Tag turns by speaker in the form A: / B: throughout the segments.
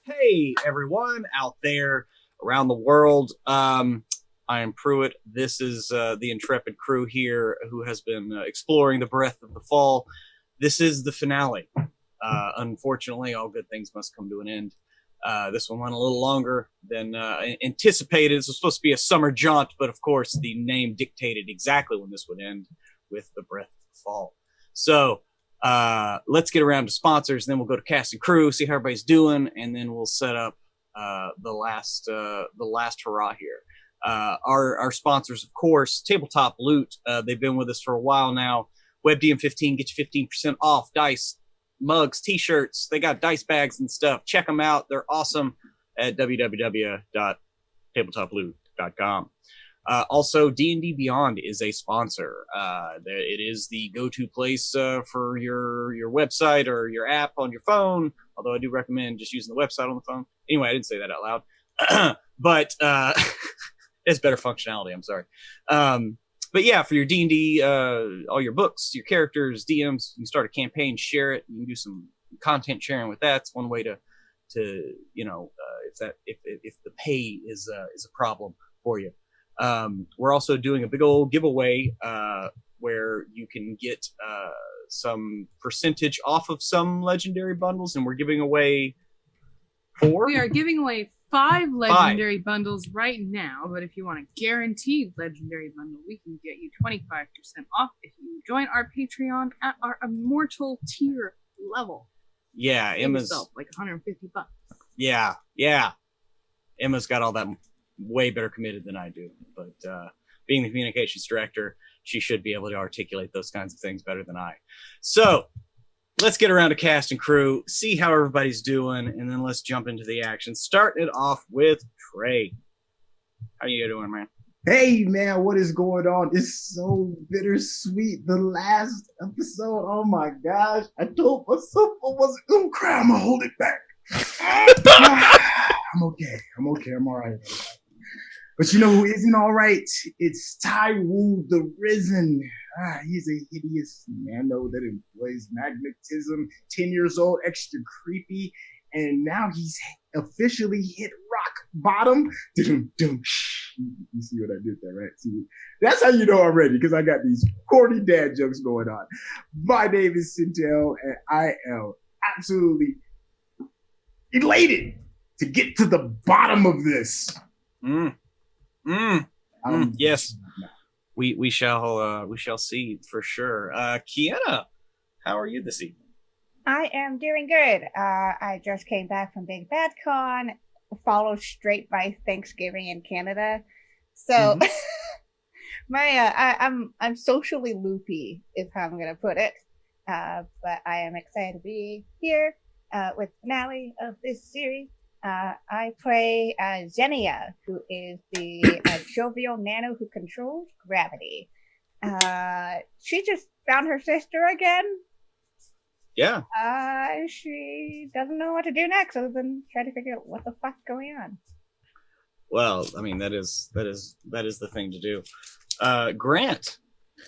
A: Hey everyone out there around the world. I am Pruitt. This is the intrepid crew here who has been exploring the breath of the fall. This is the finale. Unfortunately, all good things must come to an end. This one went a little longer than anticipated. This was supposed to be a summer jaunt, but of course, the name dictated exactly when this would end with the breath of the fall. So, let's get around to sponsors, then we'll go to cast and crew, see how everybody's doing, and then we'll set up the last hurrah here. Our sponsors, of course, Tabletop Loot. They've been with us for a while now. WebDM15 get you 15% off dice, mugs, t-shirts. They got dice bags and stuff. Check them out. They're awesome at www.tabletoploot.com. Also, D&D Beyond is a sponsor. It is the go-to place for your website or your app on your phone, although I do recommend just using the website on the phone. Anyway, I didn't say that out loud. But it's better functionality, I'm sorry. But yeah, for your D&D, all your books, your characters, DMs, you can start a campaign, share it. You can do some content sharing with that. It's one way to if the pay is a problem for you. We're also doing a big old giveaway where you can get some percentage off of some legendary bundles, and we're giving away 4.
B: We are giving away 5 legendary bundles right now, but if you want a guaranteed legendary bundle, we can get you 25% off if you join our Patreon at our immortal tier level.
A: Yeah, Emma's
B: like $150.
A: Yeah. Emma's got all that way better committed than I do, but being the communications director, she should be able to articulate those kinds of things better than I. So let's get around to cast and crew, see how everybody's doing, and then let's jump into the action. Starting it off with Trey. How you doing, man?
C: Hey, man, what is going on? It's so bittersweet. The last episode, oh my gosh. I told myself I wasn't going to cry. I'm going to hold it back. I'm okay. I'm all right. But you know who isn't all right? It's Taiwu the Risen. He's a hideous nano that employs magnetism, 10 years old, extra creepy, and now he's officially hit rock bottom. You see what I did there, right? See, that's how you know I'm ready, because I got these corny dad jokes going on. My name is Sintel, and I am absolutely elated to get to the bottom of this.
A: Yes, we shall see for sure. Kiana, how are you this evening?
D: I am doing good. I just came back from Big Bad Con, followed straight by Thanksgiving in Canada. So I'm socially loopy, is how I'm gonna put it. But I am excited to be here with the finale of this series. I play Xenia, who is the jovial nano who controls gravity. She just found her sister again.
A: Yeah.
D: She doesn't know what to do next other than try to figure out what the fuck's going on.
A: Well, I mean, that is the thing to do. Grant,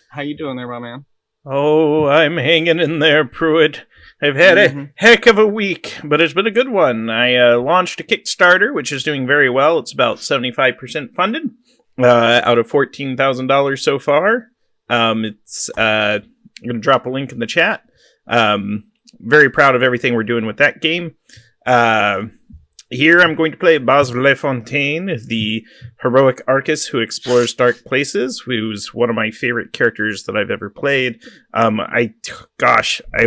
A: how you doing there, my man?
E: Oh, I'm hanging in there, Pruitt. I've had a heck of a week, but it's been a good one. I launched a Kickstarter, which is doing very well. It's about 75% funded, out of $14,000 so far. I'm going to drop a link in the chat. Very proud of everything we're doing with that game. Here I'm going to play Bas Lefontaine, the heroic Arcus who explores dark places, who's one of my favorite characters that I've ever played. I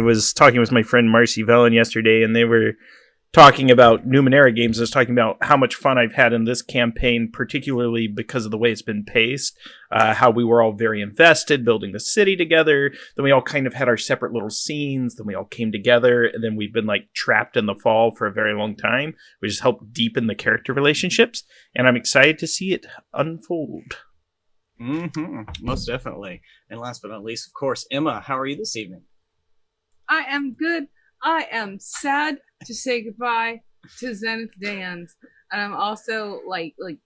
E: was talking with my friend Marcy Vellon yesterday, and they were talking about Numenera games. I was talking about how much fun I've had in this campaign, particularly because of the way it's been paced, how we were all very invested building the city together. Then we all kind of had our separate little scenes. Then we all came together, and then we've been like trapped in the fall for a very long time, which has helped deepen the character relationships. And I'm excited to see it unfold.
A: Most definitely. And last but not least, of course, Emma, how are you this evening?
B: I am good. I am sad to say goodbye to Zenith Dans, and I'm also like 46%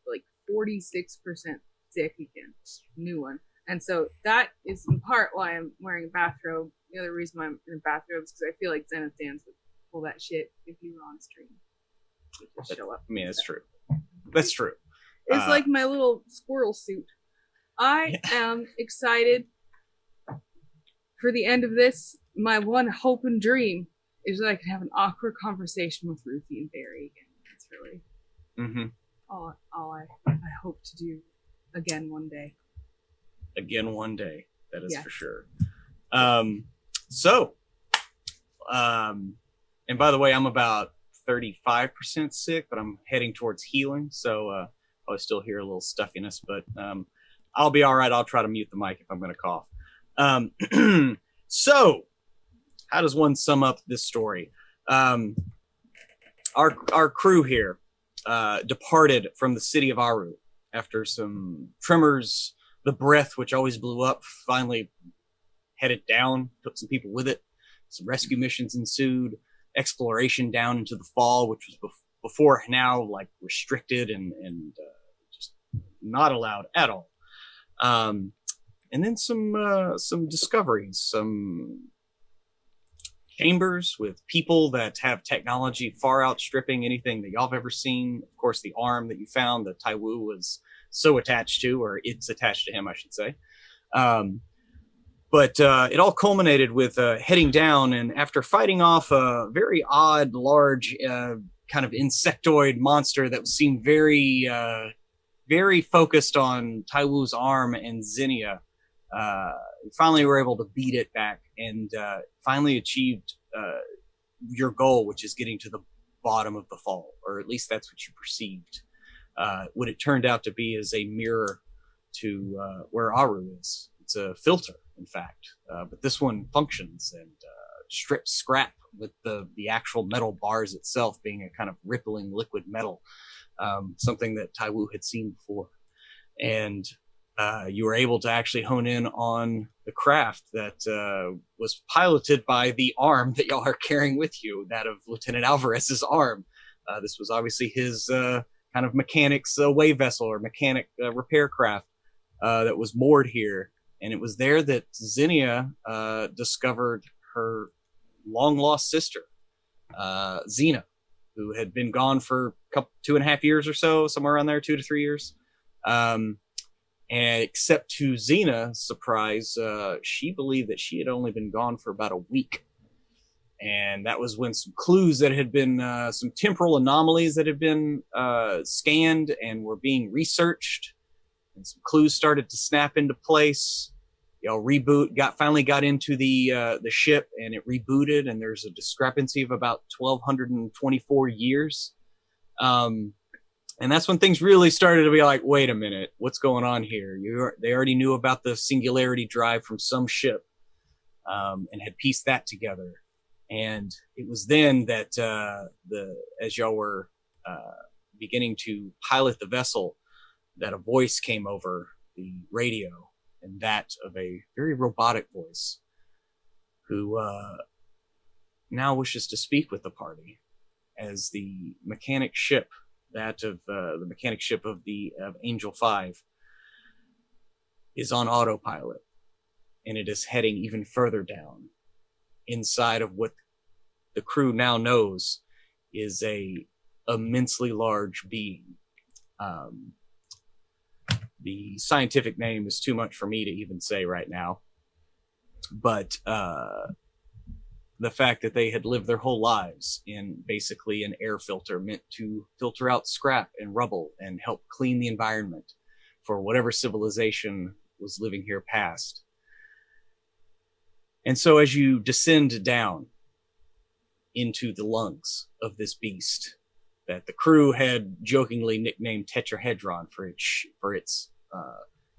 B: sick again, new one, and so that is in part why I'm wearing a bathrobe. The other reason why I'm in a bathrobe is because I feel like Zenith Dans would pull that shit if you were on stream. Just show up.
A: I mean, that's true. That's true.
B: It's like my little squirrel suit. I am excited for the end of this. My one hope and dream is that I can have an awkward conversation with Ruthie and Barry again. That's really all I hope to do again one day.
A: Again one day. That is
B: Yeah.
A: for sure. And by the way, I'm about 35% sick, but I'm heading towards healing, so I still hear a little stuffiness, but I'll be all right. I'll try to mute the mic if I'm going to cough. So, how does one sum up this story? Our crew here departed from the city of Aru after some tremors. The breath, which always blew up, finally headed down, took some people with it. Some rescue missions ensued, exploration down into the fall, which was before now like restricted and just not allowed at all. And then some discoveries, some chambers with people that have technology far outstripping anything that y'all have ever seen. Of course, the arm that you found that Taiwu was so attached to, or it's attached to him, I should say. But it all culminated with heading down, and after fighting off a very odd, large, kind of insectoid monster that seemed very, very focused on Taiwu's arm and Zinnia, finally were able to beat it back and finally achieved your goal, which is getting to the bottom of the fall, or at least that's what you perceived. What it turned out to be is a mirror to where Aru is. It's a filter, in fact, but this one functions and strips scrap with the actual metal bars itself being a kind of rippling liquid metal, something that Taiwu had seen before. And you were able to actually hone in on the craft that was piloted by the arm that y'all are carrying with you, that of Lieutenant Alvarez's arm. This was obviously his kind of mechanic's way vessel or mechanic repair craft that was moored here. And it was there that Zinnia discovered her long-lost sister, Xena, who had been gone for 2.5 years or so, somewhere around there, 2 to 3 years. And except to Xena's surprise, she believed that she had only been gone for about a week. And that was when some clues that had been, some temporal anomalies that had been scanned and were being researched. And some clues started to snap into place. Y'all finally got into the ship, and it rebooted, and there's a discrepancy of about 1,224 years. And that's when things really started to be like, wait a minute, what's going on here? They already knew about the singularity drive from some ship, and had pieced that together. And it was then that as y'all were beginning to pilot the vessel, that a voice came over the radio, and that of a very robotic voice who now wishes to speak with the party as the mechanic ship, that of the mechanic ship of Angel 5, is on autopilot, and it is heading even further down inside of what the crew now knows is a immensely large being. The scientific name is too much for me to even say right now, but the fact that they had lived their whole lives in basically an air filter meant to filter out scrap and rubble and help clean the environment for whatever civilization was living here past. And so as you descend down into the lungs of this beast that the crew had jokingly nicknamed Tetrahedron for its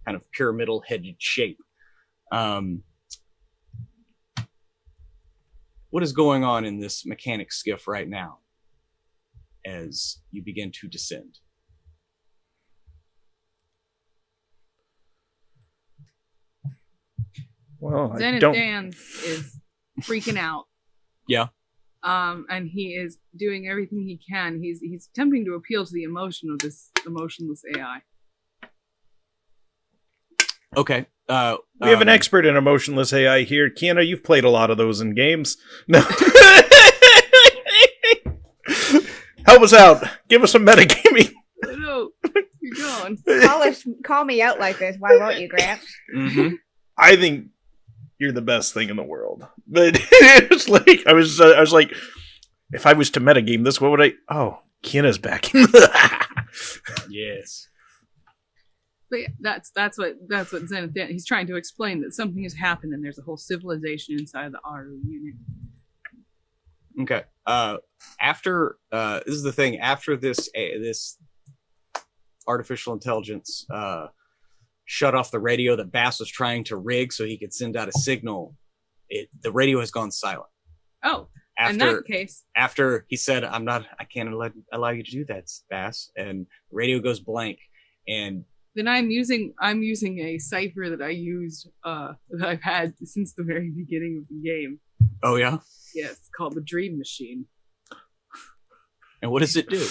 A: kind of pyramidal headed shape. What is going on in this mechanic skiff right now as you begin to descend?
E: Well, I
B: Zenith
E: don't.
B: Dan is freaking out.
A: Yeah.
B: And he is doing everything he can. He's attempting to appeal to the emotion of this emotionless AI.
A: Okay.
E: We have an expert in emotionless AI here. Kiana, you've played a lot of those in games. No. Help us out. Give us some metagaming.
B: No, you're going.
D: Call me out like this. Why won't you, Grant?
A: Mm-hmm.
E: I think you're the best thing in the world. But it's like I was like, if I was to metagame this, what would I? Oh, Kiana's back.
A: Yes.
B: But yeah, that's what Zenith did. He's trying to explain that something has happened and there's a whole civilization inside of the Aru unit.
A: Okay. After this is the thing. After this artificial intelligence shut off the radio that Bass was trying to rig so he could send out a signal, the radio has gone silent.
B: Oh, in that case,
A: after he said, I can't allow you to do that, Bass," and the radio goes blank, and
B: then I'm using a cipher that I used that I've had since the very beginning of the game.
A: oh yeah,
B: Yes, it's called the Dream Machine.
A: and what does it do?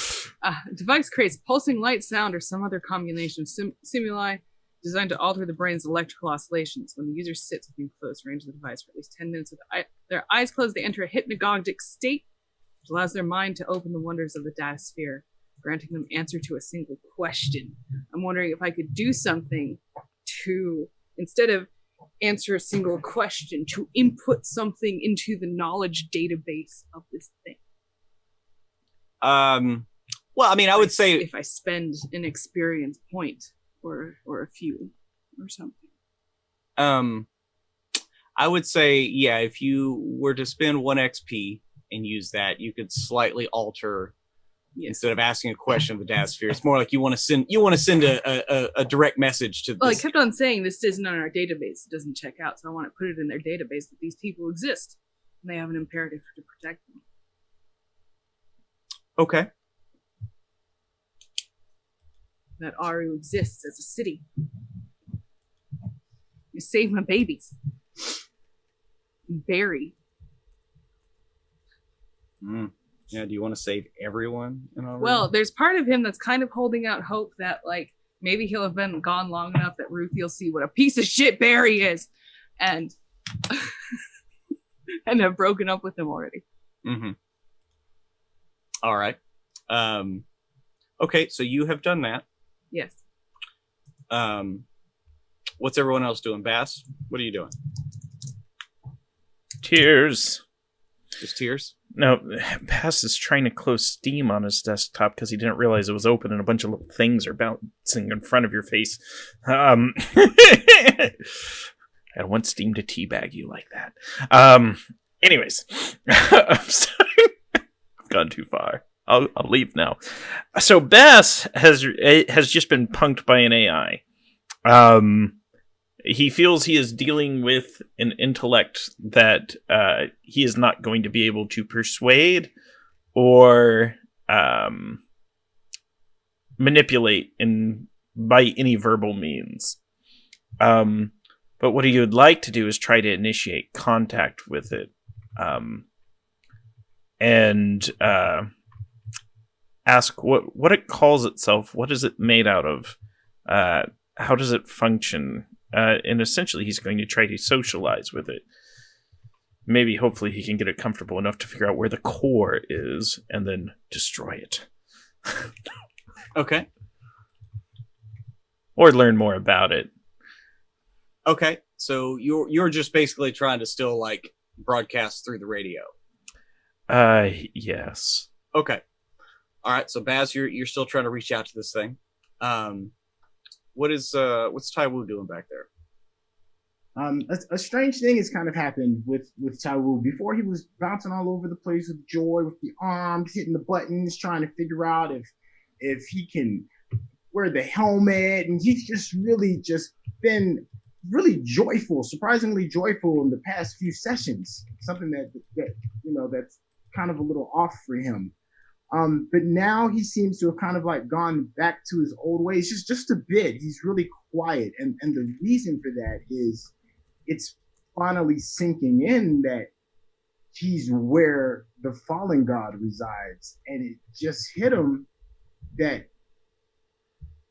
B: Device creates pulsing light, sound, or some other combination of stimuli designed to alter the brain's electrical oscillations. When the user sits within close range of the device for at least 10 minutes with their eyes closed, they enter a hypnagogic state, which allows their mind to open the wonders of the data sphere, granting them answer to a single question. I'm wondering if I could do something to, instead of answer a single question, to input something into the knowledge database of this thing.
A: Well, I mean, I would say
B: if I spend an experience point or a few or something.
A: I would say, yeah, if you were to spend 1 XP and use that, you could slightly alter. Yes. Instead of asking a question of the data sphere, it's more like you want to send a direct message to.
B: Well, I kept on saying this isn't on our database; it doesn't check out, so I want to put it in their database that these people exist and they have an imperative to protect them.
A: Okay.
B: That Aru exists as a city. You save my babies. Barry.
A: Yeah, do you want to save everyone in Aru?
B: Well, there's part of him that's kind of holding out hope that, like, maybe he'll have been gone long enough that Ruthie will see what a piece of shit Barry is, and and have broken up with him already.
A: Mm-hmm. All right. Okay, so you have done that.
B: Yes.
A: What's everyone else doing? Bass, what are you doing?
E: Tears.
A: Just tears?
E: No, Bass is trying to close Steam on his desktop because he didn't realize it was open and a bunch of little things are bouncing in front of your face. I don't want Steam to teabag you like that. Anyways, I'm sorry. I've gone too far. I'll leave now. So Bass has just been punked by an AI. He feels he is dealing with an intellect that he is not going to be able to persuade or manipulate by any verbal means. But what he would like to do is try to initiate contact with it, and ask what it calls itself. What is it made out of? How does it function? And essentially, he's going to try to socialize with it. Maybe, hopefully, he can get it comfortable enough to figure out where the core is and then destroy it.
A: Okay.
E: Or learn more about it.
A: Okay, so you're just basically trying to still like broadcast through the radio.
E: Yes.
A: Okay. All right, so Baz, you're still trying to reach out to this thing. What's Taiwu doing back there?
C: A strange thing has kind of happened with Taiwu. Before, he was bouncing all over the place with joy, with the arms, hitting the buttons, trying to figure out if he can wear the helmet, and he's just been really joyful, surprisingly joyful in the past few sessions. Something that that's kind of a little off for him. But now he seems to have kind of like gone back to his old ways, just a bit. He's really quiet, and the reason for that is it's finally sinking in that he's where the fallen god resides, and it just hit him that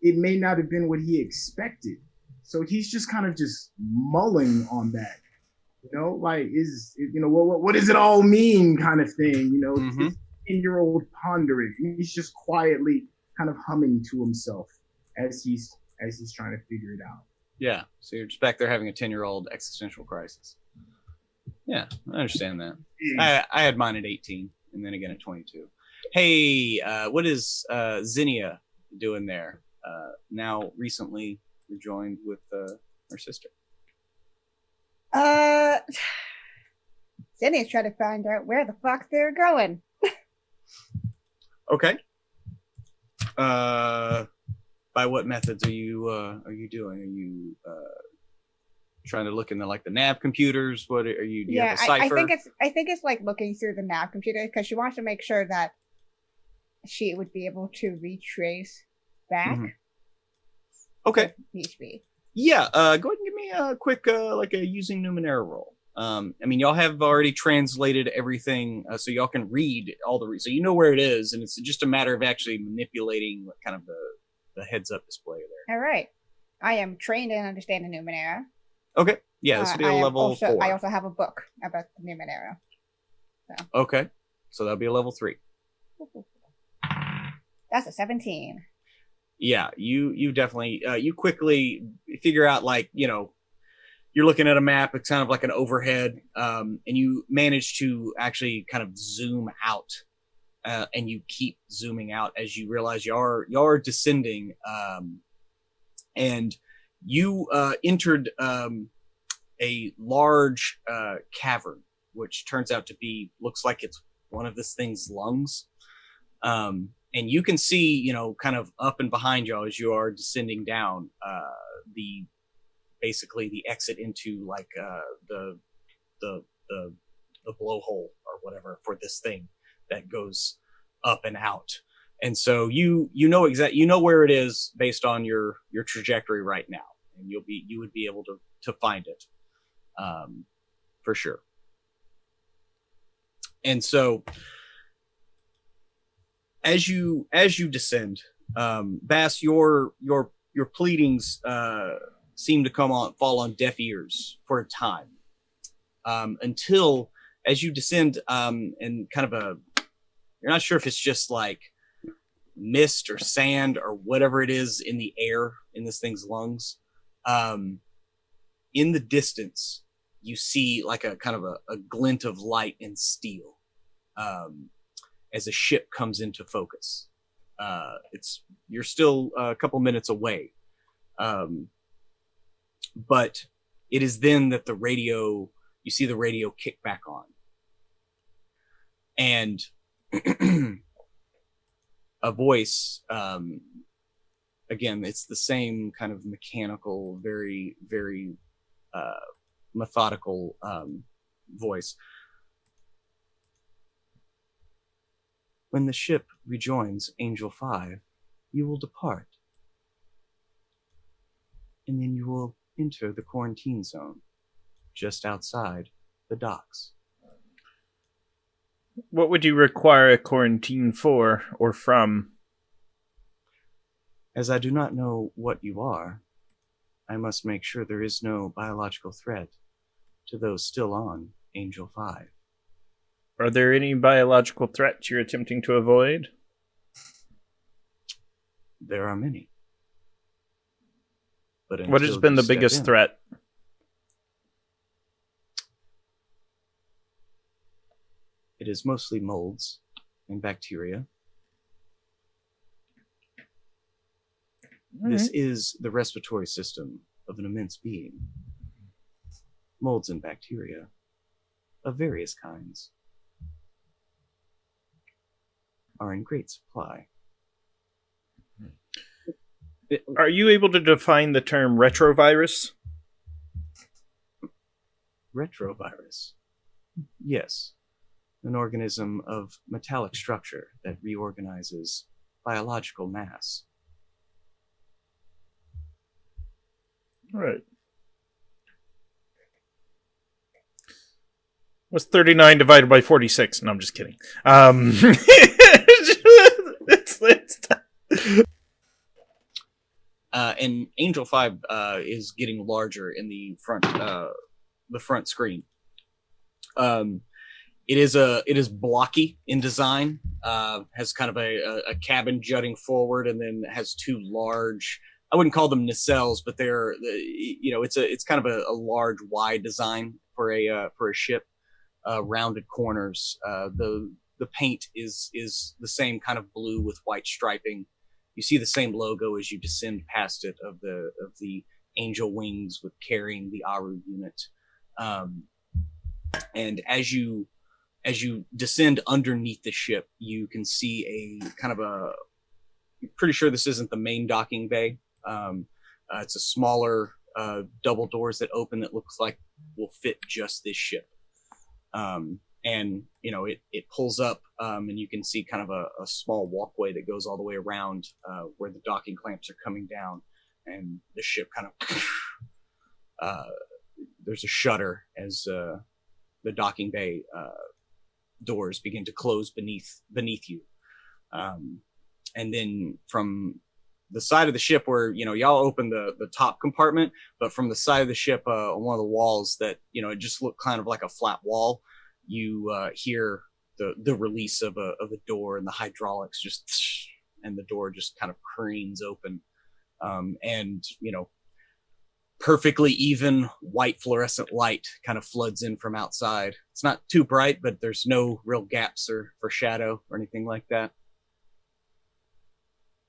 C: it may not have been what he expected. So he's just kind of just mulling on that, like what does it all mean, kind of thing,
A: Mm-hmm.
C: 10-year-old pondering. He's just quietly kind of humming to himself as he's trying to figure it out.
A: Yeah. So you're just back there having a 10-year-old existential crisis. Yeah, I understand that. I had mine at 18 and then again at 22. Hey, what is Zinnia doing there? Now recently rejoined with her sister.
D: Zinnia's trying to find out where the fuck they're going.
A: Okay. By what methods are you doing? Are you trying to look in the nav computers? What are you? Do you have a cipher?
D: I think it's like looking through the nav computer because she wants to make sure that she would be able to retrace back.
A: Mm-hmm. Okay.
D: PHP.
A: Yeah. Go ahead and give me a quick like a using Numenera roll. I mean, y'all have already translated everything, so y'all can read all the so you know where it is, and it's just a matter of actually manipulating kind of the heads-up display there.
D: All right. I am trained in understanding Numenera.
A: Okay. Yeah, this will be a level 4.
D: I also have a book about Numenera. So.
A: Okay. So that'll be a level 3.
D: That's a 17.
A: Yeah, you definitely you quickly figure out you're looking at a map. It's kind of like an overhead, and you manage to actually kind of zoom out, and you keep zooming out as you realize y'all are descending, and you entered a large cavern, which turns out to looks like it's one of this thing's lungs. And you can see, kind of up and behind y'all as you are descending down, basically the exit into the blowhole or whatever for this thing that goes up and out. And so you know where it is based on your trajectory right now, and you would be able to find it, for sure. And so as you descend, Bass, your pleadings seem to fall on deaf ears for a time, until as you descend, and kind of you're not sure if it's just like mist or sand or whatever it is in the air in this thing's lungs. In the distance, you see like a kind of a glint of light and steel, as a ship comes into focus. You're still a couple minutes away, but it is then that you see the radio kick back on, and a voice, again, it's the same kind of mechanical, very, very methodical voice. When the ship rejoins Angel 5, you will depart. And then you will enter the quarantine zone, just outside the docks.
E: What would you require a quarantine for, or from?
A: As I do not know what you are, I must make sure there is no biological threat to those still on Angel 5.
E: Are there any biological threats you're attempting to avoid?
A: There are many. But
E: what has been the biggest threat?
A: It is mostly molds and bacteria.
E: All
A: this
E: right.
A: is the respiratory system of an immense being. Molds and bacteria of various kinds are in great supply.
E: Are you able to define the term retrovirus?
A: Retrovirus? Yes. An organism of metallic structure that reorganizes biological mass.
E: All right. What's 39 divided by 46? No, I'm just kidding.
A: And Angel 5 is getting larger in the front screen. It is blocky in design. Has kind of a cabin jutting forward, and then has two large. I wouldn't call them nacelles, but they're it's kind of a large wide design for a ship. Rounded corners. The paint is the same kind of blue with white striping. You see the same logo as you descend past it of the angel wings with carrying the Aru unit. And as you descend underneath the ship, you can see a kind of I'm pretty sure this isn't the main docking bay. It's a smaller double doors that open that looks like will fit just this ship. And it pulls up, and you can see kind of a small walkway that goes all the way around where the docking clamps are coming down, and the ship kind of there's a shutter as the docking bay doors begin to close beneath you, and then from the side of the ship where y'all open the top compartment, but from the side of the ship on one of the walls that it just looked kind of like a flat wall, you hear the release of a door, and the hydraulics and the door just kind of careens open, and perfectly even white fluorescent light kind of floods in from outside. It's not too bright, but there's no real gaps for shadow or anything like that.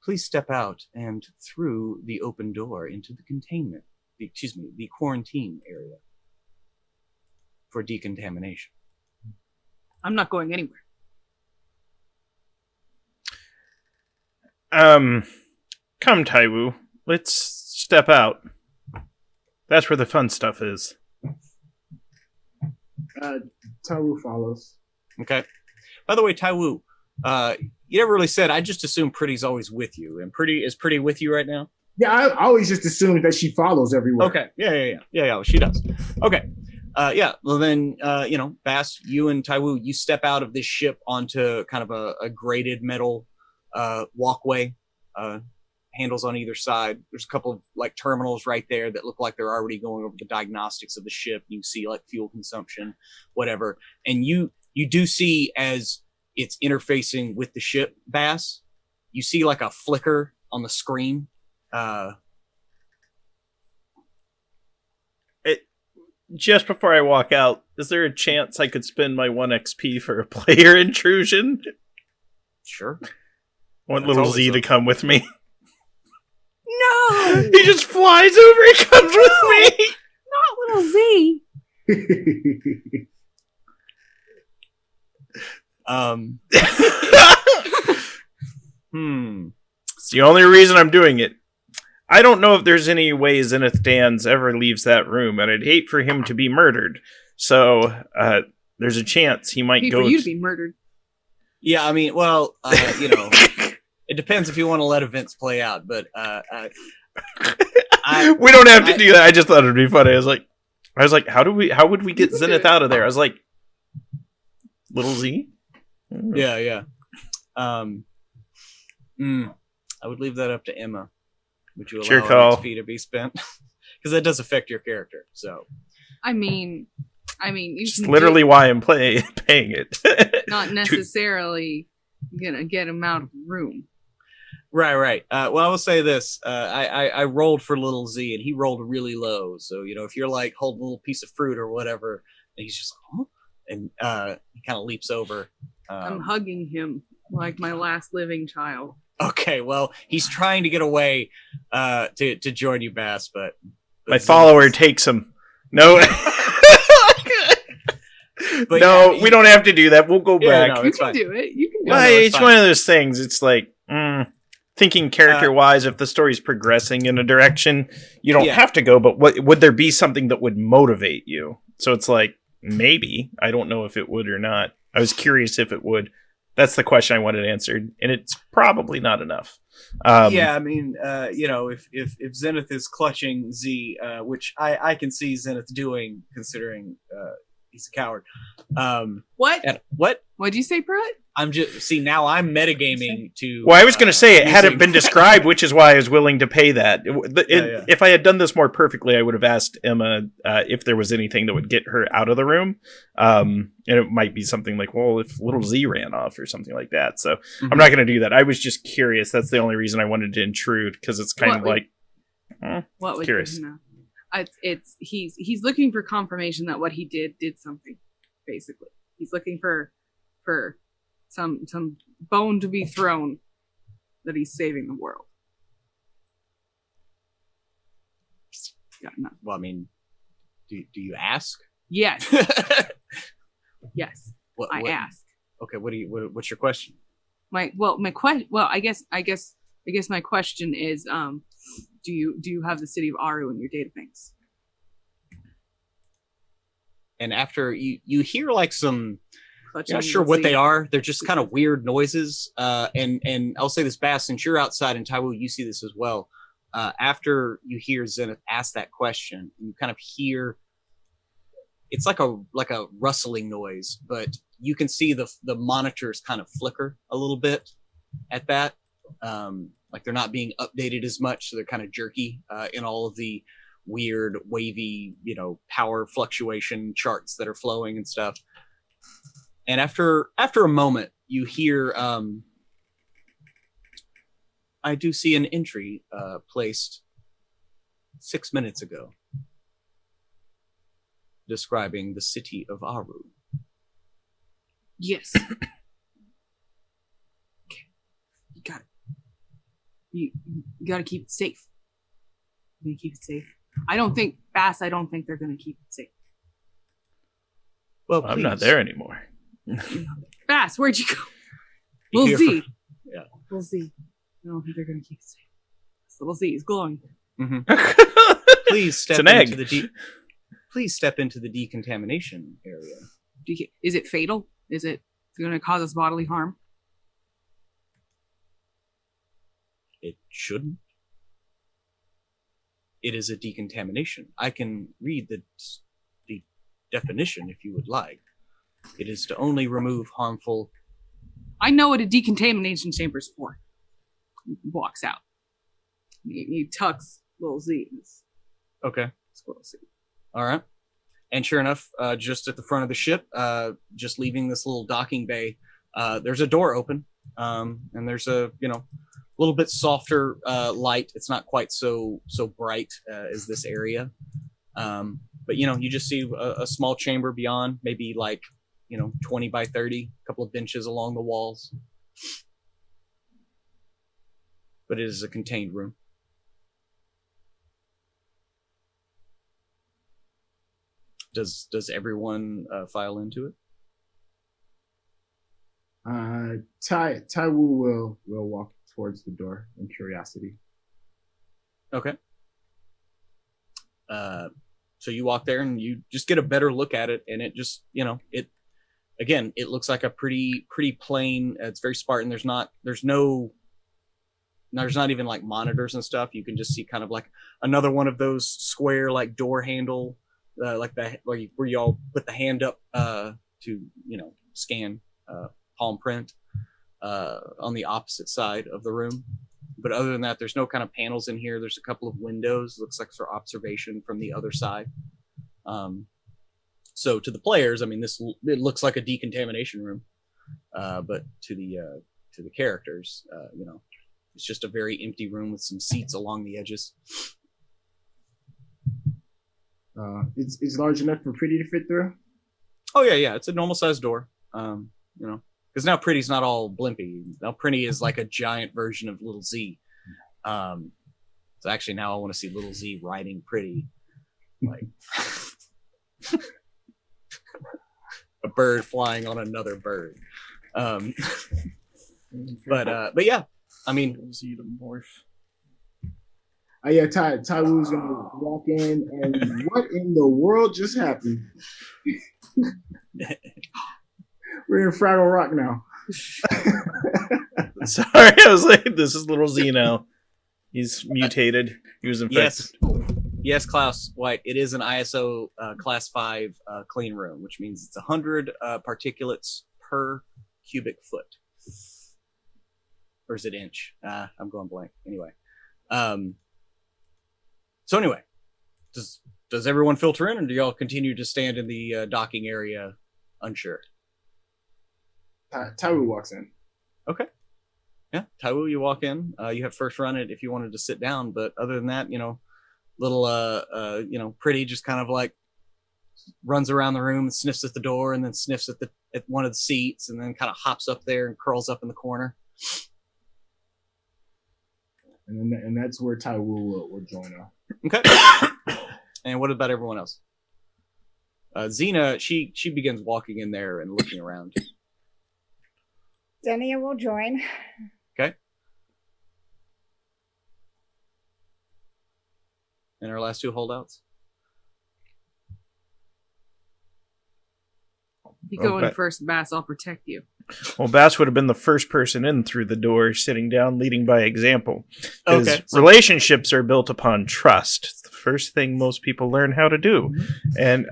A: Please step out and through the open door into the quarantine area for decontamination.
B: I'm not going anywhere.
E: Come, Taiwu. Let's step out. That's where the fun stuff is.
C: Taru follows.
A: Okay. By the way, Taiwu, you never really said. I just assume Pretty's always with you, and is Pretty with you right now?
C: Yeah, I always just assumed that she follows everywhere.
A: Okay. Yeah. She does. Okay. Yeah. Well, then, Bass, you and Taiwu, you step out of this ship onto kind of a grated metal walkway. Handles on either side. There's a couple of like terminals right there that look like they're already going over the diagnostics of the ship. You see like fuel consumption, whatever, and you do see as it's interfacing with the ship, Bass, you see like a flicker on the screen.
E: Just before I walk out, is there a chance I could spend my 1 XP for a player intrusion?
A: Sure.
E: I want little Z to come with me.
B: No!
E: He just flies over and comes with me!
B: Not little Z!
E: It's the only reason I'm doing it. I don't know if there's any way Zenith Dans ever leaves that room, and I'd hate for him to be murdered. So, there's a chance he might go...
B: for you to be murdered.
A: Yeah, I mean, well, it depends if you want to let events play out, but
E: we don't have to do that. I just thought it'd be funny. I was like, how would we get Zenith out of there? I was like, little Z?
A: Yeah. I would leave that up to Emma. Would you allow XP to be spent? Because that does affect your character. So,
B: I mean, you
E: it's
B: can
E: literally why I'm paying it.
B: not necessarily gonna get him out of the room.
A: Right. Well, I will say this: I rolled for little Z, and he rolled really low. So if you're like holding a little piece of fruit or whatever, and he's just like, huh? And he kind of leaps over.
B: I'm hugging him like my last living child.
A: Okay, well, he's trying to get away to join you, Bass, but
E: my follower takes him. No. But no, we don't have to do that. We'll go back.
B: No, you can do it.
E: It's one of those things. It's like thinking character-wise, if the story's progressing in a direction, you don't have to go. But would there be something that would motivate you? So it's like maybe. I don't know if it would or not. I was curious if it would. That's the question I wanted answered, and it's probably not enough.
A: Yeah, I mean, if Zenith is clutching Z, which I can see Zenith doing, considering He's a coward.
B: What?
A: And what?
B: What'd you say, Pruitt?
A: I'm just see now. I'm metagaming to.
E: Well, I was going to say it hadn't
A: using-
E: been described, which is why I was willing to pay that.
A: Yeah.
E: If I had done this more perfectly, I would have asked Emma if there was anything that would get her out of the room. And it might be something like, well, if little Z ran off or something like that. So I'm not going to do that. I was just curious. That's the only reason I wanted to intrude, because it's kind of like,
B: What would
E: curious.
B: you know? He's looking for confirmation that what he did something. Basically, he's looking for some bone to be thrown that he's saving the world. Yeah, no.
A: Well, I mean, do you ask?
B: Yes. Yes. I asked.
A: Okay. What's your question?
B: I guess my question is, do you have the city of Aru in your databanks?
A: And after you hear like some,
B: Clutching
A: you're not sure what
B: the
A: they
B: sea.
A: are. They're just kind of weird noises. And I'll say this, Bass, since you're outside and Taiwu, you see this as well. After you hear Zenith ask that question, you kind of hear, it's like a rustling noise, but you can see the monitors kind of flicker a little bit at that. Like they're not being updated as much, so they're kind of jerky in all of the weird wavy, power fluctuation charts that are flowing and stuff. And after a moment, you hear, I do see an entry placed 6 minutes ago describing the city of Aru.
B: Yes. Okay. You got it. You got to keep it safe. You keep it safe. I don't think they're going to keep it safe.
A: Well,
E: I'm not
A: please.
E: there anymore.
B: Bass, where'd you go?
A: You
B: We'll
A: hear
B: see.
A: Yeah.
B: We'll see. I don't think they're going to keep it safe. This little Z is glowing.
A: Please step
E: an egg.
A: into Please step into the decontamination area.
B: Is it fatal? Is it going to cause us bodily harm?
A: It shouldn't. It is a decontamination. I can read the definition if you would like. It is to only remove harmful.
B: I know what a decontamination chamber is for. He walks out. He tucks little Z in his
A: Okay.
B: squirrel suit.
A: All right. And sure enough, just at the front of the ship, just leaving this little docking bay, there's a door open, and there's a little bit softer light. It's not quite so bright as this area, but you just see a small chamber beyond, maybe like 20 by 30, a couple of benches along the walls, but it is a contained room. Does everyone file into it?
C: Taiwu will walk towards the door in curiosity.
A: Okay. So you walk there and you just get a better look at it, and it just it looks like a pretty plain. It's very Spartan. There's not even like monitors and stuff. You can just see kind of like another one of those square like door handle. Like that, where y'all put the hand up to scan palm print on the opposite side of the room. But other than that, there's no kind of panels in here. There's a couple of windows. Looks like for observation from the other side. So to the players, I mean, it looks like a decontamination room. But to the characters, it's just a very empty room with some seats along the edges.
C: It's large enough for Pretty to fit through.
A: Oh yeah, it's a normal sized door. Because now Pretty's not all blimpy. Now Pretty is like a giant version of Little Z. So actually now I want to see Little Z riding Pretty, like a bird flying on another bird. But yeah, I mean,
E: Z to morph.
C: Yeah, Taiwu's gonna walk in, and what in the world just happened? We're in Fraggle Rock now.
E: Sorry, I was like, this is little Z now. He's mutated. He was infected.
A: yes. Yes, Klaus White. It is an ISO Class 5 clean room, which means it's 100 particulates per cubic foot. Or is it inch? I'm going blank. Anyway. So anyway, does everyone filter in, or do y'all continue to stand in the docking area unsure?
C: Taiwu walks in.
A: Okay. Yeah, Taiwu, you walk in. You have first run it if you wanted to sit down, but other than that, little Pretty just kind of like runs around the room and sniffs at the door, and then sniffs at one of the seats, and then kind of hops up there and curls up in the corner.
C: And that's where Taiwu will join us.
A: Okay. And what about everyone else? Xena, she begins walking in there and looking around.
D: Xenia will join.
A: Okay. And our last two holdouts?
B: You go in
E: Okay.
B: first, Bass. I'll protect you.
E: Well, Bass would have been the first person in through the door, sitting down, leading by example. Because
A: Okay.
E: relationships are built upon trust. It's the first thing most people learn how to do. And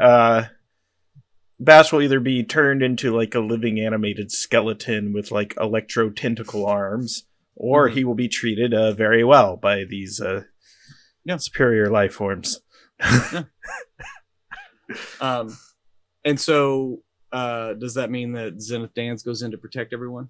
E: Bass will either be turned into like a living animated skeleton with like electro tentacle arms, or he will be treated very well by these superior life forms.
A: And so does that mean that Zenith Dance goes in to protect everyone?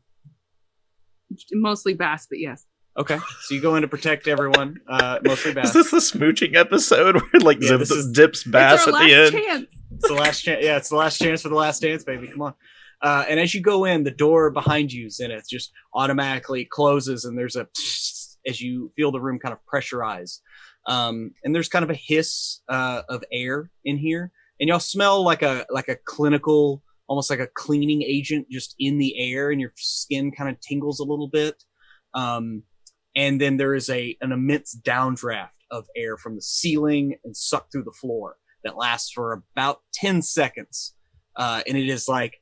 B: Mostly Bass, but yes.
A: Okay, so you go in to protect everyone, mostly Bass.
E: Is this the smooching episode where like
A: Yeah,
E: Zip dips Bass
B: It's
E: at
B: our
E: the
B: last
E: end?
B: chance.
A: It's the last chance. Yeah, it's the last chance for the last dance, baby. Come on. And as you go in, the door behind you, Zenith, just automatically closes, and there's as you feel the room kind of pressurize. And there's kind of a hiss of air in here, and y'all smell like a clinical, almost like a cleaning agent just in the air, and your skin kind of tingles a little bit. And then there is an immense downdraft of air from the ceiling and sucked through the floor that lasts for about 10 seconds. And it is like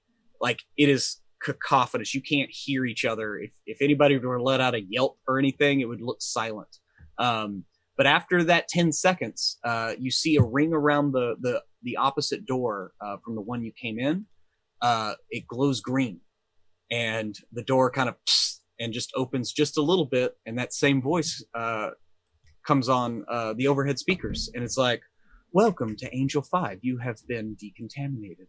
A: it is cacophonous. You can't hear each other. If anybody were to let out a yelp or anything, it would look silent. But after that 10 seconds, you see a ring around the opposite door from the one you came in. It glows green, and the door kind of and just opens just a little bit, and that same voice comes on the overhead speakers, and it's like, "Welcome to Angel 5. You have been decontaminated.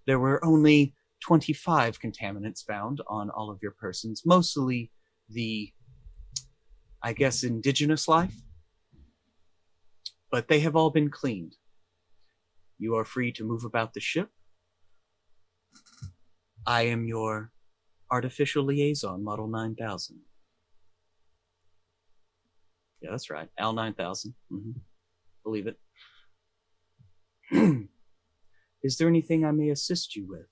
A: There were only 25 contaminants found on all of your persons, mostly the, I guess, indigenous life. But they have all been cleaned. You are free to move about the ship. I am your artificial liaison, Model 9000. Yeah, that's right. Al 9000. Believe it. Is there anything I may assist you with?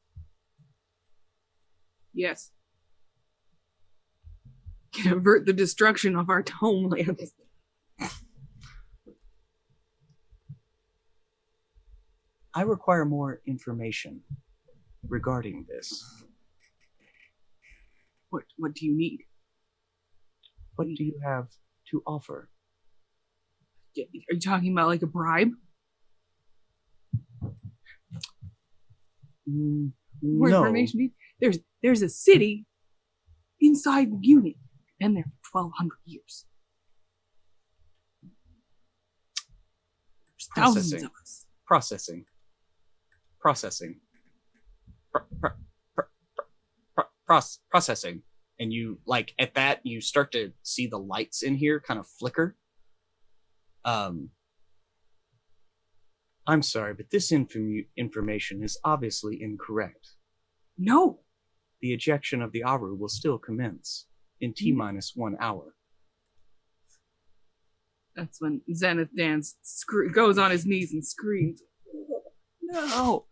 B: Yes. Can avert the destruction of our homeland.
A: I require more information regarding this.
B: What do you need?
A: What do you have to offer?
B: Are you talking about like a bribe? More
A: No.
B: information? Do you- There's a city inside the unit. Been there for 1,200 years. There's thousands
A: Processing.
B: of us.
A: Processing. Processing. And you, like, at that, you start to see the lights in here kind of flicker. I'm sorry, but this information is obviously incorrect.
B: No.
A: The ejection of the Aru will still commence in T-1 hour.
B: That's when Zenith Dance goes on his knees and screams. No.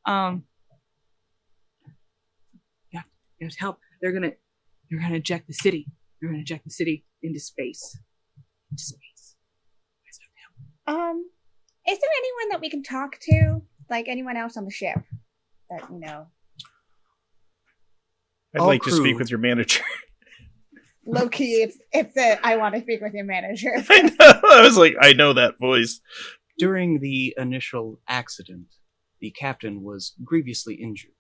B: Yeah, you have to help. They're gonna eject the city. They're gonna eject the city into space. Into space. You guys have to help.
D: Is there anyone that we can talk to? Like anyone else on the ship? That,
E: I'd
A: All
E: like to speak
A: crew.
E: with your manager.
D: low key, it's a I want to speak with your manager.
E: I know. I was like, I know that voice.
A: During the initial accident, the captain was grievously injured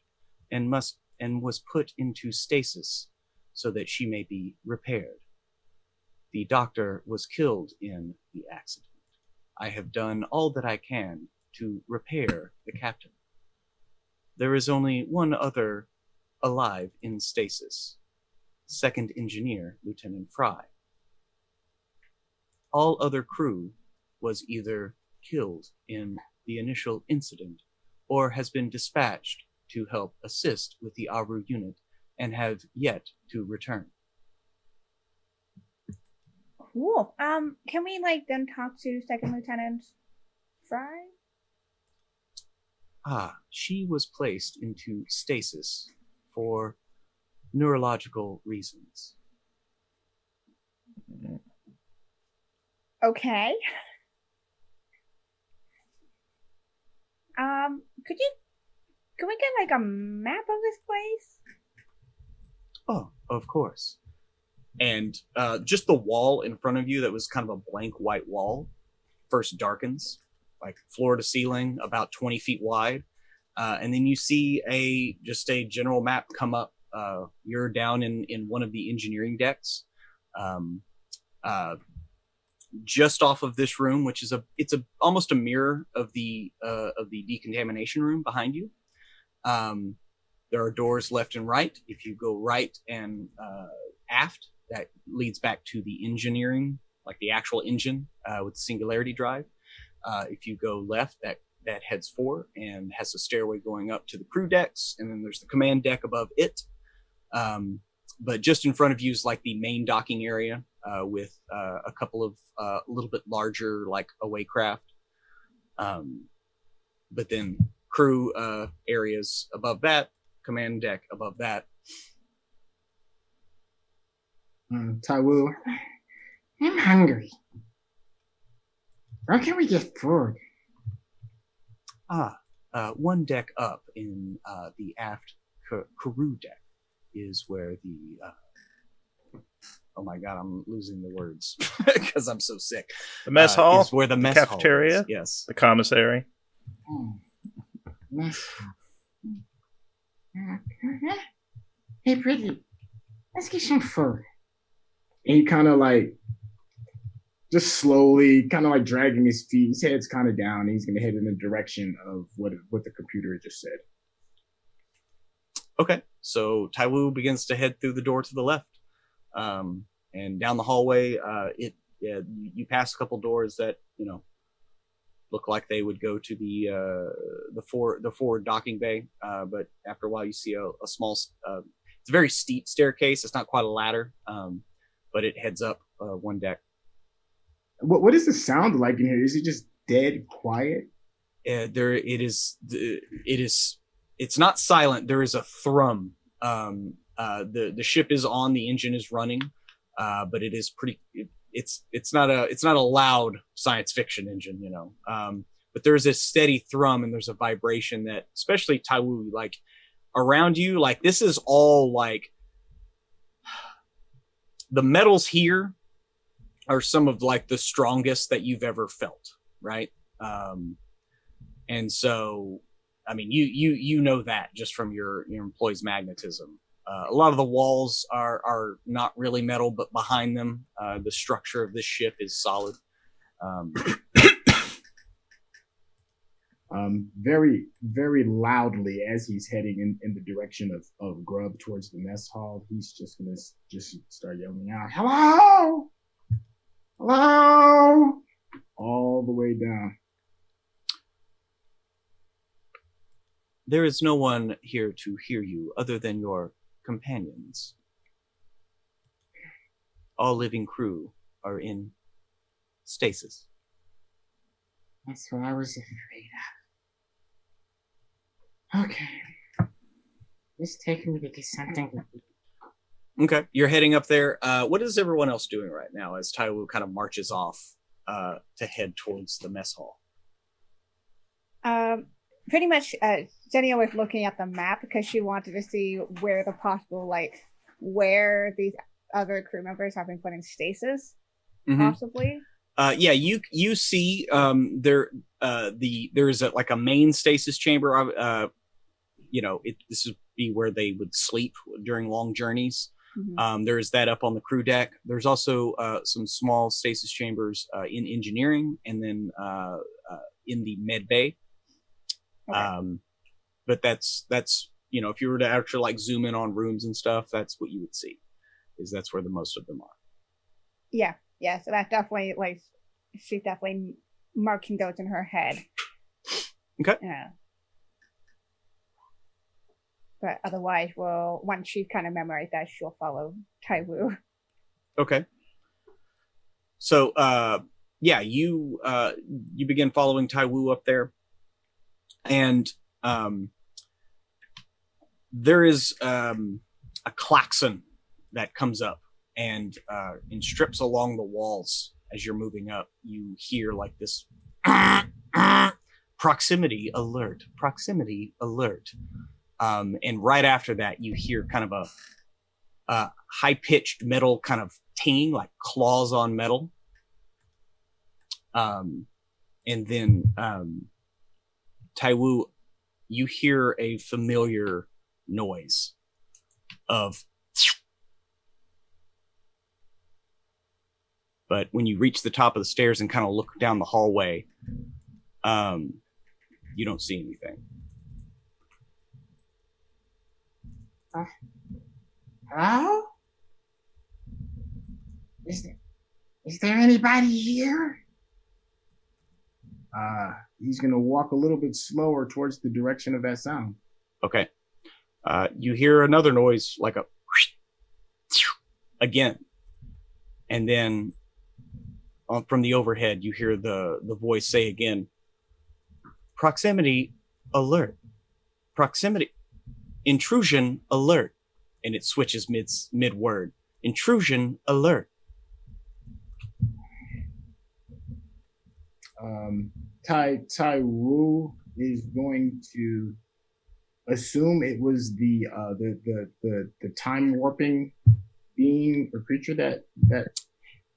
A: and was put into stasis so that she may be repaired. The doctor was killed in the accident. I have done all that I can to repair the captain. There is only one other alive in stasis, second engineer, Lieutenant Fry. All other crew was either killed in the initial incident or has been dispatched to help assist with the Aru unit and have yet to return.
D: Cool. Can we then talk to Second Lieutenant Fry?
A: She was placed into stasis for neurological reasons.
D: Okay. Can we get a map of this place?
A: Oh, of course. And just the wall in front of you that was kind of a blank white wall first darkens, like floor to ceiling, about 20 feet wide. And then you see a general map come up. You're down in one of the engineering decks. Just off of this room, which is almost a mirror of the decontamination room behind you. There are doors left and right. If you go right and aft, that leads back to the engineering, like the actual engine with the singularity drive. If you go left, that heads forward and has a stairway going up to the crew decks, and then there's the command deck above it. But just in front of you is like the main docking area with a couple of a little bit larger like away craft. But then crew areas above that, command deck above that.
C: Taiwu, I'm hungry. Where can we get food?
A: One deck up in the aft crew deck is where the oh my god, I'm losing the words because I'm so sick.
E: The mess hall
A: is where the mess
E: cafeteria,
A: hall is. Yes,
E: the commissary.
C: Mess hall. Hey, pretty, let's get some food. And he kind of just slowly, kind of dragging his feet. His head's kind of down. And he's going to head in the direction of what the computer just said.
A: Okay, so Taiwu begins to head through the door to the left, and down the hallway. You pass a couple doors that look like they would go to the forward docking bay. But after a while, you see a small. It's a very steep staircase. It's not quite a ladder, but it heads up one deck.
C: What does it sound like in here? Is it just dead quiet?
A: It is. It's not silent. There is a thrum. The ship is on. The engine is running, but it is pretty. It's not a loud science fiction engine, but there's a steady thrum and there's a vibration that, especially Taiwu, around you, this is all the metals here are some of the strongest that you've ever felt, right? And so, I mean, you know that just from your employee's magnetism. A lot of the walls are not really metal, but behind them, the structure of this ship is solid.
C: Very, very loudly as he's heading in the direction of Grub towards the mess hall, he's just gonna start yelling out, "Hello! Hello!" all the way down.
A: There is no one here to hear you other than your companions. All living crew are in stasis.
C: That's what I was afraid of. Okay. Just taking me to do something.
A: Okay, you're heading up there. What is everyone else doing right now as Taiwu kind of marches off to head towards the mess hall?
D: Pretty much, Jenny was looking at the map because she wanted to see where the possible, where these other crew members have been put in stasis,
A: Mhm.
D: possibly.
A: Yeah, you see there's like a main stasis chamber. This would be where they would sleep during long journeys.
D: Mhm.
A: There is that up on the crew deck. There's also some small stasis chambers in engineering, and then in the medbay.
D: Okay.
A: But that's if you were to actually like zoom in on rooms and stuff, that's what you would see. That's where the most of them are.
D: Yeah. So that definitely, like, she's definitely marking those in her head.
A: Okay.
D: Yeah. But otherwise, once she's kind of memorized that, she'll follow Taiwu.
A: Okay. So, you begin following Taiwu up there, and there is a klaxon that comes up and strips along the walls as you're moving up. You hear like this proximity alert, and right after that, you hear kind of a high-pitched metal kind of tinging, like claws on metal. And then Taiwu, you hear a familiar noise of. But when you reach the top of the stairs and kind of look down the hallway, you don't see anything.
C: Hello? Is there anybody here? He's gonna walk a little bit slower towards the direction of that sound.
A: Okay. You hear another noise, like a again, and then from the overhead, you hear the voice say again, "Proximity alert, proximity, intrusion alert," and it switches mid word. Intrusion alert.
C: Tai-Wu is going to assume it was the time warping being or creature that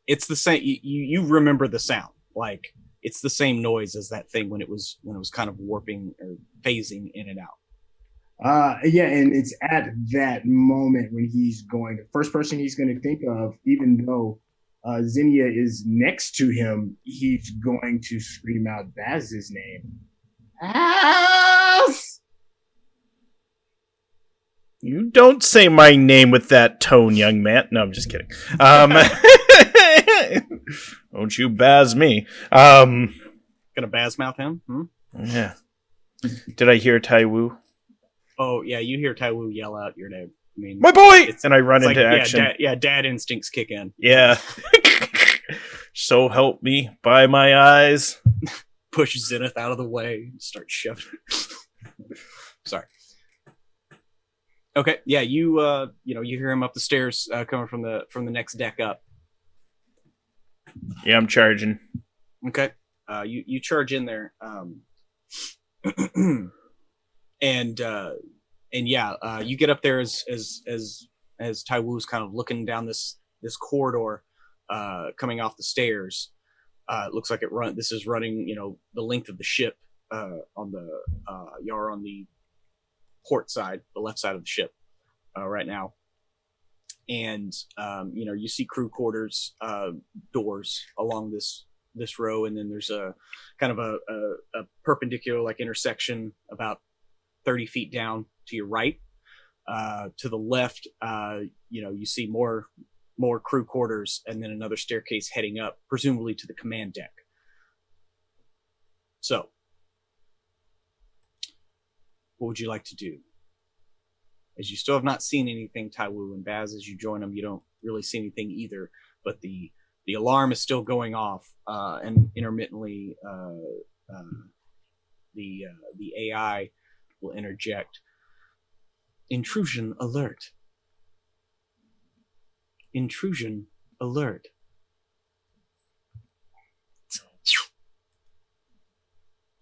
A: It's the same. You remember the sound, like it's the same noise as that thing when it was kind of warping or phasing in and out.
C: And it's at that moment when the first person he's going to think of, even though Zinnia is next to him, he's going to scream out Baz's name. Baz!
E: You don't say my name with that tone, young man. No, I'm just kidding. Don't you Baz me.
A: Gonna Baz mouth him?
E: Yeah. Did I hear Taiwu?
A: Oh yeah, you hear Taiwu yell out your name. I mean,
E: my boy! And I run into
A: like,
E: action.
A: Dad instincts kick in.
E: Yeah. So help me by my eyes.
A: Push Zenith out of the way. Start shoving. Sorry. Okay. Yeah. You hear him up the stairs coming from the next deck up.
E: Yeah, I'm charging.
A: Okay. You charge in there. And you get up there as Taiwu's kind of looking down this corridor, coming off the stairs. It looks like this is running, the length of the ship, on the port side, the left side of the ship, right now. And you see crew quarters, doors along this row, and then there's a kind of a perpendicular like intersection about 30 feet down to your right. To the left, you see more crew quarters, and then another staircase heading up, presumably to the command deck. So, what would you like to do? As you still have not seen anything, Taiwu, and Baz, as you join them, you don't really see anything either, but the alarm is still going off, and intermittently the AI will interject. Intrusion alert. Intrusion alert.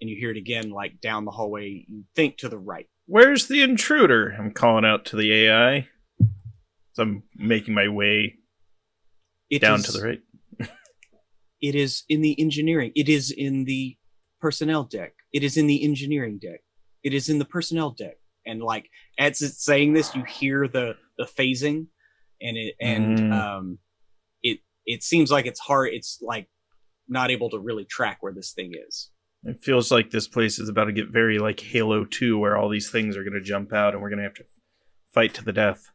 A: And you hear it again, like down the hallway, you think to the right.
E: Where's the intruder? I'm calling out to the AI. So I'm making my way Down
A: is,
E: to the right.
A: It is in the engineering. It is in the personnel deck. It is in the engineering deck. It is in the personnel deck. And like as it's saying this, you hear the phasing, and it seems like it's hard. It's like not able to really track where this thing is.
E: It feels like this place is about to get very like Halo 2, where all these things are going to jump out and we're going to have to fight to the death.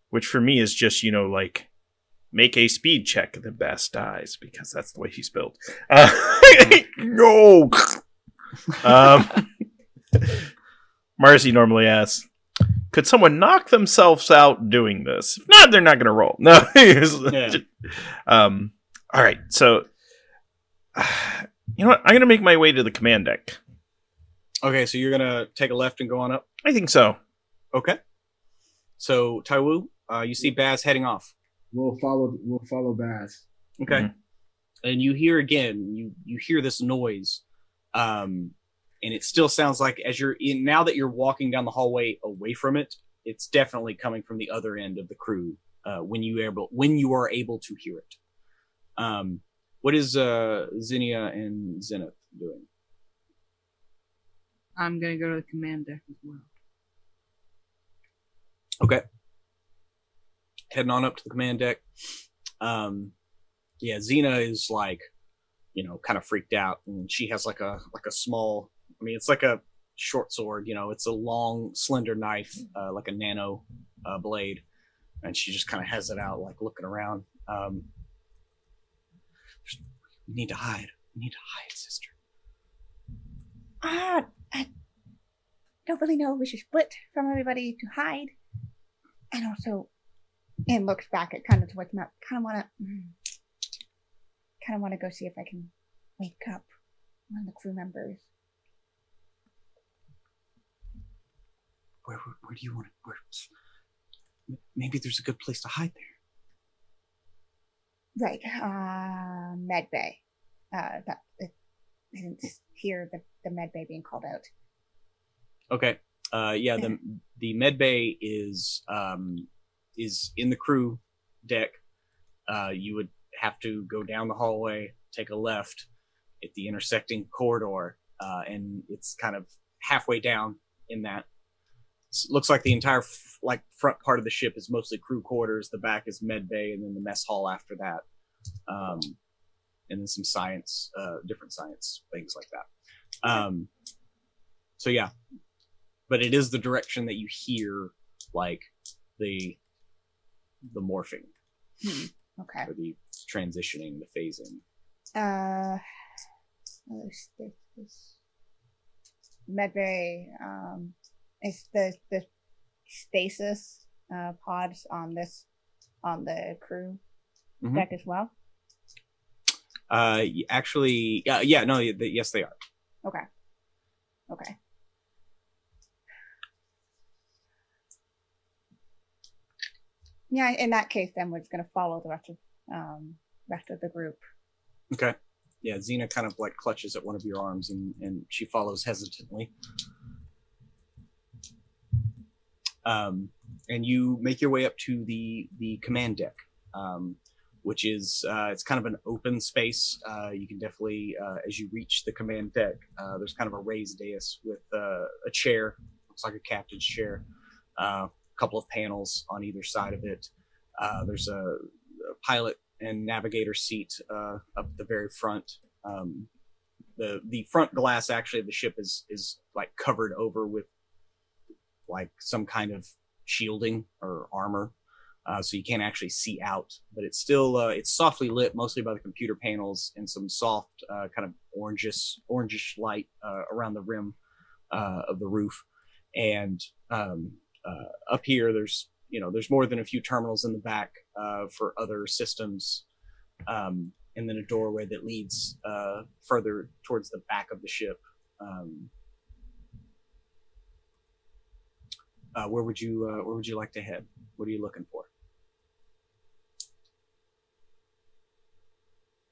E: Which for me is just, like, make a speed check and the Bass dies, because that's the way he's built. No! Marcy normally asks, could someone knock themselves out doing this? If not, they're not going to roll. No. All right, so... you know what? I'm going to make my way to the command deck.
A: Okay, so you're going to take a left and go on up?
E: I think so.
A: Okay. So, Taiwu, you see Baz heading off.
C: We'll follow Bass.
A: Okay.
E: Mhm.
A: And you hear again, you hear this noise. And it still sounds like as you're in, now that you're walking down the hallway away from it, it's definitely coming from the other end of the crew when you are able to hear it. What is Zinnia and Zenith doing?
B: I'm gonna go to the command deck as well.
A: Okay. Heading on up to the command deck. Yeah, Xena is like, kind of freaked out, and she has like a small, it's like a short sword, it's a long, slender knife, like a nano blade, and she just kind of has it out, like looking around. We need to hide. We need to hide, sister.
D: I don't really know if we should split from everybody to hide. And also, and looks back at kind of towards Matt. Kind of want to go see if I can wake up one of the crew members.
A: Where do you want to? Maybe there's a good place to hide there.
D: Right, medbay. I didn't hear the medbay being called out.
A: Okay. Yeah. The medbay is in the crew deck. You would have to go down the hallway, take a left at the intersecting corridor, and it's kind of halfway down in that. It looks like the entire front part of the ship is mostly crew quarters. The back is medbay, and then the mess hall after that, and then some science, different science things like that. So yeah, but it is the direction that you hear like the morphing,
D: Okay.
A: or the transitioning, the phasing.
D: Medbay. Is the stasis pods on the crew deck as well?
A: Actually, yeah, no, yes, they are.
D: Okay. Yeah, in that case, then we're just gonna follow the rest of the group.
A: Okay. Yeah, Xena kind of like clutches at one of your arms, and she follows hesitantly. And you make your way up to the command deck, which is it's kind of an open space. You can definitely, as you reach the command deck, there's kind of a raised dais with a chair, looks like a captain's chair, a couple of panels on either side of it. There's a pilot and navigator seat up at the very front. The front glass actually of the ship is like covered over with like some kind of shielding or armor, so you can't actually see out, but it's still it's softly lit mostly by the computer panels and some soft kind of orangish light around the rim of the roof. And up here there's more than a few terminals in the back for other systems, and then a doorway that leads further towards the back of the ship. Where would you like to head? What are you looking for?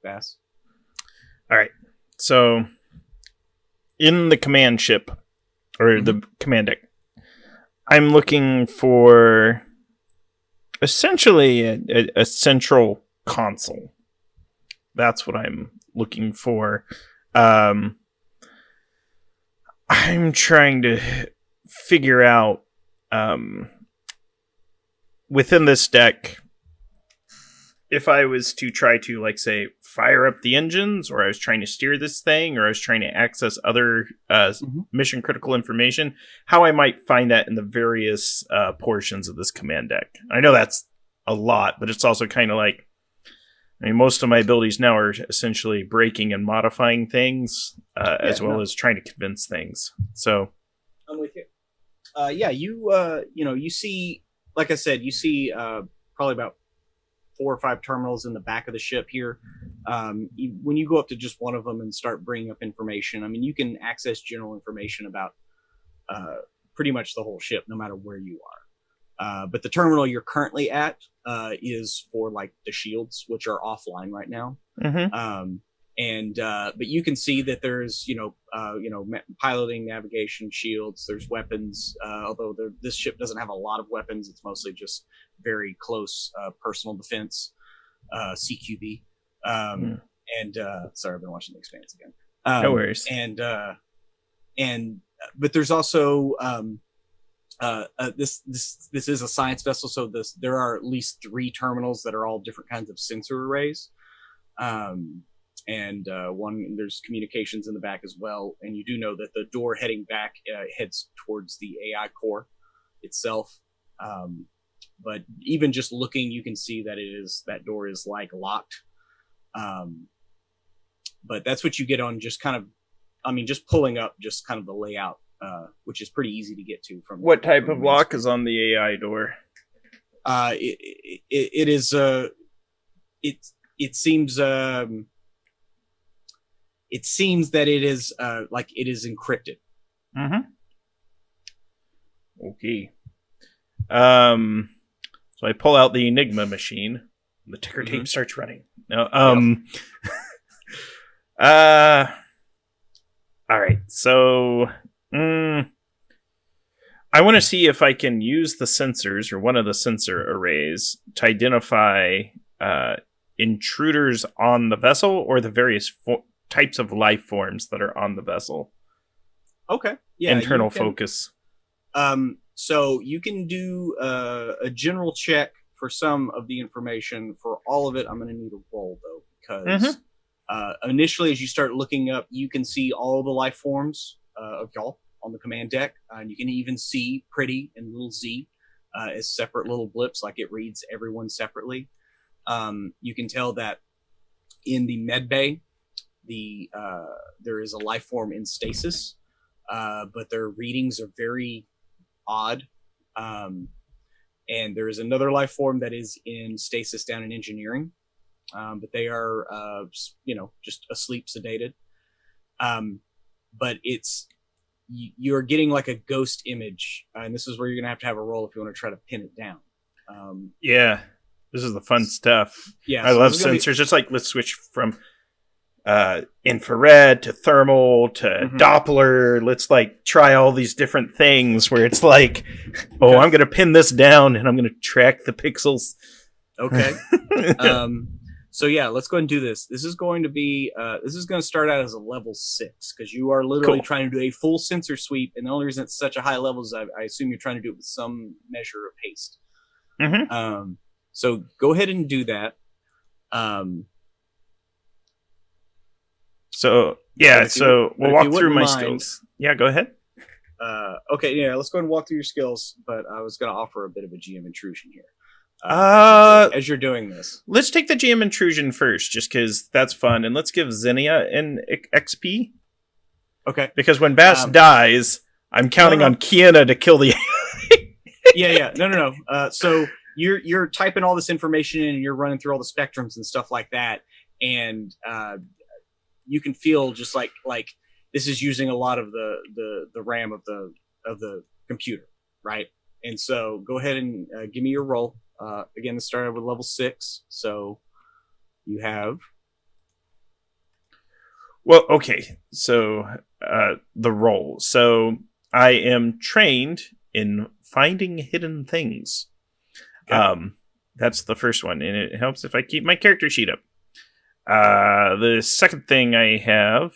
A: Bass?
E: All right. So, in the command ship, or the command deck, I'm looking for essentially a central console. That's what I'm looking for. I'm trying to figure out within this deck, if I was to try to, like, say, fire up the engines, or I was trying to steer this thing, or I was trying to access other mission critical information, how I might find that in the various portions of this command deck. I know that's a lot, but it's also kind of like, I mean, most of my abilities now are essentially breaking and modifying things, as well as trying to convince things. So
A: I'm with you. You see, like I said, you see probably about 4 or 5 terminals in the back of the ship here. When you go up to just one of them and start bringing up information, I mean, you can access general information about pretty much the whole ship, no matter where you are. But the terminal you're currently at is for, like, the shields, which are offline right now. But you can see that there's piloting, navigation, shields. There's weapons, although this ship doesn't have a lot of weapons. It's mostly just very close personal defense, CQB. Sorry, I've been watching The Expanse again.
E: No worries.
A: But there's also this is a science vessel, so there are at least 3 terminals that are all different kinds of sensor arrays. There's communications in the back as well, and you do know that the door heading back heads towards the AI core itself. But even just looking, you can see that that door is, like, locked. But that's what you get on just kind of, just pulling up just kind of the layout, which is pretty easy to get to from.
E: What type of lock is on the AI door?
A: It is it seems that it is it is encrypted.
E: Okay. So I pull out the Enigma machine. The ticker tape starts running. No. All right. So I want to see if I can use the sensors, or one of the sensor arrays, to identify intruders on the vessel, or the various types of life forms that are on the vessel.
A: Okay. Yeah.
E: Internal focus.
A: So you can do a general check for some of the information. For all of it, I'm going to need a roll, though, because initially, as you start looking up, you can see all the life forms of y'all on the command deck, and you can even see Pretty and Little Z as separate little blips, like it reads everyone separately. You can tell that in the medbay, there is a life form in stasis, but their readings are very odd. And there is another life form that is in stasis down in engineering, but they are just asleep, sedated. But you're getting like a ghost image, and this is where you're gonna have a roll if you want to try to pin it down.
E: Yeah, this is the fun stuff.
A: Yeah,
E: I love sensors. Just like, let's switch from infrared to thermal to Doppler. Let's try all these different things where it's like, oh, I'm gonna pin this down and I'm gonna track the pixels.
A: Okay. So yeah, let's go ahead and do this. This is going to start out as a level 6, because you are literally trying to do a full sensor sweep, and the only reason it's such a high level is I assume you're trying to do it with some measure of haste. So go ahead and do that.
E: So we'll walk through my skills. Yeah, go ahead.
A: Okay, yeah, let's go ahead and walk through your skills, but I was going to offer a bit of a GM intrusion here. As you're doing this,
E: let's take the GM intrusion first, just because that's fun, and let's give Xenia an XP.
A: Okay.
E: Because when Bass dies, I'm counting on Kiana to kill the.
A: Yeah. No. So you're typing all this information in, and you're running through all the spectrums and stuff like that, and you can feel just like this is using a lot of the RAM of the computer, right? And so go ahead and give me your roll. Again, this started with level 6, so you have.
E: Well, okay. So the roll. So I am trained in finding hidden things.
A: Okay.
E: That's the first one, and it helps if I keep my character sheet up. The second thing I have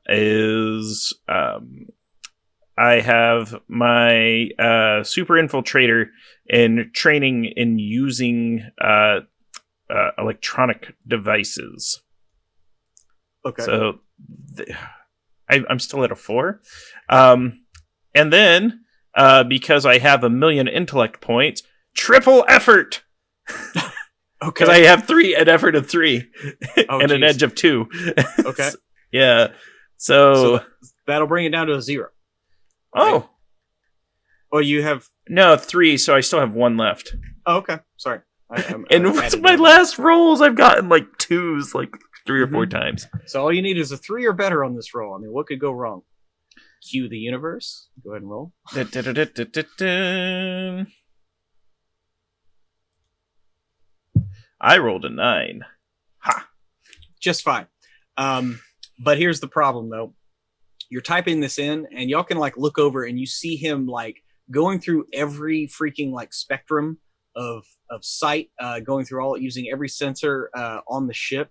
E: is I have my super infiltrator in training in using electronic devices.
A: Okay.
E: So I'm still at a 4. And then, because I have 1,000,000 intellect points, triple effort! Because I have 3, an effort of 3, and an edge of 2.
A: Okay.
E: Yeah. So
A: that'll bring it down to a 0.
E: Oh.
A: Right? Well, you have...
E: No, 3, so I still have 1 left.
A: Oh, okay. Sorry.
E: And with my last rolls, I've gotten like 2s, like 3 or 4 times.
A: So all you need is a 3 or better on this roll. I mean, what could go wrong? Cue the universe. Go ahead and roll.
E: I rolled a 9. Ha!
A: Just fine. But here's the problem, though. You're typing this in, and y'all can like look over, and you see him like going through every freaking like spectrum of sight, going through all using every sensor on the ship,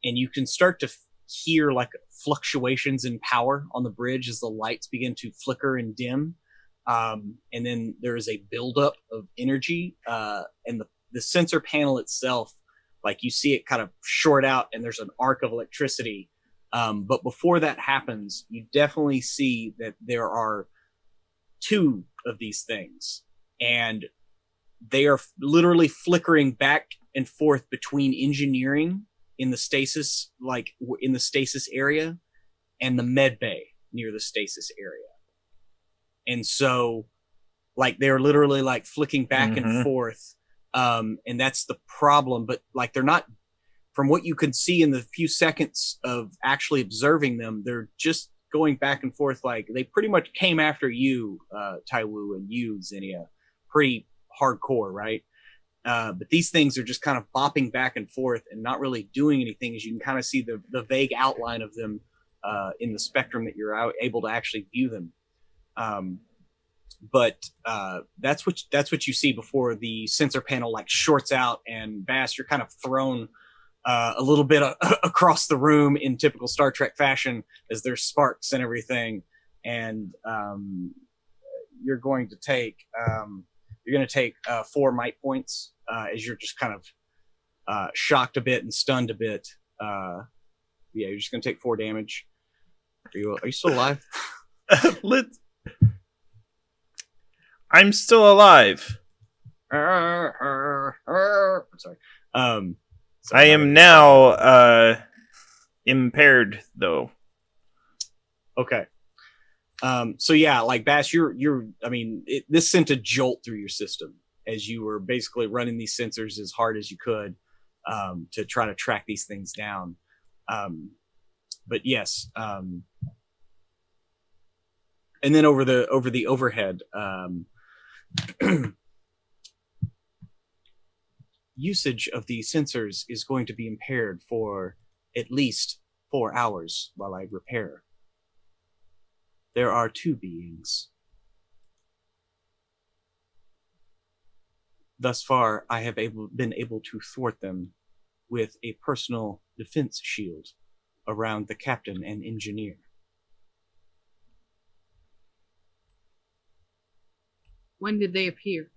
A: and you can start to hear like fluctuations in power on the bridge as the lights begin to flicker and dim, and then there is a buildup of energy, and the sensor panel itself, like you see it kind of short out, and there's an arc of electricity. But before that happens, you definitely see that there are 2 of these things, and they are literally flickering back and forth between engineering in the stasis, like in the stasis area, and the medbay near the stasis area. And so, like, they're literally like flicking back and forth. And that's the problem. But like, they're not, from what you can see in the few seconds of actually observing them, they're just going back and forth. Like, they pretty much came after you, Taiwu, and you, Zinnia, pretty hardcore, right? But these things are just kind of bopping back and forth and not really doing anything, as you can kind of see the vague outline of them in the spectrum that you're able to actually view them. But that's what you see before the sensor panel like shorts out, and Bass, you're kind of thrown a little bit across the room in typical Star Trek fashion as there's sparks and everything, and you're going to take 4 might points as you're just kind of shocked a bit and stunned a bit. Yeah, you're just going to take 4 damage. Are you still alive?
E: I'm still alive.
A: Sorry.
E: I am now impaired, though.
A: Okay. So yeah, like Bass, I mean, this sent a jolt through your system as you were basically running these sensors as hard as you could to try to track these things down. But yes, and then over the overhead, usage of the sensors is going to be impaired for at least 4 hours while I repair. There are 2 beings. Thus far, I have been able to thwart them with a personal defense shield around the captain and engineer.
B: When did they appear?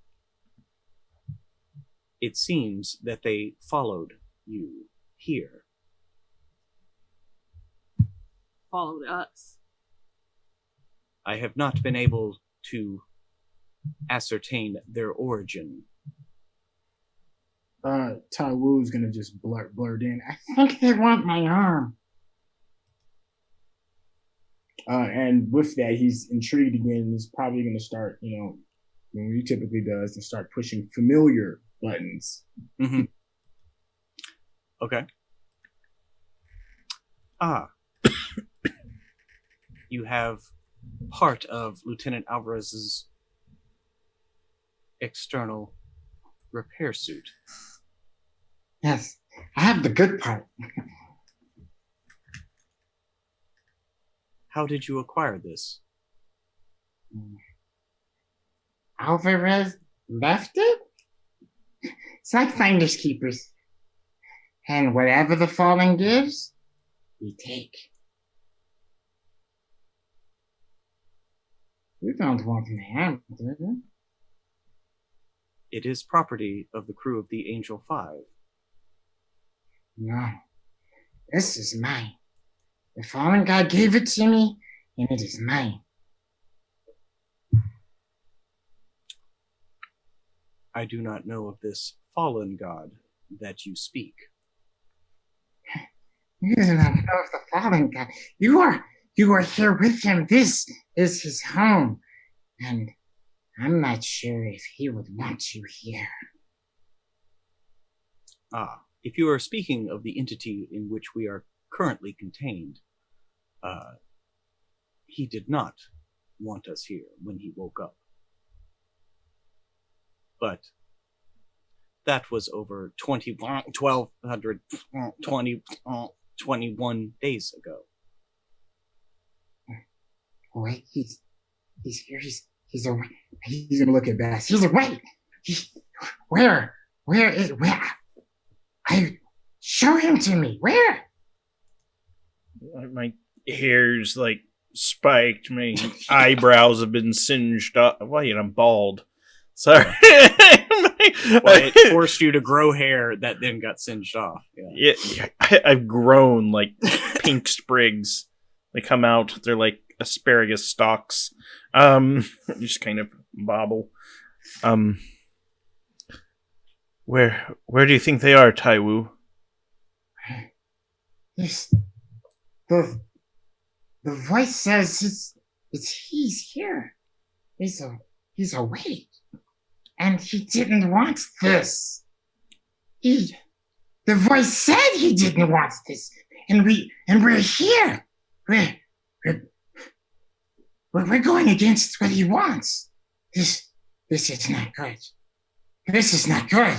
A: It seems that they followed you here.
B: Followed us.
A: I have not been able to ascertain their origin.
C: Taiwu's gonna just blurt in, I think they want my arm. And with that, he's intrigued again. He's probably gonna start, when he typically does, and start pushing familiar buttons.
A: Mm-hmm. Okay. You have part of Lieutenant Alvarez's external repair suit.
C: Yes, I have the good part.
A: How did you acquire this?
C: Alvarez left it? It's like finders keepers. And whatever the fallen gives, we take. You don't want land, do you?
A: It is property of the crew of the Angel 5.
C: No. This is mine. The fallen god gave it to me, and it is mine.
A: I do not know of this fallen god that you speak.
C: You do not know of the fallen god. You are here with him. This is his home. And I'm not sure if he would want you here.
A: Ah, if you are speaking of the entity in which we are currently contained, he did not want us here when he woke up. But that was over 21 days ago.
C: Wait, he's here. He's away. He's gonna look at Bass. He's away. Where? Show him to me. Where?
E: My hair's like spiked. My eyebrows have been singed up. Wait, I'm bald. Sorry.
A: Well, it forced you to grow hair that then got singed off.
E: Yeah, I've grown like pink sprigs. They come out. They're like asparagus stalks. Just kind of bobble. Where do you think they are, Taiwu?
C: Yes. The voice says he's here. He's awake. And he didn't want this. The voice said he didn't want this. And we're here. We're going against what he wants. This is not good. This is not good.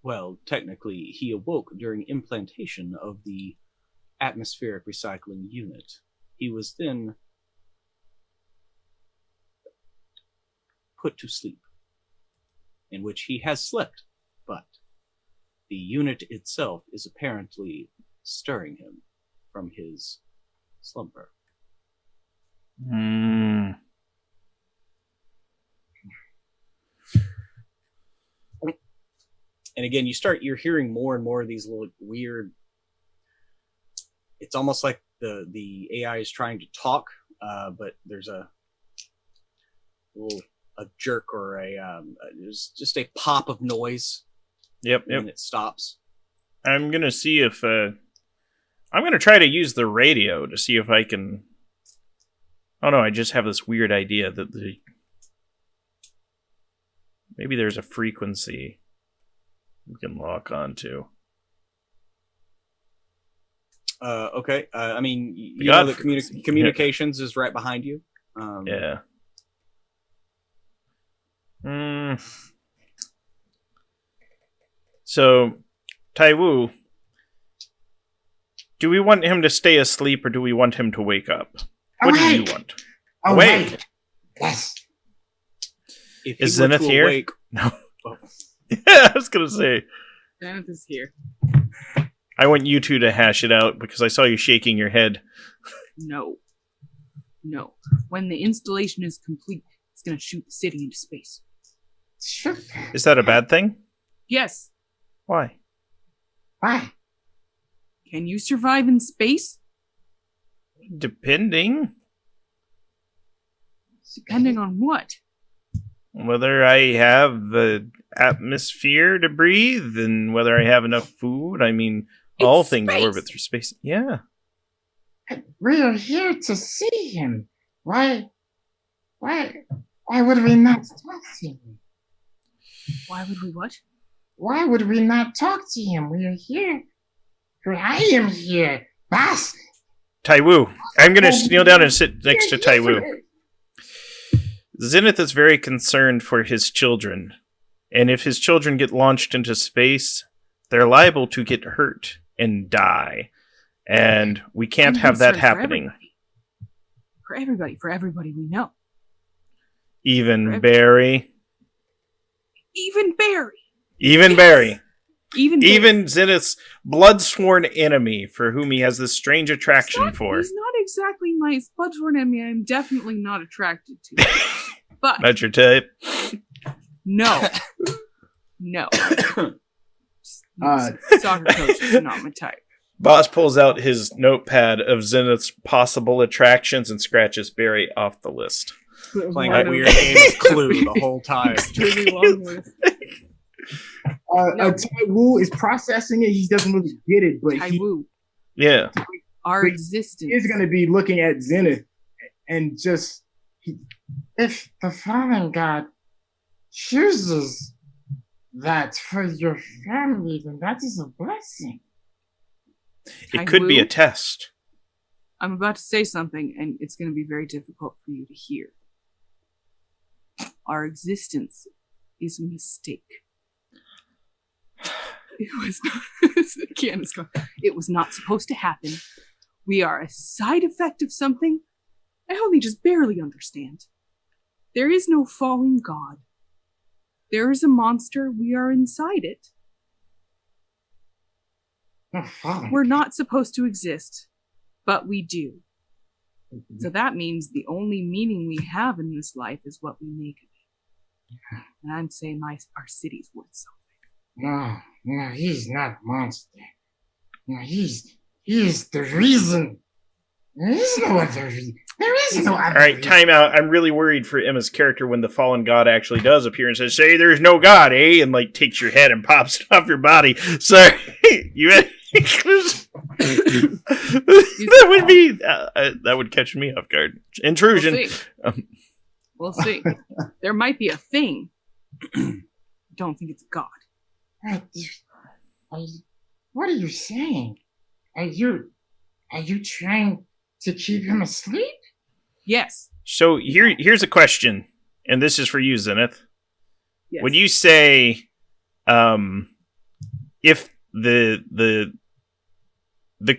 A: Well, technically, he awoke during implantation of the atmospheric recycling unit. He was then put to sleep, in which he has slept, but the unit itself is apparently stirring him from his slumber.
E: Hmm.
A: And again, you're hearing more and more of these little weird. It's almost like the AI is trying to talk, but there's a jerk or there's just a pop of noise.
E: Yep.
A: And it stops.
E: I'm gonna see if I'm gonna try to use the radio to see if I can. Oh no, I just have this weird idea that maybe there's a frequency we can lock onto.
A: Okay. I mean, you know that communications is right behind you.
E: Yeah. So, Taiwu, do we want him to stay asleep or do we want him to wake up? What do you want? Awake.
C: Yes.
E: Is Zenith here?
A: Awake,
E: no. Yeah, I was gonna say.
B: Zenith is here.
E: I want you two to hash it out because I saw you shaking your head.
B: No. When the installation is complete, it's gonna shoot the city into space.
C: Sure.
E: Is that a bad thing?
B: Yes.
E: Why?
C: Why?
B: Can you survive in space?
E: Depending.
B: Depending on what?
E: Whether I have the atmosphere to breathe and whether I have enough food. I mean, all things
B: space.
E: orbit through space. Yeah.
C: We're here to see him. Why would we not talk to him?
B: Why would we what?
C: Why would we not talk to him? We are here. I am here. Boss.
E: Taiwu. I'm going to kneel down and sit next to Taiwu. Zenith is very concerned for his children. And if his children get launched into space, they're liable to get hurt and die. And we can't have that happening.
B: For everybody we know.
E: Even Barry.
B: Even Barry.
E: Even Barry.
B: Even Barry.
E: Even Zenith's blood-sworn enemy, for whom he has this strange attraction for.
B: He's not exactly my blood-sworn enemy. I'm definitely not attracted to him. But
E: Not your type.
B: no. No.
C: Uh,
B: Soccer coach is not my type.
E: Boss pulls out his notepad of Zenith's possible attractions and scratches Barry off the list.
A: Playing a weird game of Clue the whole time.
B: Extremely long list. No.
C: Tai Wu is processing it. He doesn't really get it, but
B: Tai
C: he
B: Wu.
E: Yeah.
B: Our
C: But
B: existence.
C: is going to be looking at Zenith and just, if the fallen god chooses that for your family, then that is a blessing.
E: It
B: Tai
E: could be
B: Wu?
E: a test.
B: I'm about to say something, and it's going to be very difficult for you to hear. Our existence is a mistake. It was not, Candace going, it was not supposed to happen. We are a side effect of something I only just barely understand. There is no fallen god. There is a monster. We are inside it.
C: The fallen.
B: We're not supposed to exist, but we do. So that means the only meaning we have in this life is what we make of it. And I'm saying our city's worth something.
C: No, he's not a monster. No, he's the reason. There is no other reason. There is no other
E: All right,
C: reason.
E: time out. I'm really worried for Emma's character when the fallen god actually does appear and says, "Say there's no god, eh?" And like takes your head and pops it off your body. Sorry, you. That would be that would catch me off guard. Intrusion.
B: We'll see. We'll see. There might be a thing. Don't think it's a god.
C: What are you saying? Are you trying to keep him asleep?
B: Yes.
E: So here's a question, and this is for you, Zenith.
B: Yes.
E: Would you say, if the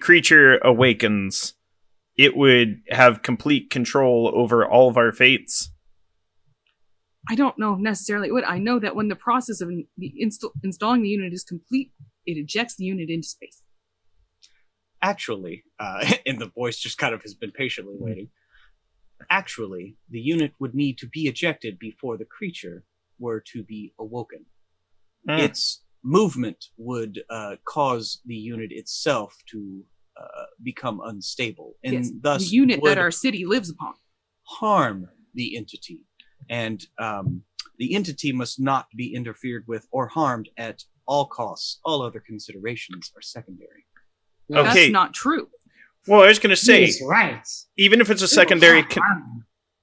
E: creature awakens, it would have complete control over all of our fates?
B: I don't know if necessarily it would. I know that when the process of installing the unit is complete, it ejects the unit into space.
A: Actually, and the voice just kind of has been patiently waiting. Actually, the unit would need to be ejected before the creature were to be awoken. Its movement would cause the unit itself to become unstable, and
B: Yes,
A: thus
B: the unit
A: would
B: that our city lives upon.
A: harm the entity. And the entity must not be interfered with or harmed at all costs. All other considerations are secondary.
E: Okay.
B: That's not true.
E: Well, I was going to say,
C: He's right.
E: even if it's a secondary,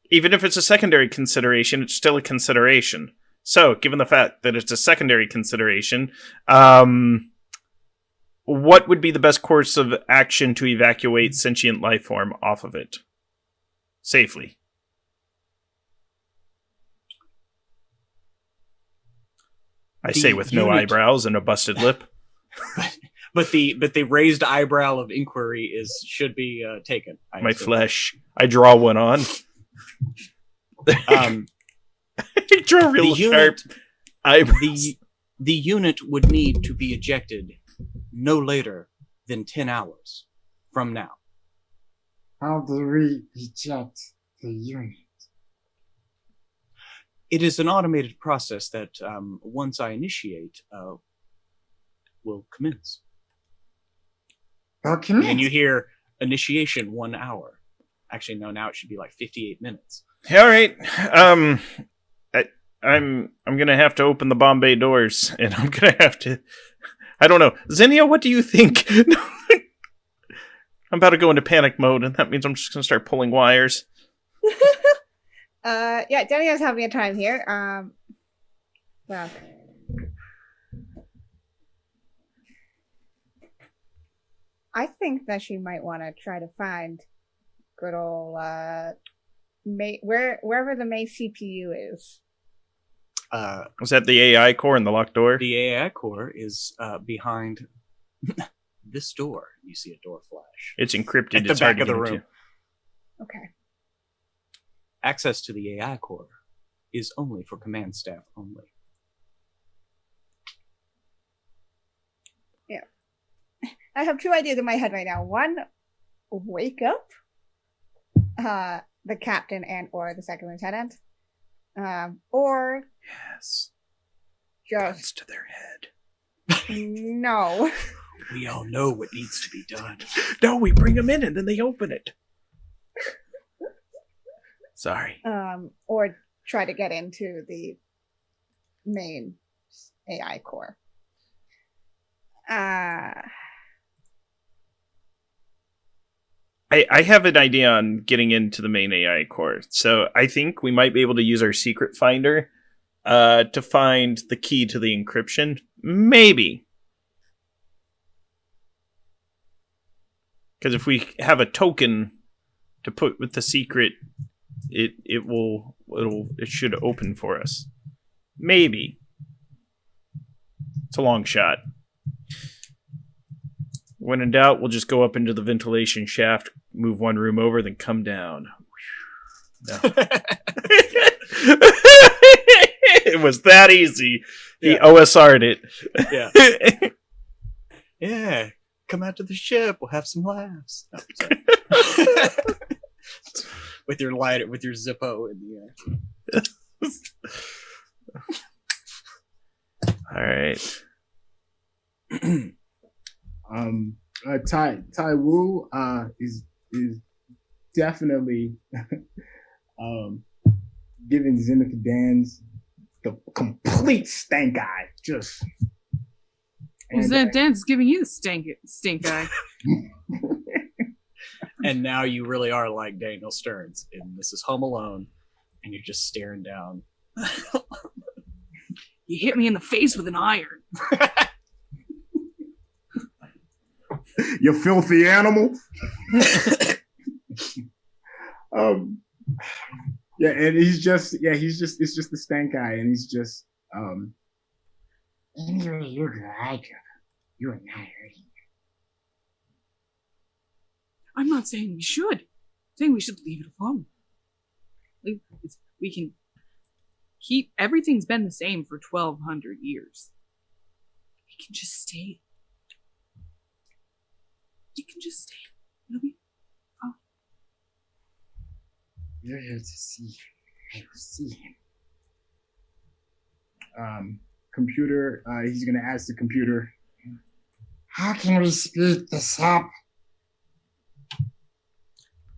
E: even if it's a secondary consideration, it's still a consideration. So, given the fact that it's a secondary consideration, what would be the best course of action to evacuate sentient life form off of it safely? I say with no
A: unit-
E: eyebrows and a busted lip.
A: But the raised eyebrow of inquiry should be taken. I
E: My
A: assume.
E: flesh. I draw one on.
A: Um,
E: I draw real
A: the
E: sharp
A: unit,
E: eyebrows.
A: the unit would need to be ejected no later than 10 hours from now.
C: How do we eject the unit?
A: It is an automated process that once I initiate, will commence.
C: Okay.
A: And you hear initiation 1 hour. Actually, no, now it should be like 58 minutes.
E: All right. I'm gonna have to open the Bombay doors, and I'm gonna have to. I don't know, Xenia. What do you think? I'm about to go into panic mode, and that means I'm just gonna start pulling wires.
D: Yeah, Daniel's having a time here. Well. I think that she might want to try to find good old wherever the main CPU is.
E: Was that the AI core in the locked door?
A: The AI core is behind this door. You see a door flash.
E: It's encrypted.
A: At the
E: It's hard
A: back
E: to
A: of the
E: get
A: room.
E: into.
D: Okay.
A: Access to the AI core is only for command staff only.
D: I have two ideas in my head right now. One, wake up the captain and or the second lieutenant, or
E: Yes. Guns
D: just
E: to their head.
D: no.
A: We all know what needs to be done.
E: No, we bring them in and then they open it. Sorry.
D: Or try to get into the main AI core.
E: I have an idea on getting into the main AI core. So I think we might be able to use our secret finder to find the key to the encryption. Maybe. Because if we have a token to put with the secret, it should open for us. Maybe. It's a long shot. When in doubt, we'll just go up into the ventilation shaft, move one room over, then come down. No. It was that easy. He
A: Yeah.
E: OSR'd it.
A: Yeah. Yeah. Come out to the ship. We'll have some laughs. No, sorry. with your lighter, with your Zippo in the
E: All right.
C: Tai Wu is definitely giving Zenith Dan's the complete stank eye. Just
B: Well, Zen Dan's giving you the stink eye.
A: And now you really are like Daniel Stearns in This Is Home Alone, and you're just staring down.
B: You hit me in the face with an iron.
C: you filthy animal. Yeah, and it's just the stank eye, and he's just anyway, you're right. You are not hurting.
B: I'm not saying we should. I'm saying we should leave it alone. We can keep everything's been the same for 1,200 years. We can just stay. You can just stay. It'll be fine.
C: You're here to see. I will see him. Computer. He's gonna ask the computer. How can we speed this up?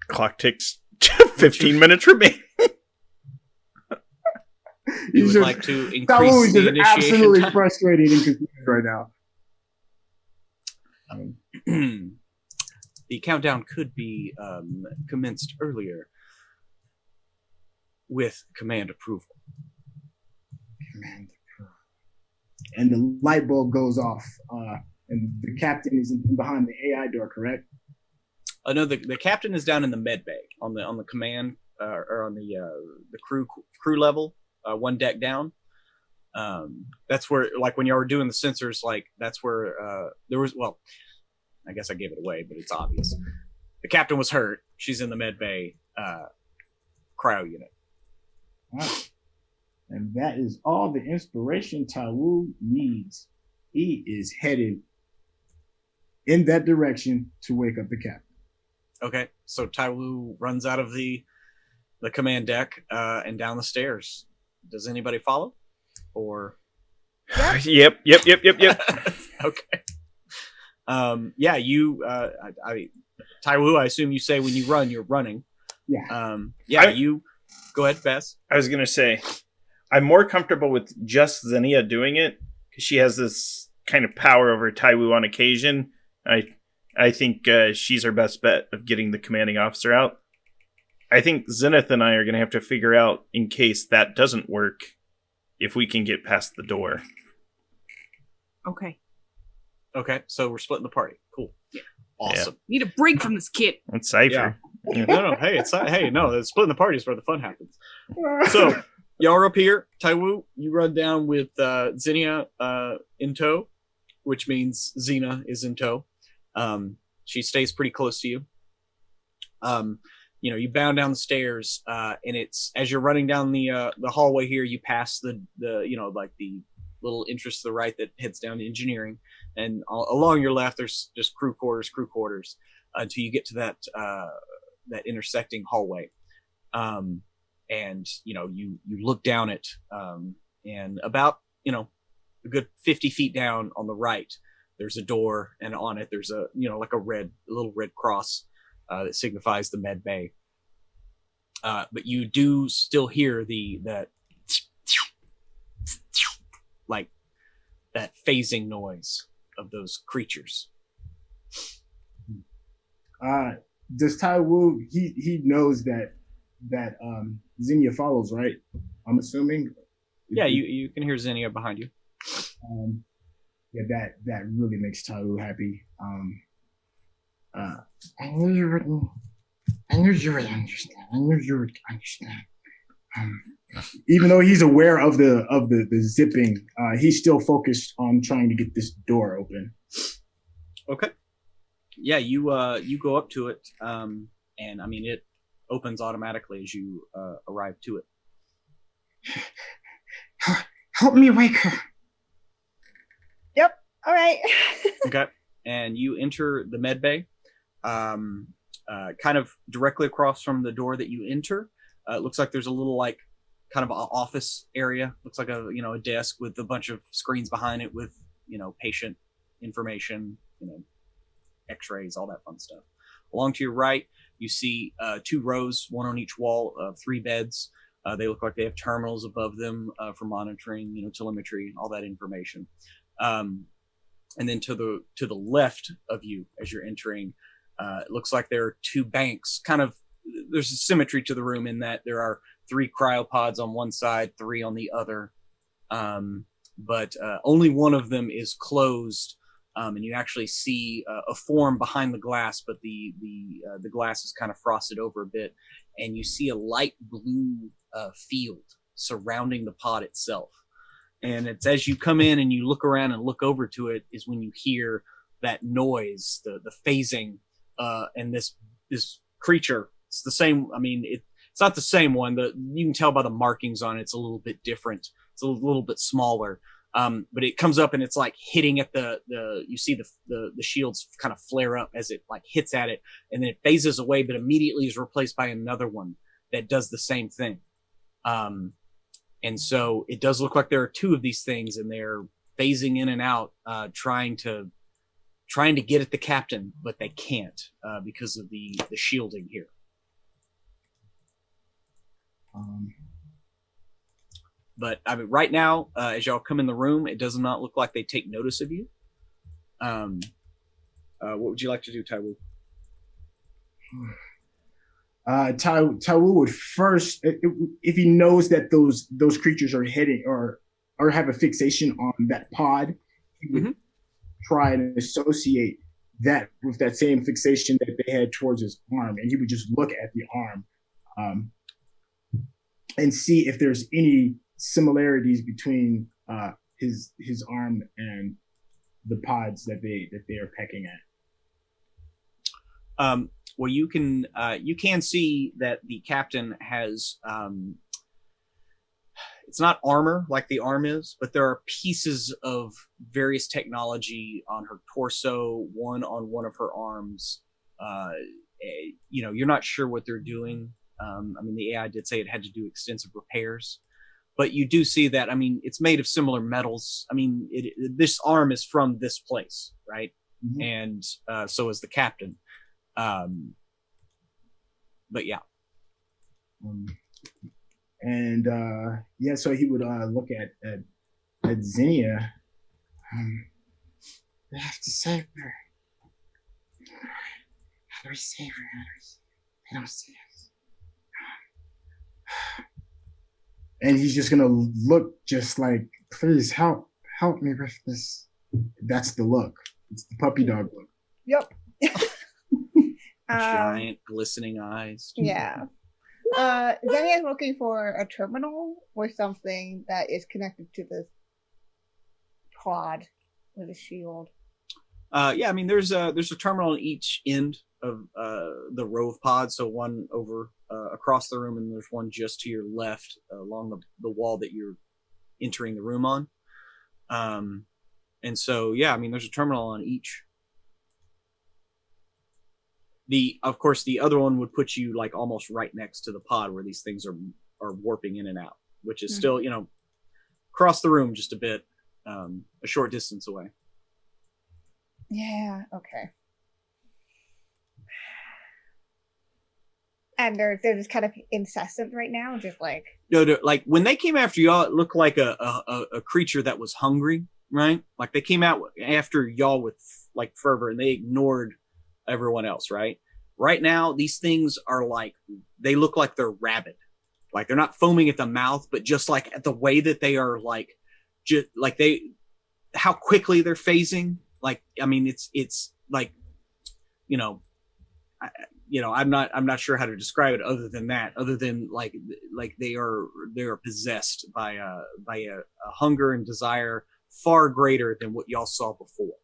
E: Clock ticks. 15 minutes remain.
A: You
C: He's
A: would
C: just,
A: like to
C: Tawu
A: increase
C: is
A: the
C: just
A: initiation
C: absolutely
A: time?
C: frustrated and confused right now.
A: The countdown could be commenced earlier with command approval.
C: Command approval. And the light bulb goes off, and the captain is behind the AI door. Correct?
A: No, the captain is down in the med bay on the command or on the crew level, one deck down. That's where, like, when y'all were doing the sensors, like that's where there was. Well, I guess I gave it away, but it's obvious. The captain was hurt. She's in the med bay cryo unit.
C: Right. And that is all the inspiration Tawu needs. He is headed in that direction to wake up the captain.
A: Okay, so Taiwu runs out of the command deck and down the stairs. Does anybody follow? Or
E: Yep.
A: okay. Yeah, you. Taiwu, I assume you say when you run, you're running.
C: Yeah.
A: You. Go ahead, Bess.
E: I was going to say, I'm more comfortable with just Xenia doing it, because she has this kind of power over Taiwu on occasion. I think she's our best bet of getting the commanding officer out. I think Zenith and I are going to have to figure out, in case that doesn't work, if we can get past the door.
B: Okay.
A: Okay, so we're splitting the party. Cool.
B: Yeah.
A: Awesome.
B: Need a break from this kid.
E: That's Cypher.
A: No. Hey, splitting the party is where the fun happens. So y'all are up here. Taiwu, you run down with Xenia in tow, which means Xena is in tow. She stays pretty close to you. You bound down the stairs, and it's as you're running down the hallway here, you pass the little entrance to the right that heads down to engineering, and along your left there's just crew quarters, until you get to that intersecting hallway. And you look down it, and about a good 50 feet down on the right, there's a door, and on it there's a like a little red cross that signifies the med bay. But you do still hear that like that phasing noise of those creatures.
C: Does Tai Wu, he knows that Zinnia follows, right? I'm assuming.
A: Yeah, you can hear Zinnia behind you.
C: Yeah, that really makes Tai Wu happy. I knew you would understand. Even though he's aware of the zipping, he's still focused on trying to get this door open.
A: Okay. Yeah, you go up to it, and I mean it opens automatically as you arrive to it.
C: Help me wake her.
D: Yep. All right.
A: Okay. And you enter the med bay, kind of directly across from the door that you enter. It looks like there's a little like kind of an office area. Looks like a desk with a bunch of screens behind it with patient information, x-rays, all that fun stuff. Along to your right, you see 2 rows, one on each wall, of 3 beds. They look like they have terminals above them for monitoring, telemetry, all that information. And then to the left of you, as you're entering, it looks like there are 2 banks. Kind of, there's a symmetry to the room in that there are 3 cryopods on one side, 3 on the other, but only one of them is closed. And you actually see a form behind the glass, but the glass is kind of frosted over a bit, and you see a light blue field surrounding the pod itself. And it's as you come in and you look around and look over to it is when you hear that noise, the phasing, and this creature. It's the same. I mean, it's not the same one. You can tell by the markings on it. It's a little bit different. It's a little bit smaller. But it comes up and it's like hitting at you see the shields kind of flare up as it like hits at it, and then it phases away, but immediately is replaced by another one that does the same thing. And so it does look like there are 2 of these things, and they're phasing in and out, trying to get at the captain, but they can't because of the shielding here. But I mean, right now, as y'all come in the room, it does not look like they take notice of you. What would you like to do, Tai Wu?
C: Tai Wu would first, if he knows that those creatures are hitting or have a fixation on that pod, he would try and associate that with that same fixation that they had towards his arm, and he would just look at the arm and see if there's any similarities between his arm and the pods that they are pecking at.
A: Well, you can see that the captain has it's not armor like the arm is, but there are pieces of various technology on her torso, one on one of her arms. You're not sure what they're doing. I mean, the AI did say it had to do extensive repairs, but you do see that. I mean, it's made of similar metals. I mean, this arm is from this place, right? Mm-hmm. And so is the captain. But yeah.
C: So he would look at Zinnia. We have to save her. How do we save her? They don't see us. And he's just gonna look just like, please help me with this. That's the look. It's the puppy dog look.
D: Yep.
A: Giant glistening eyes.
D: Yeah. Zenny is looking for a terminal or something that is connected to this pod with a shield.
A: Yeah, I mean, there's a terminal on each end of the row of pods. So one over across the room, and there's one just to your left along the wall that you're entering the room on. And so, yeah, I mean, there's a terminal on each. Of course, the other one would put you like almost right next to the pod where these things are warping in and out, which is still, across the room just a bit, a short distance away.
D: Yeah, okay. And they're just kind of incessant right now, just like...
A: No, like when they came after y'all, it looked like a creature that was hungry, right? Like they came out after y'all with like fervor and they ignored everyone else, right? Right now, these things are like, they look like they're rabid. Like they're not foaming at the mouth, but just like at the way that they are like, just like how quickly they're phasing. Like, I mean, it's like, I'm not sure how to describe it other than like they are possessed by a hunger and desire far greater than what y'all saw before.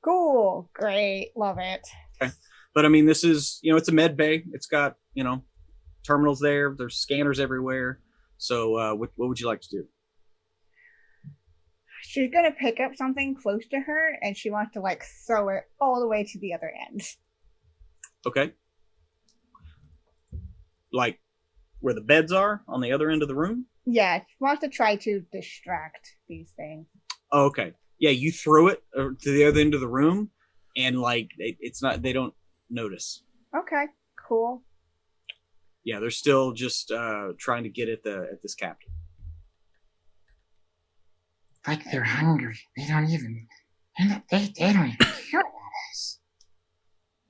D: Cool, great, love it.
A: Okay. But I mean, this is, it's a med bay. It's got, terminals there. There's scanners everywhere. So what would you like to do?
D: She's gonna pick up something close to her and she wants to like throw it all the way to the other end.
A: Okay. Like where the beds are on the other end of the room?
D: Yeah, she wants to try to distract these things.
A: Oh, okay. Yeah, you throw it to the other end of the room and like they don't notice.
D: Okay, cool.
A: Yeah, they're still just trying to get at this captain.
C: Like they're hungry. They don't even care about us.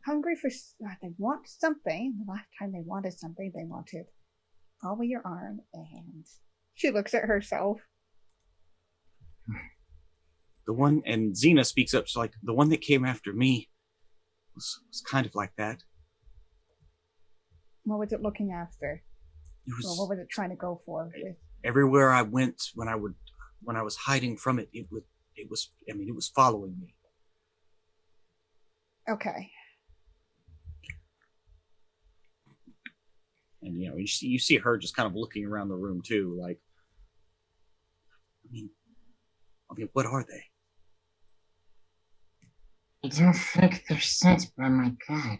D: Hungry for... they want something. The last time they wanted something, they wanted over your arm, and she looks at herself.
A: The one, and Xena speaks up, she's like, the one that came after me was kind of like that.
D: What was it looking after? What was it trying to go for?
A: Everywhere I went when I was hiding from it, it was following me.
D: Okay.
A: And you see her just kind of looking around the room too, like, I mean, what are they?
C: I don't think they're sent by my god.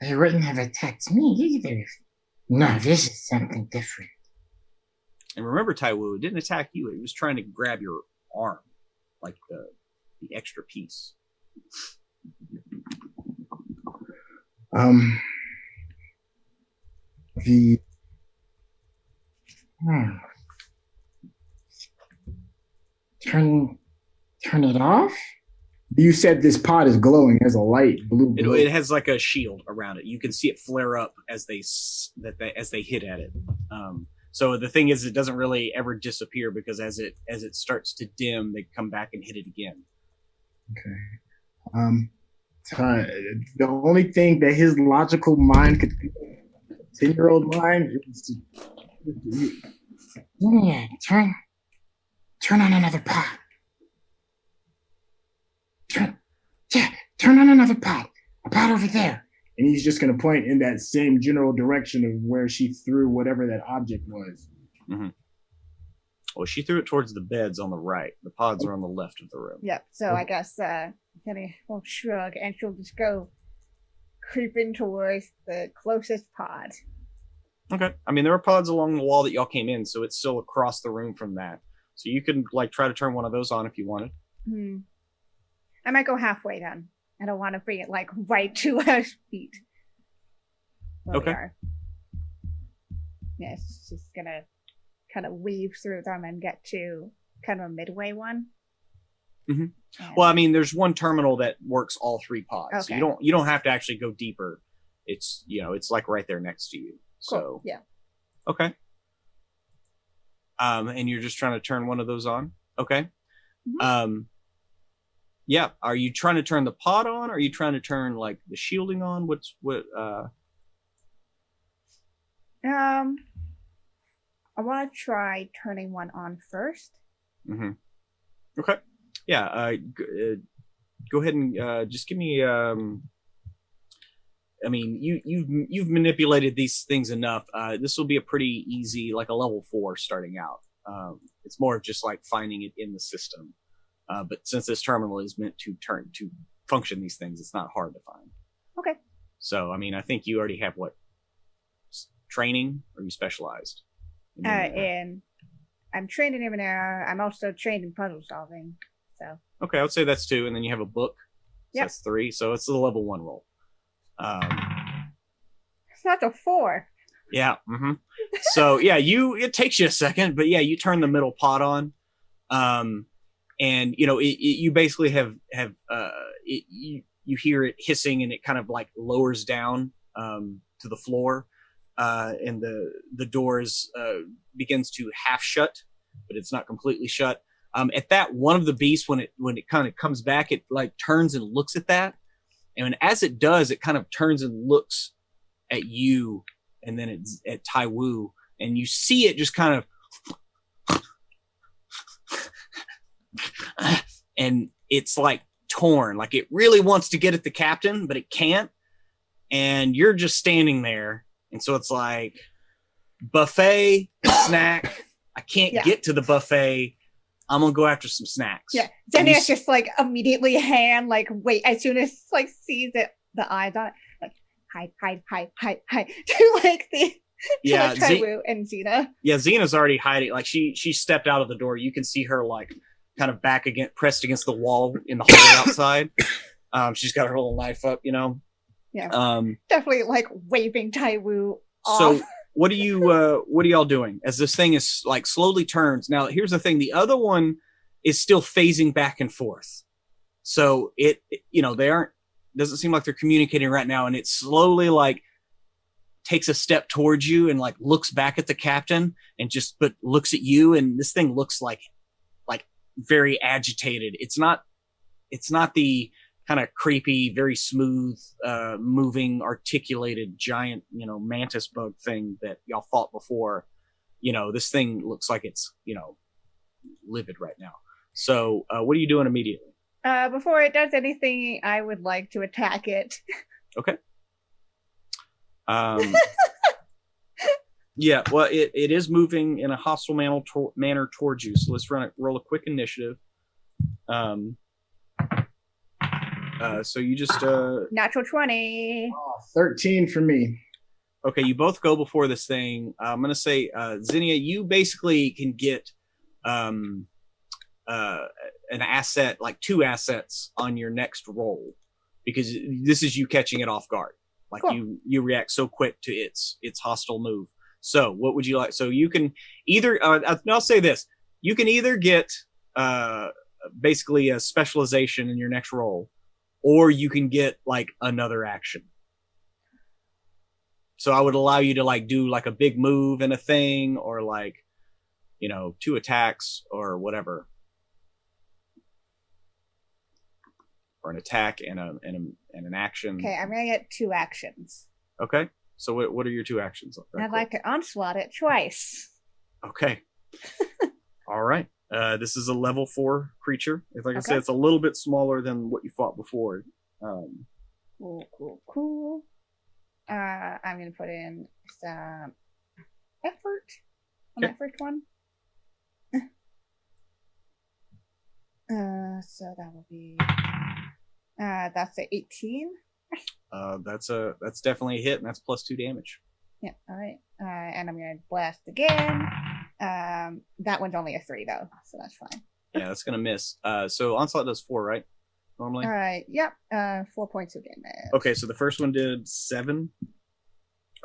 C: They wouldn't have attacked me either. No, this is something different.
A: And remember, Taiwu, it didn't attack you. It was trying to grab your arm, like the extra piece.
C: Turn it off? You said this pod is glowing. There's a light blue glow.
A: It has like a shield around it. You can see it flare up as they hit at it. So the thing is, it doesn't really ever disappear because as it starts to dim, they come back and hit it again.
C: Okay. The only thing that his logical mind could do, 10-year-old mind, is to turn on another pod. Turn on another pod. A pod over there. And he's just going to point in that same general direction of where she threw whatever that object was.
A: Mm-hmm. Well, she threw it towards the beds on the right. The pods are on the left of the room.
D: Yep. So I guess Jenny will shrug and she'll just go creeping towards the closest pod.
A: Okay. I mean, there are pods along the wall that y'all came in, so it's still across the room from that. So you can like try to turn one of those on if you wanted.
D: I might go halfway then. I don't want to bring it like right to her feet.
A: Okay.
D: Yeah, it's just gonna kind of weave through them and get to kind of a midway one.
A: Mm-hmm. Well, I mean, there's one terminal that works all three pods.
D: Okay.
A: So you don't have to actually go deeper. It's it's like right there next to you.
D: Cool.
A: So
D: yeah.
A: Okay. And you're just trying to turn one of those on? Okay.
D: Mm-hmm.
A: Yeah. Are you trying to turn the pod on? Or are you trying to turn like the shielding on?
D: I want to try turning one on first.
A: Mm-hmm. Okay. Yeah. Go ahead and just give me. I mean, you've manipulated these things enough. This will be a pretty easy, like a level 4 starting out. It's more of just like finding it in the system. But since this terminal is meant to function these things, it's not hard to find.
D: Okay.
A: So, I mean, I think you already have what? Training, or you specialized?
D: And I'm trained in Numenera. I'm also trained in puzzle solving. So.
A: Okay, I would say that's 2, and then you have a book. So
D: Yep.
A: that's 3. So it's the level 1 roll.
D: That's a 4.
A: Yeah. Mm-hmm. So yeah, it takes you a second, but yeah, you turn the middle pot on, and you basically have you hear it hissing, and it kind of like lowers down to the floor, and the doors begins to half shut, but it's not completely shut. At that, one of the beasts, when it kind of comes back, it like turns and looks at that, and as it does, it kind of turns and looks at you, and then it's at Taiwu, and you see it just kind of, and it's like torn, like it really wants to get at the captain, but it can't, and you're just standing there, and so it's like buffet, snack. I can't get to the buffet. I'm gonna go after some snacks.
D: Yeah, Xenia's just like immediately wait, as soon as like sees it, the eyes on it, like hide to like the Taiwu and Xena.
A: Yeah, Xena's already hiding. Like she stepped out of the door. You can see her like kind of pressed against the wall in the hallway outside. She's got her little knife up,
D: Yeah. Definitely like waving Taiwu off.
A: So what are y'all doing as this thing is like slowly turns? Now here's the thing: the other one is still phasing back and forth. So they aren't. Doesn't seem like they're communicating right now, and it slowly like takes a step towards you and like looks back at the captain and but looks at you, and this thing looks like very agitated. It's not the kind of creepy, very smooth, moving, articulated giant, mantis bug thing that y'all fought before. This thing looks like it's, livid right now. So what are you doing immediately?
D: Before it does anything, I would like to attack it.
A: Okay. Yeah, well, it is moving in a hostile manner towards you. So let's roll a quick initiative. So you just
D: natural 20.
C: 13 for me.
A: Okay, you both go before this thing. I'm gonna say, Zinnia, you basically can get an asset, like 2 assets on your next roll, because this is you catching it off guard. Like cool. you react so quick to its hostile move. So what would you like? So you can either I'll say this: you can either get basically a specialization in your next roll, or you can get like another action. So I would allow you to like do like a big move and a thing, or like 2 attacks or whatever, or an attack and an action.
D: Okay, I'm gonna get 2 actions.
A: Okay, so what are your 2 actions?
D: I'd like to onslaught it twice.
A: Okay. All right. This is a level 4 creature. Like I said, it's a little bit smaller than what you fought before.
D: Cool. I'm gonna put in some effort on that first one. So that will be that's a 18.
A: That's definitely a hit, and that's plus 2 damage.
D: Yeah. All right. And I'm gonna blast again. That one's only a 3 though, so that's fine.
A: Yeah, that's gonna miss. So onslaught does 4, right? Normally.
D: All right. Yep. 4 points of damage.
A: Okay, so the first one did 7,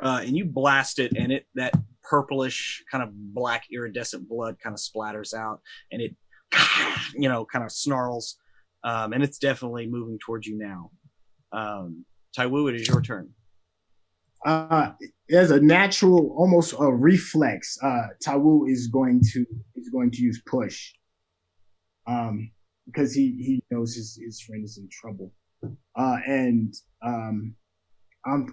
A: and you blast it, and that purplish kind of black iridescent blood kind of splatters out, and it kind of snarls, and it's definitely moving towards you now. Taiwu, it is your turn.
C: As a natural, almost a reflex, Taiwu is going to use push, because he knows his friend is in trouble, and I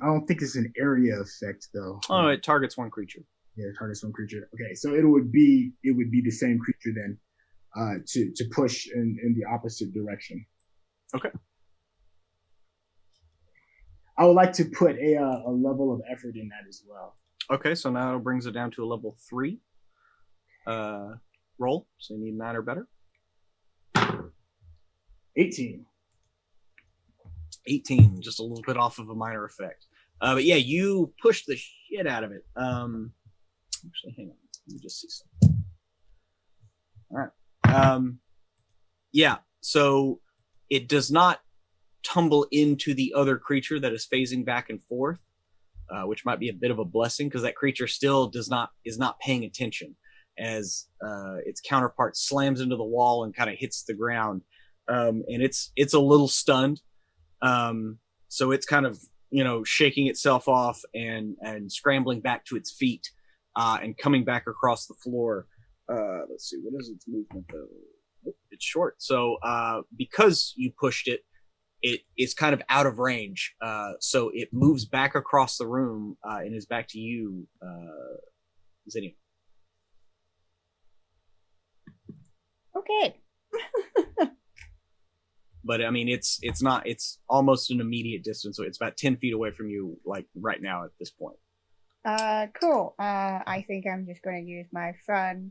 C: don't think it's an area effect though.
A: Oh, it targets one creature.
C: Yeah, it targets one creature. Okay, so it would be the same creature then, to push in the opposite direction.
A: Okay.
C: I would like to put a level of effort in that as well.
A: Okay, so now it brings it down to a level 3. roll. So you need 9 or better.
C: 18.
A: 18, just a little bit off of a minor effect. But yeah, you push the shit out of it. Actually, hang on. Let me just see something. All right. Yeah, so it does not tumble into the other creature that is phasing back and forth, which might be a bit of a blessing because that creature still is not paying attention as its counterpart slams into the wall and kind of hits the ground. And it's a little stunned. So it's kind of, shaking itself off and scrambling back to its feet, and coming back across the floor. Let's see, what is its movement though? Oh, it's short. So, because you pushed it, it is kind of out of range. So it moves back across the room, and is back to you, Zinnia.
D: Okay.
A: But I mean, it's almost an immediate distance. So it's about 10 feet away from you, like right now at this point.
D: Cool. I think I'm just going to use my fun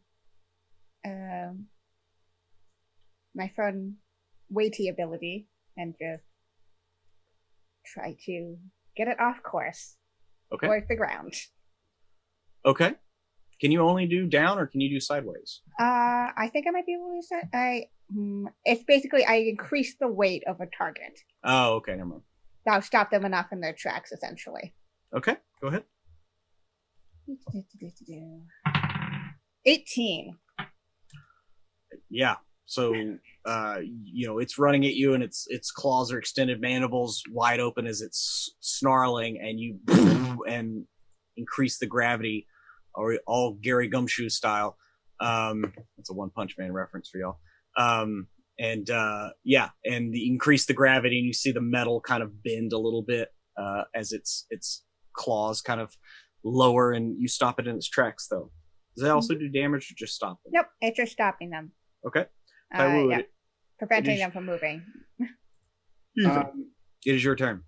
D: weighty ability and just try to get it off course.
A: Okay.
D: Towards the ground.
A: Okay. Can you only do down or can you do sideways?
D: I think I might be able to say it's basically I increase the weight of a target.
A: Oh, okay, never mind.
D: That'll stop them enough in their tracks, essentially.
A: Okay, go ahead.
D: 18.
A: Yeah. So, it's running at you, and its claws are extended, mandibles wide open as it's snarling, and you and increase the gravity, or all Gary Gumshoe style. That's a One Punch Man reference for y'all. And increase the gravity, and you see the metal kind of bend a little bit as its claws kind of lower, and you stop it in its tracks. Though, does that also do damage, or just stop them?
D: Nope, it's just stopping them.
A: Okay.
D: Preventing them from moving.
A: It is your turn.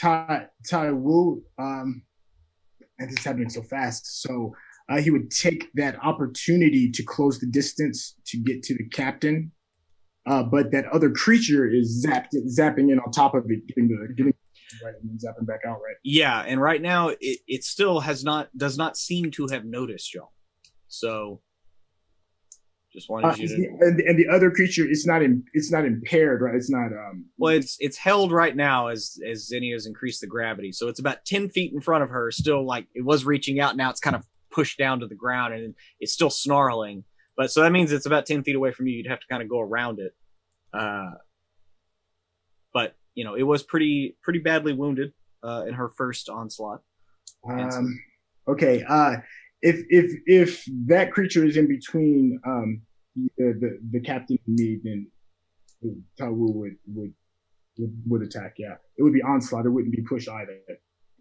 C: Tai Wu, and this is happening so fast. So he would take that opportunity to close the distance to get to the captain. But that other creature is zapping in on top of it, getting right and then zapping back out, right?
A: Yeah, and right now it still does not seem to have noticed y'all. So just wanted you to.
C: And the other creature, it's not impaired, right? It's not.
A: Well, it's held right now as Zinnia's increased the gravity, so it's about 10 feet in front of her. Still, like it was reaching out. Now it's kind of pushed down to the ground, and it's still snarling. But so that means it's about 10 feet away from you. You'd have to kind of go around it. But it was pretty badly wounded in her first onslaught.
C: Okay. If that creature is in between the captain and me, then Tai Wu would attack. Yeah, it would be onslaught. It wouldn't be push either,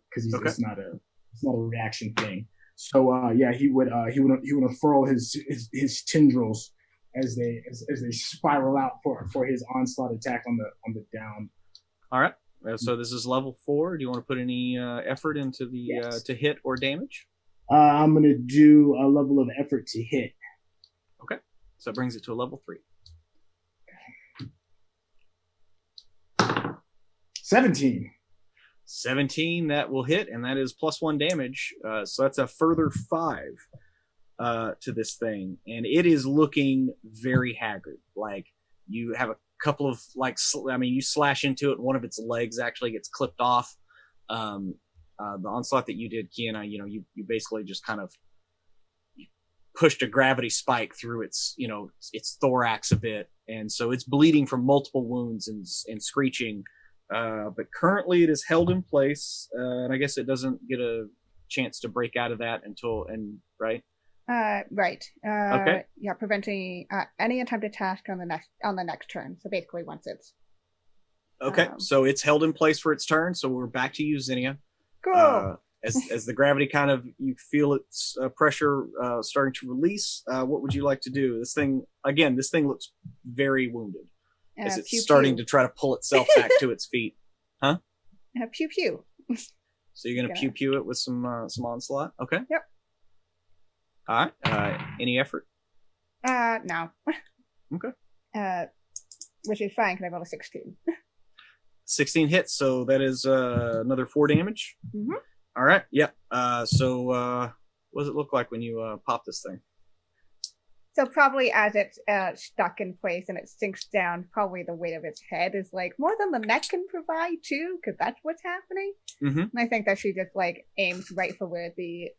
C: because it's not a reaction thing. So he would unfurl his tendrils as they spiral out for his onslaught attack on the down.
A: All right. So this is level 4. Do you want to put any effort into the to hit or damage?
C: I'm gonna do a level of effort to hit.
A: Okay. So that brings it to a level 3.
C: 17.
A: 17, that will hit, and that is +1 damage. So that's a further 5 to this thing, and it is looking very haggard. Like you have a couple of you slash into it, and one of its legs actually gets clipped off. The onslaught that you did, Kiana, you basically just kind of pushed a gravity spike through its thorax a bit, and so it's bleeding from multiple wounds and screeching. But currently it is held in place, and I guess it doesn't get a chance to break out of that right?
D: Right.
A: Okay.
D: Yeah, preventing any attempted task on the next turn. So basically, once it's
A: okay, so it's held in place for its turn. So we're back to you, Zinnia.
D: Cool.
A: As the gravity you feel its pressure starting to release. What would you like to do? This thing looks very wounded. As it's starting to try to pull itself back to its feet. Huh?
D: Pew pew.
A: So you're gonna pew pew it with some onslaught? Okay.
D: Yep.
A: All right. Any effort?
D: No.
A: Okay.
D: Which is fine because I rolled a 16.
A: 16 hits, so that is another 4 damage.
D: Mm-hmm.
A: All right. Yep. So what does it look like when you pop this thing?
D: So probably as it's stuck in place and it sinks down, probably the weight of its head is like more than the neck can provide too, because that's what's happening.
A: Mm-hmm.
D: And I think that she just like aims right for where the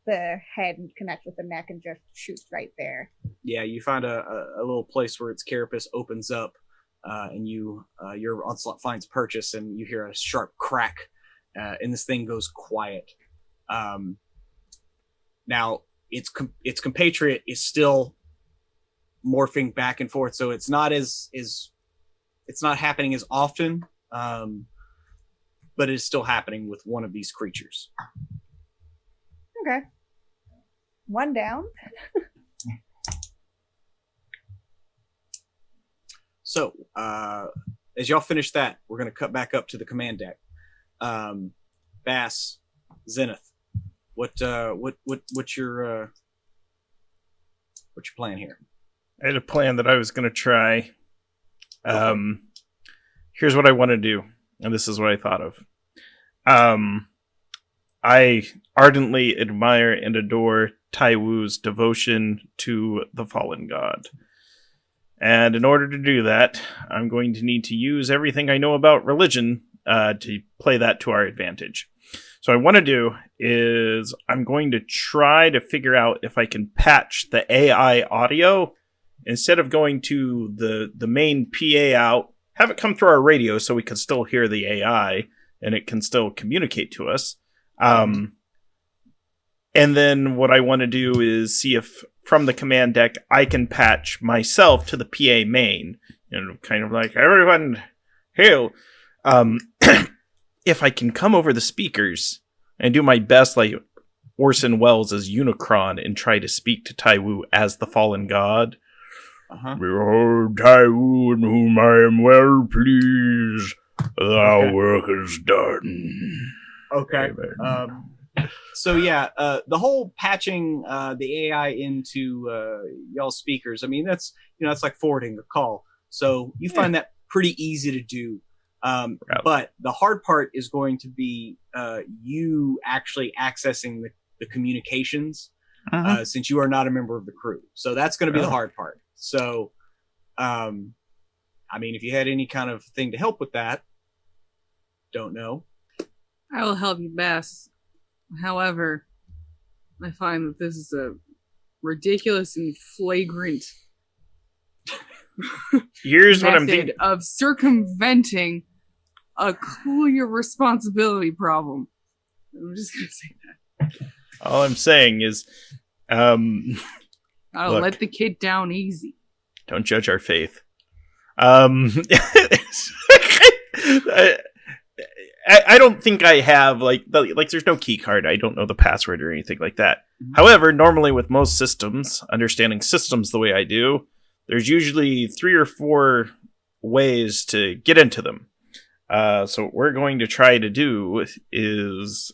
D: head connects with the neck and just shoots right there.
A: Yeah, you find a little place where its carapace opens up, and your onslaught finds purchase, and you hear a sharp crack, and this thing goes quiet. Now its compatriot is still morphing back and forth, so it's not it's not happening as often, but it's still happening with one of these creatures.
D: Okay. One down.
A: So as y'all finish that, we're going to cut back up to the command deck. Bass, Zenith, what's your plan here?
E: I had a plan that I was going to try. Here's what I want to do, and this is what I thought of. I ardently admire and adore Tai Wu's devotion to the fallen god. And in order to do that, I'm going to need to use everything I know about religion to play that to our advantage. So what I want to do is I'm going to try to figure out if I can patch the AI audio instead of going to the main PA out, have it come through our radio so we can still hear the AI and it can still communicate to us. And then what I want to do is see if from the command deck I can patch myself to the PA main. Kind of like, everyone, hail. If I can come over the speakers and do my best like Orson Welles as Unicron and try to speak to Tai Wu as the fallen god. Behold, Tai Wu, in whom I am well pleased. Thou work is done.
A: Okay. So yeah, the whole patching the AI into y'all's speakers. I mean, that's like forwarding a call. So you find that pretty easy to do. But the hard part is going to be you actually accessing the communications, since you are not a member of the crew. So that's going to be the hard part. So, I mean, if you had any kind of thing to help with that, don't know.
B: I will help you best. However, I find that this is a ridiculous and flagrant
E: Here's what I'm
B: method
E: thinking
B: of circumventing a clear responsibility problem. I'm just gonna say that.
E: All I'm saying is,
B: I'll
E: look,
B: let the kid down easy.
E: Don't judge our faith. I don't think I have like there's no key card. I don't know the password or anything like that. Mm-hmm. However, normally with most systems, understanding systems the way I do, there's usually 3 or 4 ways to get into them. So what we're going to try to do is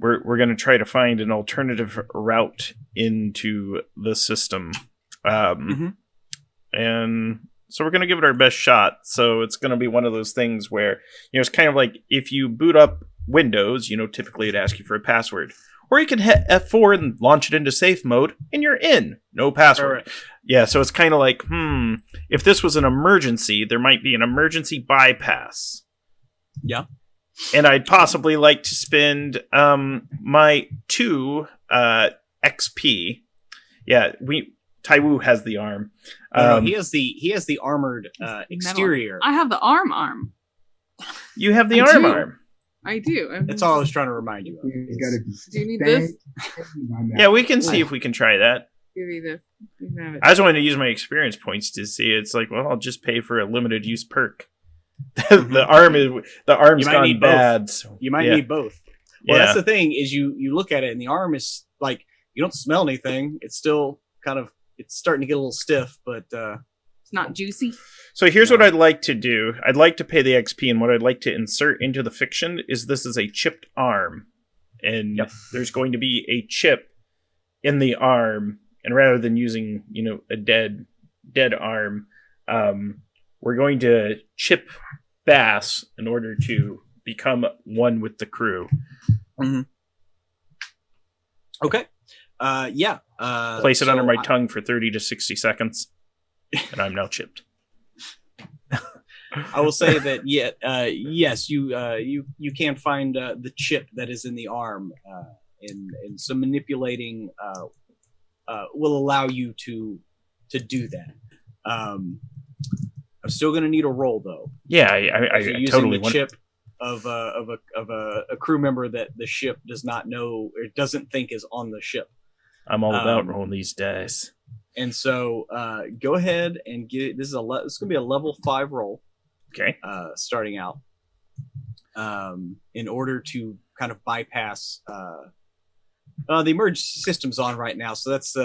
E: we're going to try to find an alternative route into the system. And so we're going to give it our best shot. So it's going to be one of those things where, it's kind of like if you boot up Windows, typically it'd ask you for a password. Or you can hit F4 and launch it into safe mode, and you're in. No password. Right. Yeah, so it's kind of like, if this was an emergency, there might be an emergency bypass.
A: Yeah.
E: And I'd possibly like to spend my 2 XP. Yeah, Tai Wu has the arm.
A: He has the armored exterior.
B: I have the arm.
E: You have the arm.
B: I do.
A: That's all I was trying to remind you of.
B: Do you need this?
E: Yeah, we can see if we can try that.
B: Give me this. You can have it.
E: I just wanted to use my experience points to see. It's like, well, I'll just pay for a limited use perk. the arm's gone bad. So,
A: you might need both. Well, that's the thing is you look at it and the arm is like you don't smell anything. It's still kind of starting to get a little stiff, but
B: it's not juicy.
E: So here's what I'd like to do. I'd like to pay the XP, and what I'd like to insert into the fiction is this is a chipped arm. And there's going to be a chip in the arm, and rather than using, a dead arm, we're going to chip Bass in order to become one with the crew.
A: Mm-hmm. Okay. Yeah.
E: Place it under my tongue for 30 to 60 seconds, and I'm now chipped.
A: I will say that yes, you can find the chip that is in the arm, and some manipulating will allow you to do that. I'm still going to need a roll though.
E: Yeah, I
A: using
E: totally
A: the chip of a crew member that the ship does not know or doesn't think is on the ship.
E: I'm all about rolling these dice.
A: And so go ahead and get this is going to be a level 5 roll.
E: Okay.
A: Starting out, in order to kind of bypass the emergency system's on right now, so that's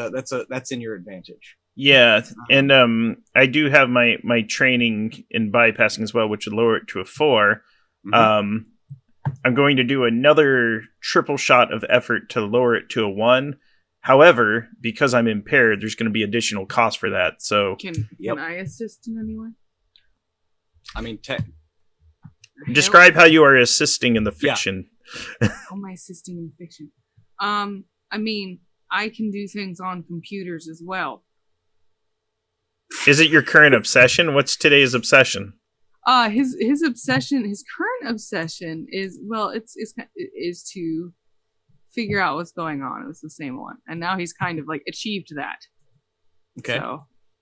A: in your advantage.
E: Yeah, and I do have my training in bypassing as well, which would lower it to a 4. Mm-hmm. I'm going to do another triple shot of effort to lower it to a 1. However, because I'm impaired, there's going to be additional cost for that. So
B: can I assist in any way?
A: I mean,
E: describe how you are assisting in the fiction.
B: How am I assisting in fiction? I mean, I can do things on computers as well.
E: Is it your current obsession? What's today's obsession?
B: His obsession, his current obsession is is to figure out what's going on. It was the same one, and now he's kind of like achieved that.
A: Okay.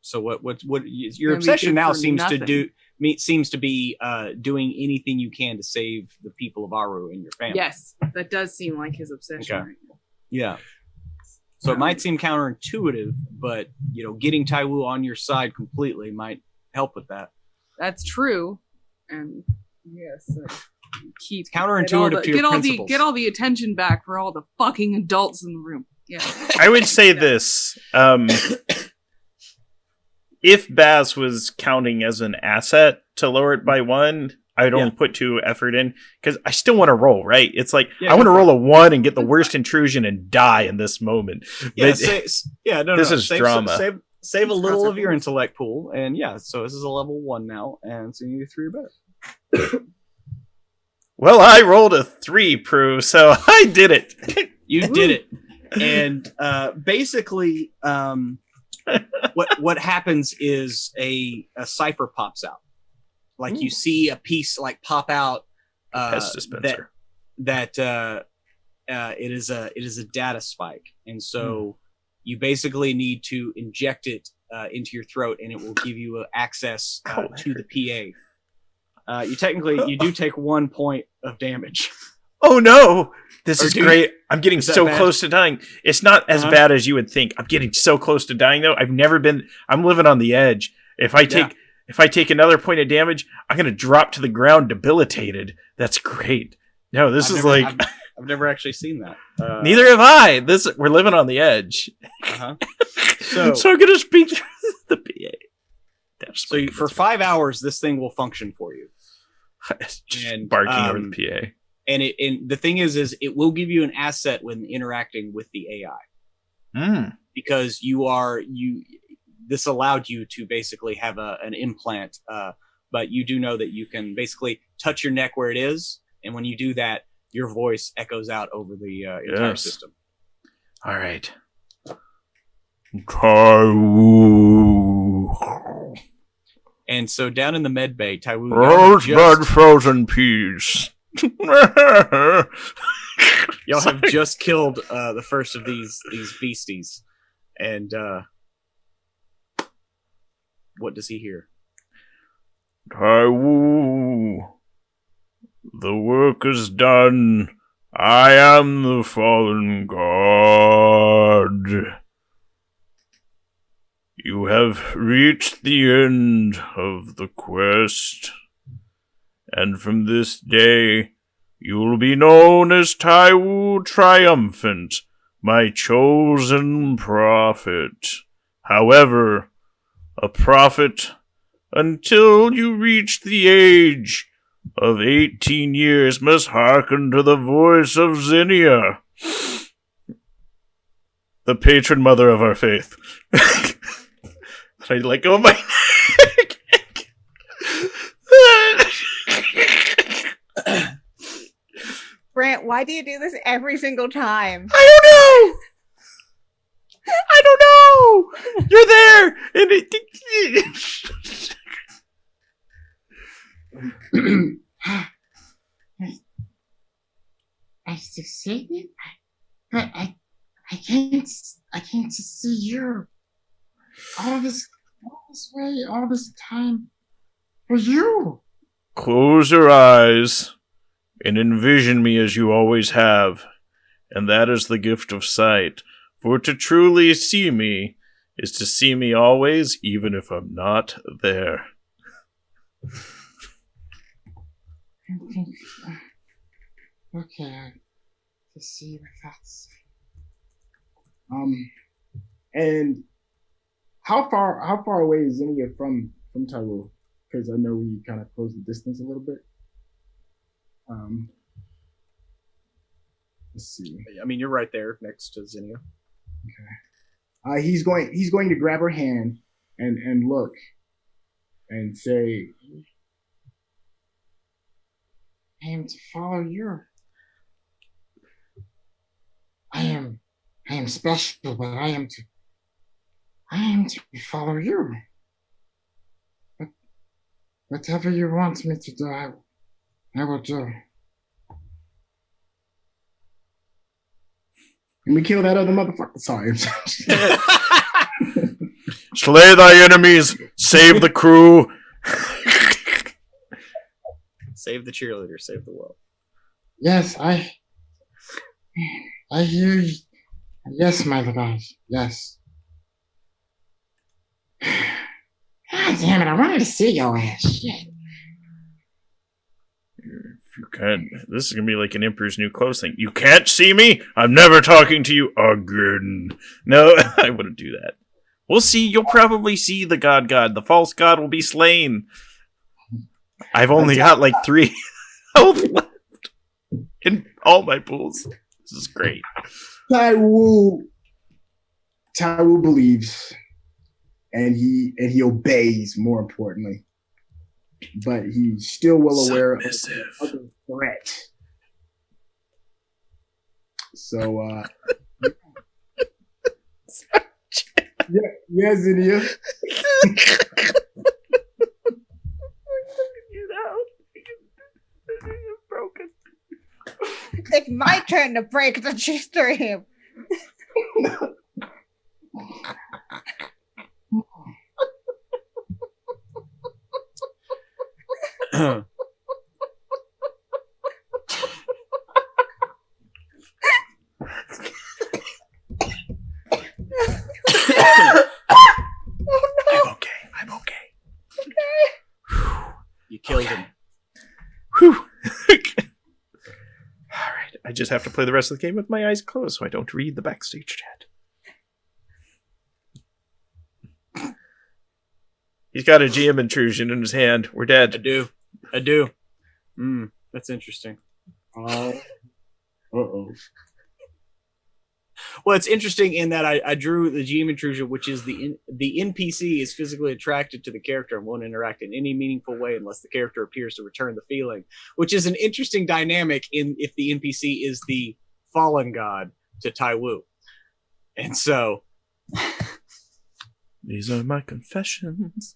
A: So what your obsession now seems to be doing anything you can to save the people of Aru and your family.
B: Yes, that does seem like his obsession.
A: Okay. Right now. Yeah. So it might seem counterintuitive, but getting Taiwu on your side completely might help with that.
B: That's true, and yes, keep
A: counterintuitive to your principles.
B: Get all the attention back for all the fucking adults in the room. Yeah.
E: I would say this. If Baz was counting as an asset to lower it by 1, I would only put 2 effort in, because I still want to roll, right? It's like, I want to roll a 1 and get the worst intrusion and die in this moment.
A: Yeah,
E: this is drama.
A: Save a little of your intellect pool, and so this is a level 1 now, and so you need 3 or better.
E: Well, I rolled a 3, Prue, so I did it.
A: You did it. And basically, what happens is a cipher pops out. Like you see a piece like pop out
E: pest dispenser.
A: that it is a data spike, and so you basically need to inject it into your throat, and it will give you access to the PA. You do take 1 point of damage.
E: Oh no! This is great. I'm getting so close to dying. It's not as bad as you would think. I'm getting so close to dying though. I'm living on the edge. If I take another point of damage, I'm gonna drop to the ground debilitated. That's great. No,
A: I've never actually seen that.
E: Neither have I. We're living on the edge. So I'm gonna speak through the PA.
A: So for 5 hours, this thing will function for you.
E: Just barking over the PA.
A: And the thing is it will give you an asset when interacting with the AI, because this allowed you to basically have an implant, but you do know that you can basically touch your neck where it is, and when you do that, your voice echoes out over the entire system.
E: All right.
A: And so down in the medbay, Taiwu,
E: Rosebud frozen peas.
A: Y'all have just killed the first of these beasties, and what does he hear?
E: Taiwu, the work is done. I am the fallen god. You have reached the end of the quest, and from this day, you will be known as Taiwu Triumphant, my chosen prophet. However, a prophet until you reach the age of 18 years must hearken to the voice of Zinnia. the patron mother of our faith. I let go of my neck.
D: Brant, why do you do this every single time?
E: I don't know. You're there, and
C: I succeeded, but I can't see you. All this way, all this time for you.
E: Close your eyes and envision me as you always have, and that is the gift of sight. For to truly see me is to see me always, even if I'm not there.
C: Okay, to see what that's. And how far away is Zinnia from Taiwo? Because I know we kind of closed the distance a little bit. Let's see.
A: I mean, you're right there next to Zinnia.
C: Okay. He's going to grab her hand and look and say, I am to follow you. I am special, but I am to follow you. But whatever you want me to do, I will do. Can we kill that other motherfucker? Sorry.
E: Slay thy enemies, save the crew.
A: Save the cheerleader, save the world.
C: Yes, I hear you. Yes, my lord. Yes. God damn it, I wanted to see your ass. Shit.
E: If you can, this is gonna be like an Emperor's New Clothes thing. You can't see me? I'm never talking to you again. No, I wouldn't do that. We'll see. You'll probably see the god. The false god will be slain. I've only got like 3 health left in all my pools. This is great.
C: Taiwo believes, and he obeys. More importantly, but he's still well aware of the threat. So, yeah, Zinnia.
D: It's my turn to break the stream.
E: I'm okay.
A: You killed him.
E: Whew. Alright, I just have to play the rest of the game with my eyes closed so I don't read the backstage chat. He's got a GM intrusion in his hand. We're dead.
A: I do. That's interesting.
C: Uh-oh.
A: Well, it's interesting in that I drew the GM intrusion, which is the NPC is physically attracted to the character and won't interact in any meaningful way unless the character appears to return the feeling, which is an interesting dynamic in if the NPC is the fallen god to Taiwo. And so...
E: These are my confessions.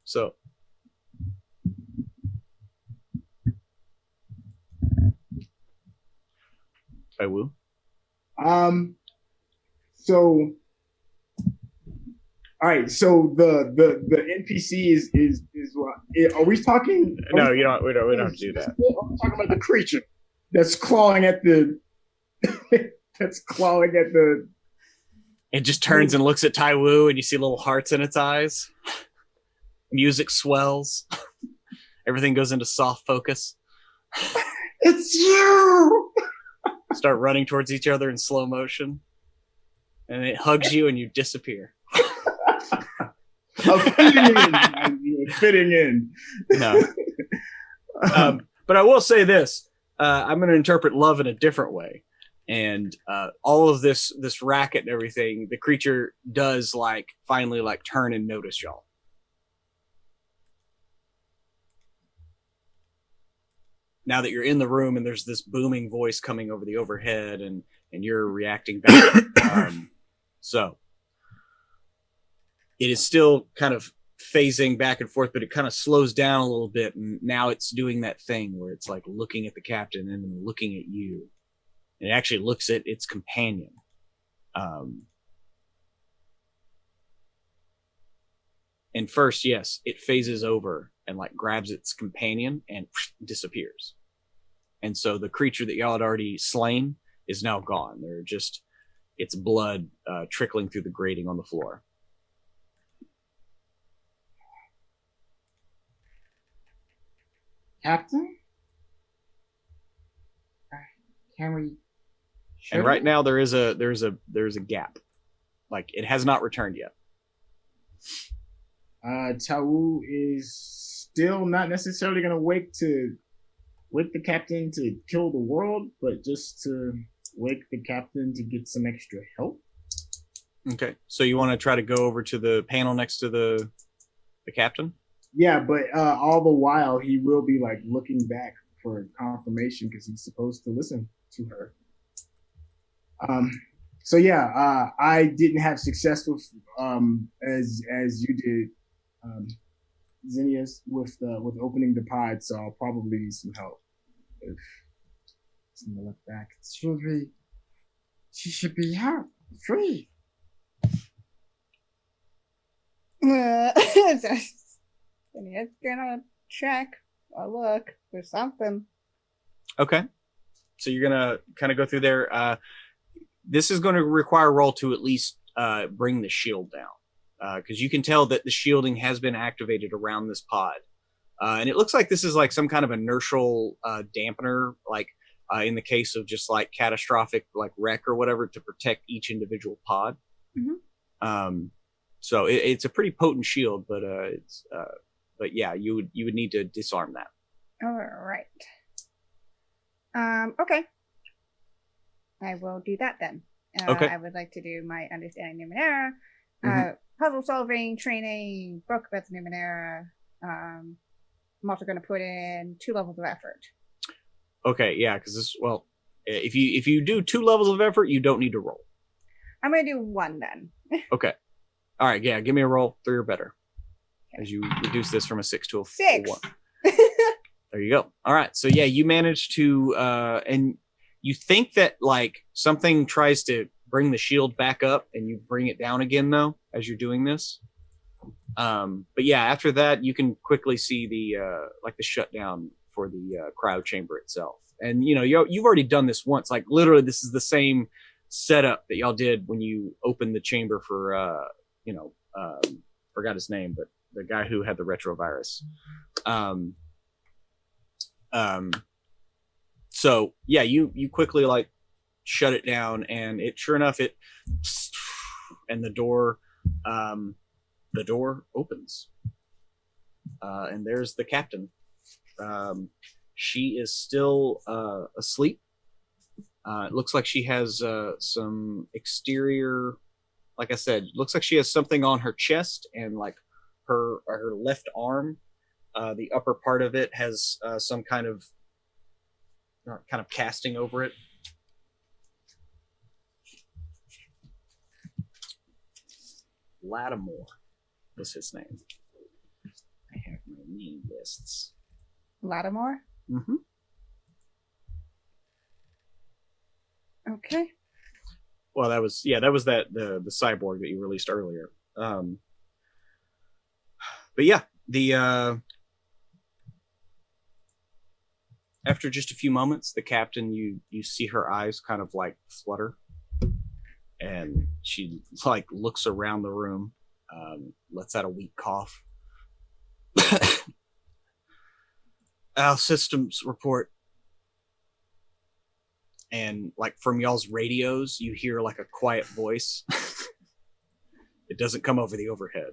A: So... Taiwo?
C: So, all right. So the NPC is what? Are we talking?
A: No, you don't. We don't have to do that.
C: I'm talking about the creature that's clawing at the.
A: It just turns and looks at Taiwo, and you see little hearts in its eyes. Music swells. Everything goes into soft focus.
C: It's you.
A: Start running towards each other in slow motion, and it hugs you, and you disappear.
C: Fitting in.
A: No. But I will say this: I'm going to interpret love in a different way, and all of this racket and everything, the creature does like finally like turn and notice y'all. Now that you're in the room and there's this booming voice coming over the overhead, and you're reacting back, so it is still kind of phasing back and forth, but it kind of slows down a little bit, and now it's doing that thing where it's like looking at the captain and then looking at you, and it actually looks at its companion. And first, yes, it phases over and like grabs its companion and disappears. And so the creature that y'all had already slain is now gone. They're just its blood trickling through the grating on the floor.
C: Captain? Can we?
A: And right now there's a gap. Like it has not returned yet.
C: Tau is still not necessarily going to wake the captain to kill the world, but just to wake the captain to get some extra help.
A: Okay, so you want to try to go over to the panel next to the captain?
C: Yeah, but all the while he will be like looking back for confirmation because he's supposed to listen to her. So yeah, I didn't have success with as you did, Zinnias, with opening the pod, so I'll probably need some help. If someone look back, she should be out free.
D: It's gonna check or look for something.
A: Okay, so you're gonna kind of go through there. This is going to require a roll to at least bring the shield down, because you can tell that the shielding has been activated around this pod, and it looks like this is like some kind of inertial dampener, like in the case of just like catastrophic like wreck or whatever, to protect each individual pod. Mm-hmm. So it's a pretty potent shield, but but yeah, you would need to disarm that.
D: All right. Okay. I will do that then.
A: Okay.
D: I would like to do my Understanding Numenera, puzzle solving, training, book about the Numenera. I'm also going to put in 2 levels of effort.
A: Okay, yeah, because this, well, if you do 2 levels of effort, you don't need to roll.
D: I'm going to do 1 then.
A: Okay. All right, yeah, give me a roll, 3 or better, as you reduce this from a 6 to a
D: 6.
A: 1. There you go. All right, so yeah, you managed to, and you think that like something tries to bring the shield back up, and you bring it down again though as you're doing this. But yeah, after that, you can quickly see the like the shutdown for the cryo chamber itself, and you know you've already done this once. Like literally, this is the same setup that y'all did when you opened the chamber for forgot his name, but the guy who had the retrovirus. So yeah, you quickly like shut it down, and it sure enough and the door opens, and there's the captain. She is still asleep. It looks like she has some exterior, like I said, looks like she has something on her chest, and like her left arm, the upper part of it has some kind of casting over it. Lattimore was his name. I have my name lists.
D: Lattimore?
A: Mm-hmm.
D: Okay.
A: Well, that was the cyborg that you released earlier. But yeah, the after just a few moments, the captain, you see her eyes kind of like flutter, and she like looks around the room, lets out a weak cough. Our systems report. And like from y'all's radios, you hear like a quiet voice. It doesn't come over the overhead.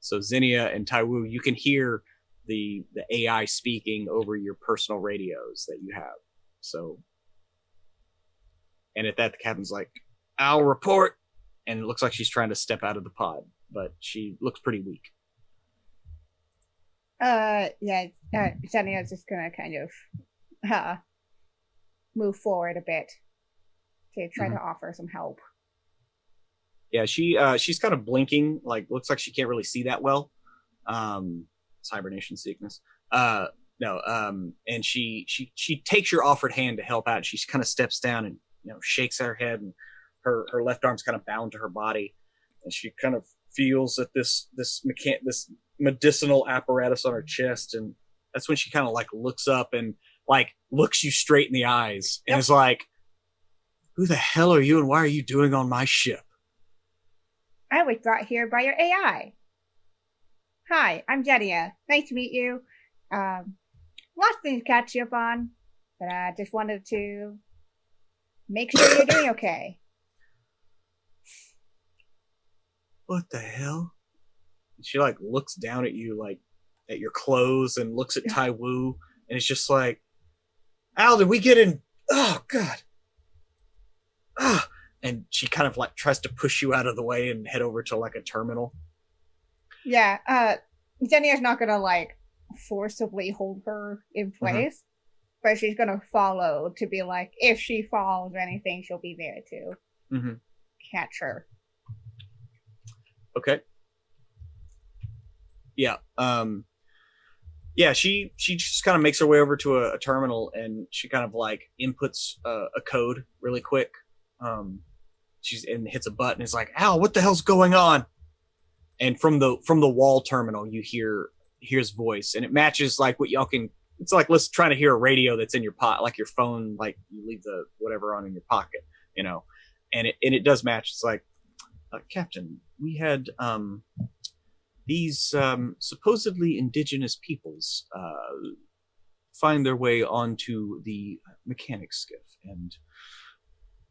A: So Zinnia and Taiwu, you can hear the AI speaking over your personal radios that you have. So, and at that, the captain's like, "I'll report," and it looks like she's trying to step out of the pod, but she looks pretty weak.
D: Jenny's just gonna kind of move forward a bit to try to offer some help.
A: Yeah, she's kind of blinking, like looks like she can't really see that well. It's hibernation sickness. And she takes your offered hand to help out. She kind of steps down and shakes her head, and her left arm's kind of bound to her body, and she kind of feels that this medicinal apparatus on her chest, and that's when she kind of like looks up and like looks you straight in the eyes and is like, "Who the hell are you, and why are you doing on my ship?"
D: I was brought here by your AI. Hi, I'm Jenia. Nice to meet you. Lots of things to catch you up on, but I just wanted to make sure you're doing okay.
A: What the hell? She like looks down at you, like at your clothes, and looks at Taiwu, and it's just like, "Al, did we get in? Oh God!" And she kind of like tries to push you out of the way and head over to like a terminal.
D: Yeah, Jenia's not gonna like forcibly hold her in place, but she's gonna follow to be like, if she falls or anything, she'll be there to catch her.
A: Okay. Yeah. Yeah. She just kind of makes her way over to a terminal, and she kind of like inputs a code really quick. And hits a button. It's like, "Al, what the hell's going on?" And from the wall terminal, you hear his voice, and it matches like what y'all can. It's like trying to hear a radio that's in your pot, like your phone, like you leave the whatever on in your pocket, and it does match. It's like, "Captain, we had these supposedly indigenous peoples find their way onto the mechanic skiff, and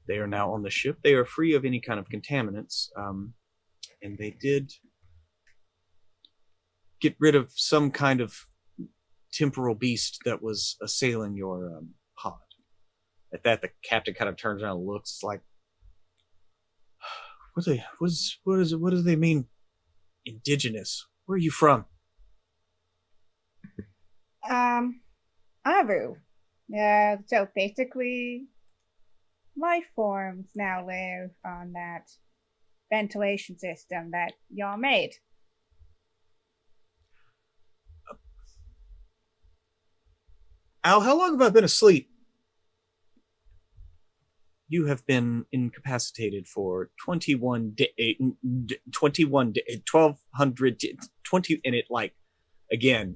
A: they are now on the ship. They are free of any kind of contaminants, and they did get rid of some kind of temporal beast that was assailing your pod." At that, the captain kind of turns around and looks like, what do they mean, indigenous? Where are you from?"
D: Aru. So basically, life forms now live on that ventilation system that y'all made.
A: "Al, how long have I been asleep?" "You have been incapacitated for 21 1200 20, and it like again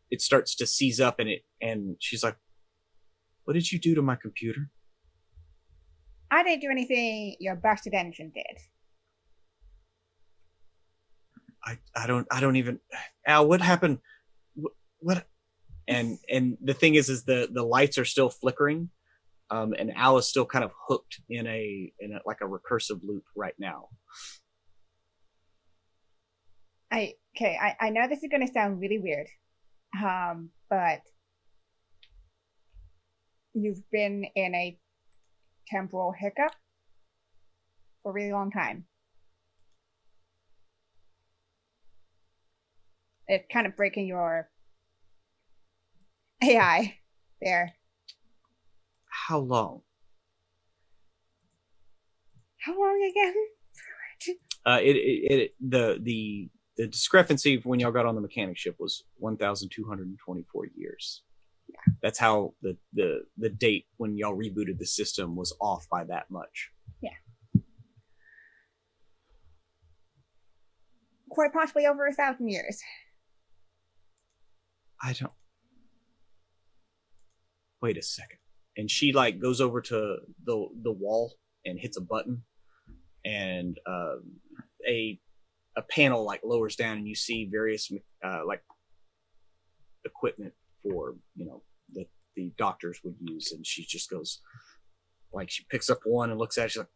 A: it starts to seize up in it, and she's like, "What did you do to my computer?"
D: I didn't do anything your busted engine did.
A: I don't even. "Al, what happened? What?" And the thing is the lights are still flickering, and Al is still kind of hooked in a like a recursive loop right now.
D: I know this is going to sound really weird, but you've been in a temporal hiccup for a really long time. It's kind of breaking your AI there.
A: How long?
D: How long again?
A: The discrepancy when y'all got on the mechanic ship was 1,224 years.
D: Yeah.
A: That's how the date when y'all rebooted the system was off by that much.
D: Yeah. Quite possibly over 1,000 years.
A: I don't. Wait a second. And she like goes over to the wall and hits a button, and a panel like lowers down, and you see various like equipment for that the doctors would use. And she just goes, like, she picks up one and looks at it. She's like,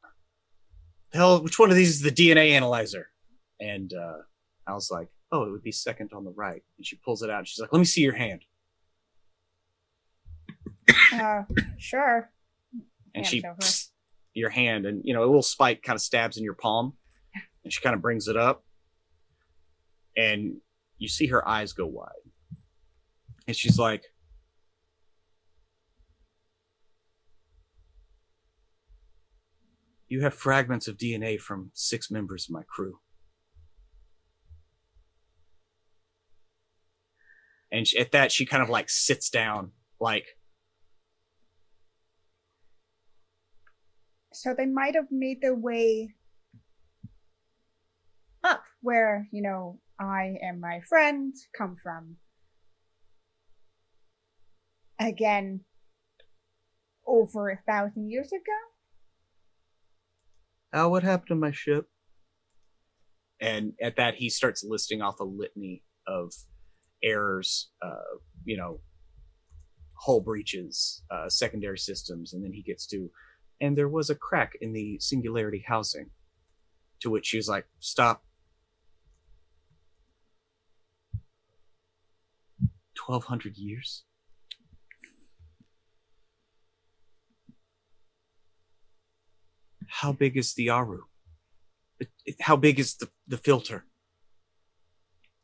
A: "Hell, which one of these is the DNA analyzer?" And I was like, oh, it would be second on the right. And she pulls it out and she's like, let me see your hand.
D: Sure.
A: And
D: Hand
A: she
D: over.
A: your hand, and a little spike kind of stabs in your palm, and she kind of brings it up, and you see her eyes go wide, and she's like, you have fragments of DNA from 6 members of my crew. And at that, she kind of like sits down, like,
D: So they might have made their way up where, I and my friends come from. Again, over 1,000 years ago?
A: oh, what happened to my ship? And at that, he starts listing off a litany of errors, hull breaches, secondary systems, and then he gets to, and there was a crack in the singularity housing. To which she's like, stop. 1,200 years? How big is the Aru? How big is the filter?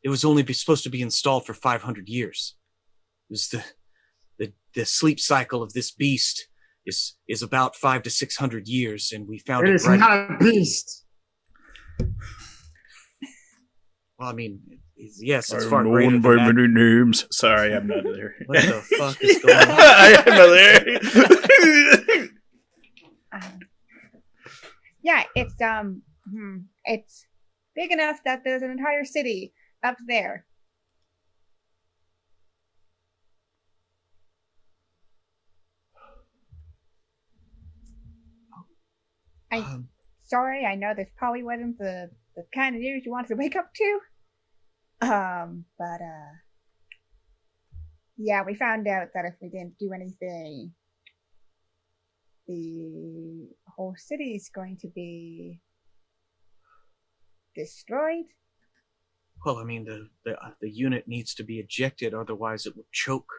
A: It was only supposed to be installed for 500 years. It was the sleep cycle of this beast is about 500 to 600 years, and we found
C: It
A: it
C: is
A: right.
C: not a beast.
A: Well, I mean, yes, it's
E: I'm
A: far greater
E: known
A: than
E: by
A: that.
E: many names. Sorry, I'm not there.
A: What the fuck is going on?
E: I am not there.
D: Yeah, it's big enough that there's an entire city up there. Sorry, I know this probably wasn't the kind of news you wanted to wake up to. But yeah, we found out that if we didn't do anything, the whole city is going to be destroyed.
A: Well, I mean, the unit needs to be ejected, otherwise it will choke.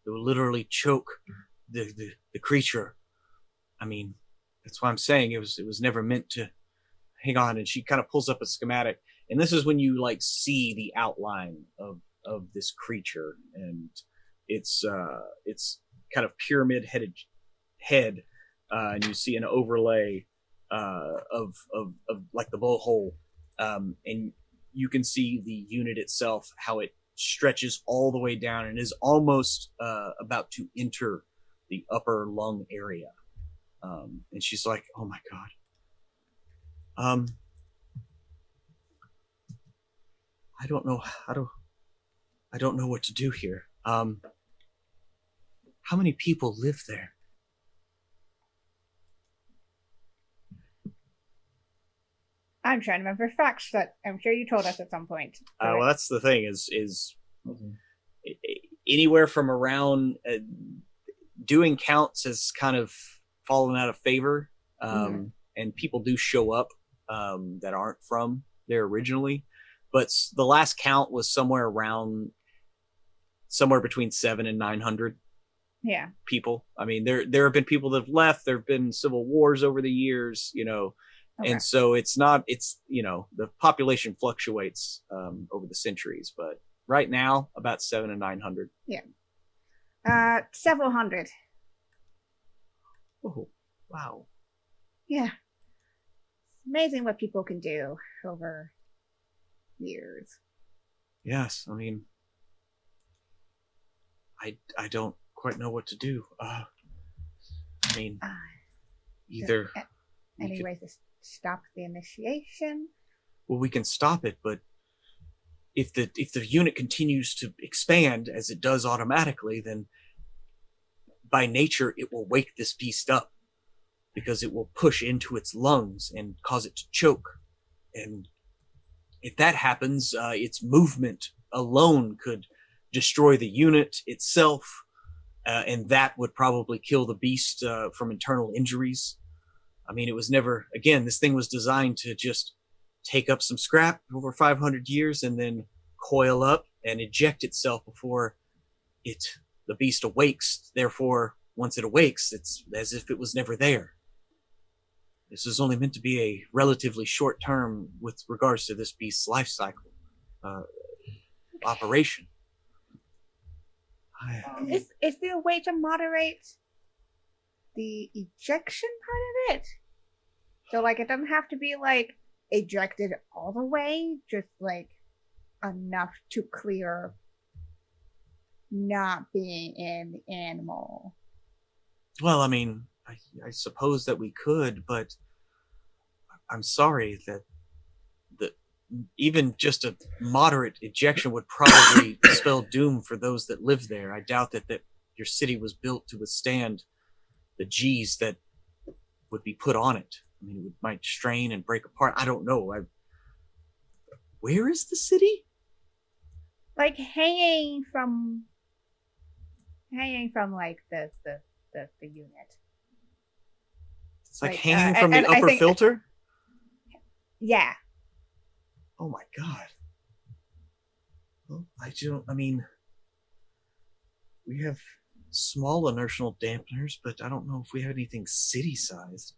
A: It will literally choke the creature. I mean, that's why I'm saying it was never meant to. Hang on, and she kind of pulls up a schematic, and this is when you like see the outline of this creature, and it's kind of pyramid head, and you see an overlay of like the blowhole, and you can see the unit itself, how it stretches all the way down and is almost about to enter the upper lung area. And she's like, oh my God. I don't know I don't know what to do here. How many people live there?
D: I'm trying to remember facts that I'm sure you told us at some point.
A: Well, that's the thing is anywhere from around doing counts has kind of fallen out of favor, and people do show up that aren't from there originally, but the last count was somewhere between 700 and 900 people. I mean, there have been people that have left. There have been civil wars over the years, okay. And so it's the population fluctuates over the centuries, but right now about 700 and 900.
D: Several hundred.
A: Oh, wow.
D: Yeah. Amazing what people can do over years.
A: Yes, I mean, I don't quite know what to do. I mean, either
D: any ways to stop the initiation?
A: Well, we can stop it, but if the unit continues to expand as it does automatically, then by nature it will wake this beast up, because it will push into its lungs and cause it to choke. And if that happens, its movement alone could destroy the unit itself, and that would probably kill the beast from internal injuries. I mean, it was never, again, this thing was designed to just take up some scrap over 500 years and then coil up and eject itself before the beast awakes. Therefore, once it awakes, it's as if it was never there. This is only meant to be a relatively short term with regards to this beast's life cycle operation.
D: Is there a way to moderate the ejection part of it? So, like, it doesn't have to be, like, ejected all the way, just, like, enough to clear not being in the animal.
A: Well, I mean, I suppose that we could, but I'm sorry that even just a moderate ejection would probably spell doom for those that live there. I doubt that your city was built to withstand the G's that would be put on it. I mean, it might strain and break apart. I don't know. Where is the city?
D: Like hanging from like the unit.
A: It's like
D: Like,
A: hanging from
D: and
A: the
D: I
A: upper
D: think-
A: filter?
D: Yeah.
A: Oh my god. Well, I mean, we have small inertial dampeners, but I don't know if we have anything city-sized.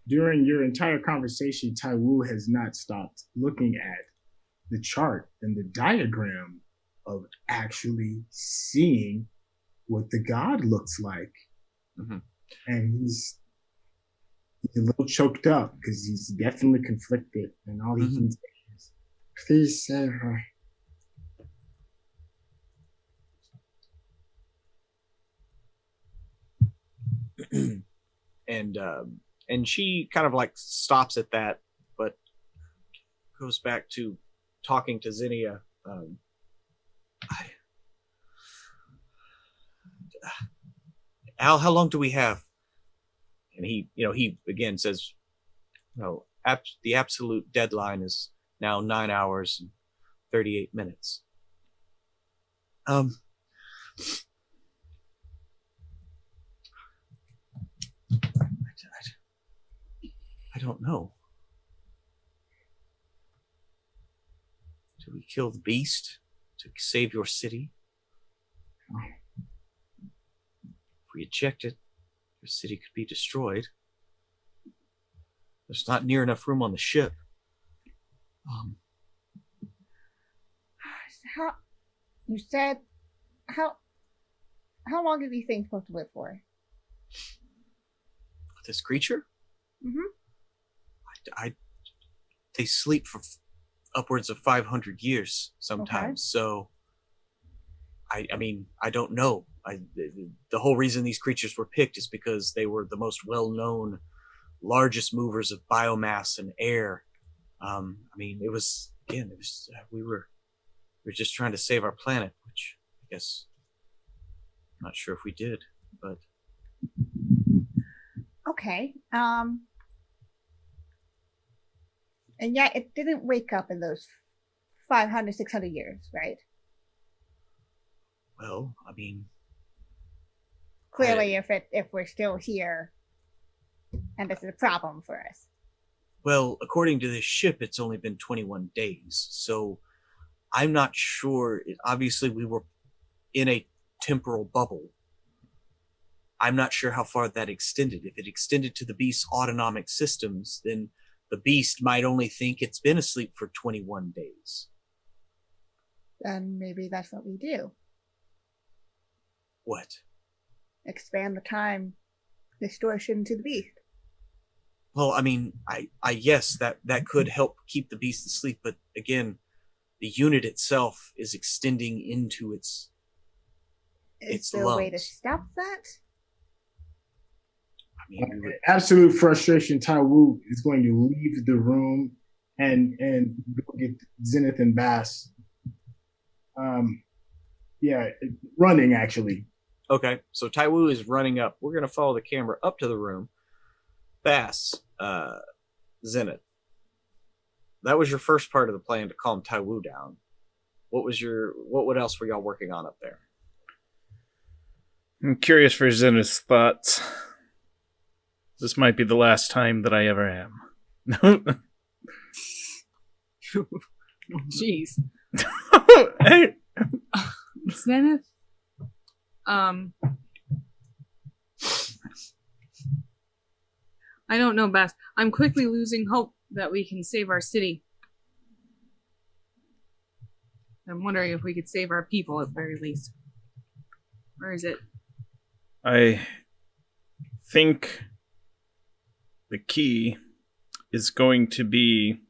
C: During your entire conversation, Taiwu has not stopped looking at the chart and the diagram of actually seeing what the god looks like.
A: Mm-hmm.
C: And he's a little choked up because he's definitely conflicted, and all he can say is, "Please save her."
A: And she kind of like stops at that, but goes back to talking to Zinnia. Al, how long do we have? And he again says, no, the absolute deadline is now 9 hours and 38 minutes. I don't know. Do we kill the beast to save your city? If we eject it, your city could be destroyed. There's not near enough room on the ship.
D: How you said how long are these things supposed to live for?
A: This creature?
D: Mm-hmm.
A: They sleep for upwards of 500 years sometimes.
D: Okay.
A: So, I mean, I don't know. The whole reason these creatures were picked is because they were the most well-known, largest movers of biomass and air. I mean, we were just trying to save our planet, which I guess I'm not sure if we did, but
D: Okay. And yet it didn't wake up in those 500, 600 years, right?
A: well, I mean,
D: Clearly, if we're still here, and this is a problem for us.
A: well, according to this ship, it's only been 21 days. So I'm not sure. Obviously, we were in a temporal bubble. I'm not sure how far that extended. If it extended to the beast's autonomic systems, then the beast might only think it's been asleep for 21 days.
D: Then maybe that's what we do.
A: What?
D: Expand the time distortion to the beast.
A: Well, I mean, yes, that could help keep the beast asleep, but again, the unit itself is extending into its
D: Is there a way to
A: lungs.
D: stop that?
A: I mean, we would,
C: Absolute frustration. Taiwu is going to leave the room and go get Zenith and Bass. Running actually.
A: okay, so Taiwu is running up. We're going to follow the camera up to the room. Bass, Zenith. That was your first part of the plan to calm Taiwu down. What else were y'all working on up there?
E: I'm curious for Zenith's thoughts. This might be the last time that I ever am.
B: Jeez.
E: Hey,
B: Zenith? I don't know, Bass. I'm quickly losing hope that we can save our city. I'm wondering if we could save our people at the very least. Where is it?
E: I think the key is going to be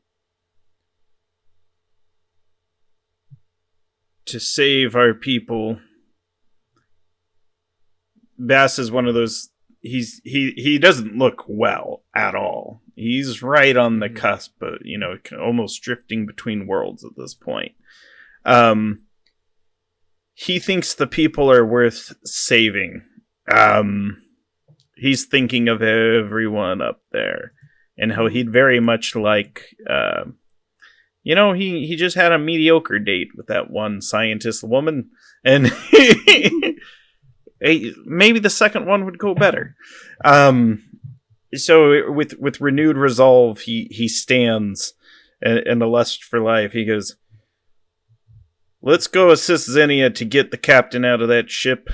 E: to save our people. Bass is one of those. He doesn't look well at all. He's right on the cusp, but almost drifting between worlds at this point. He thinks the people are worth saving. He's thinking of everyone up there and how he'd very much like, he just had a mediocre date with that one scientist woman, and maybe the second one would go better. So with renewed resolve, he stands and a lust for life. He goes, "Let's go assist Xenia to get the captain out of that ship,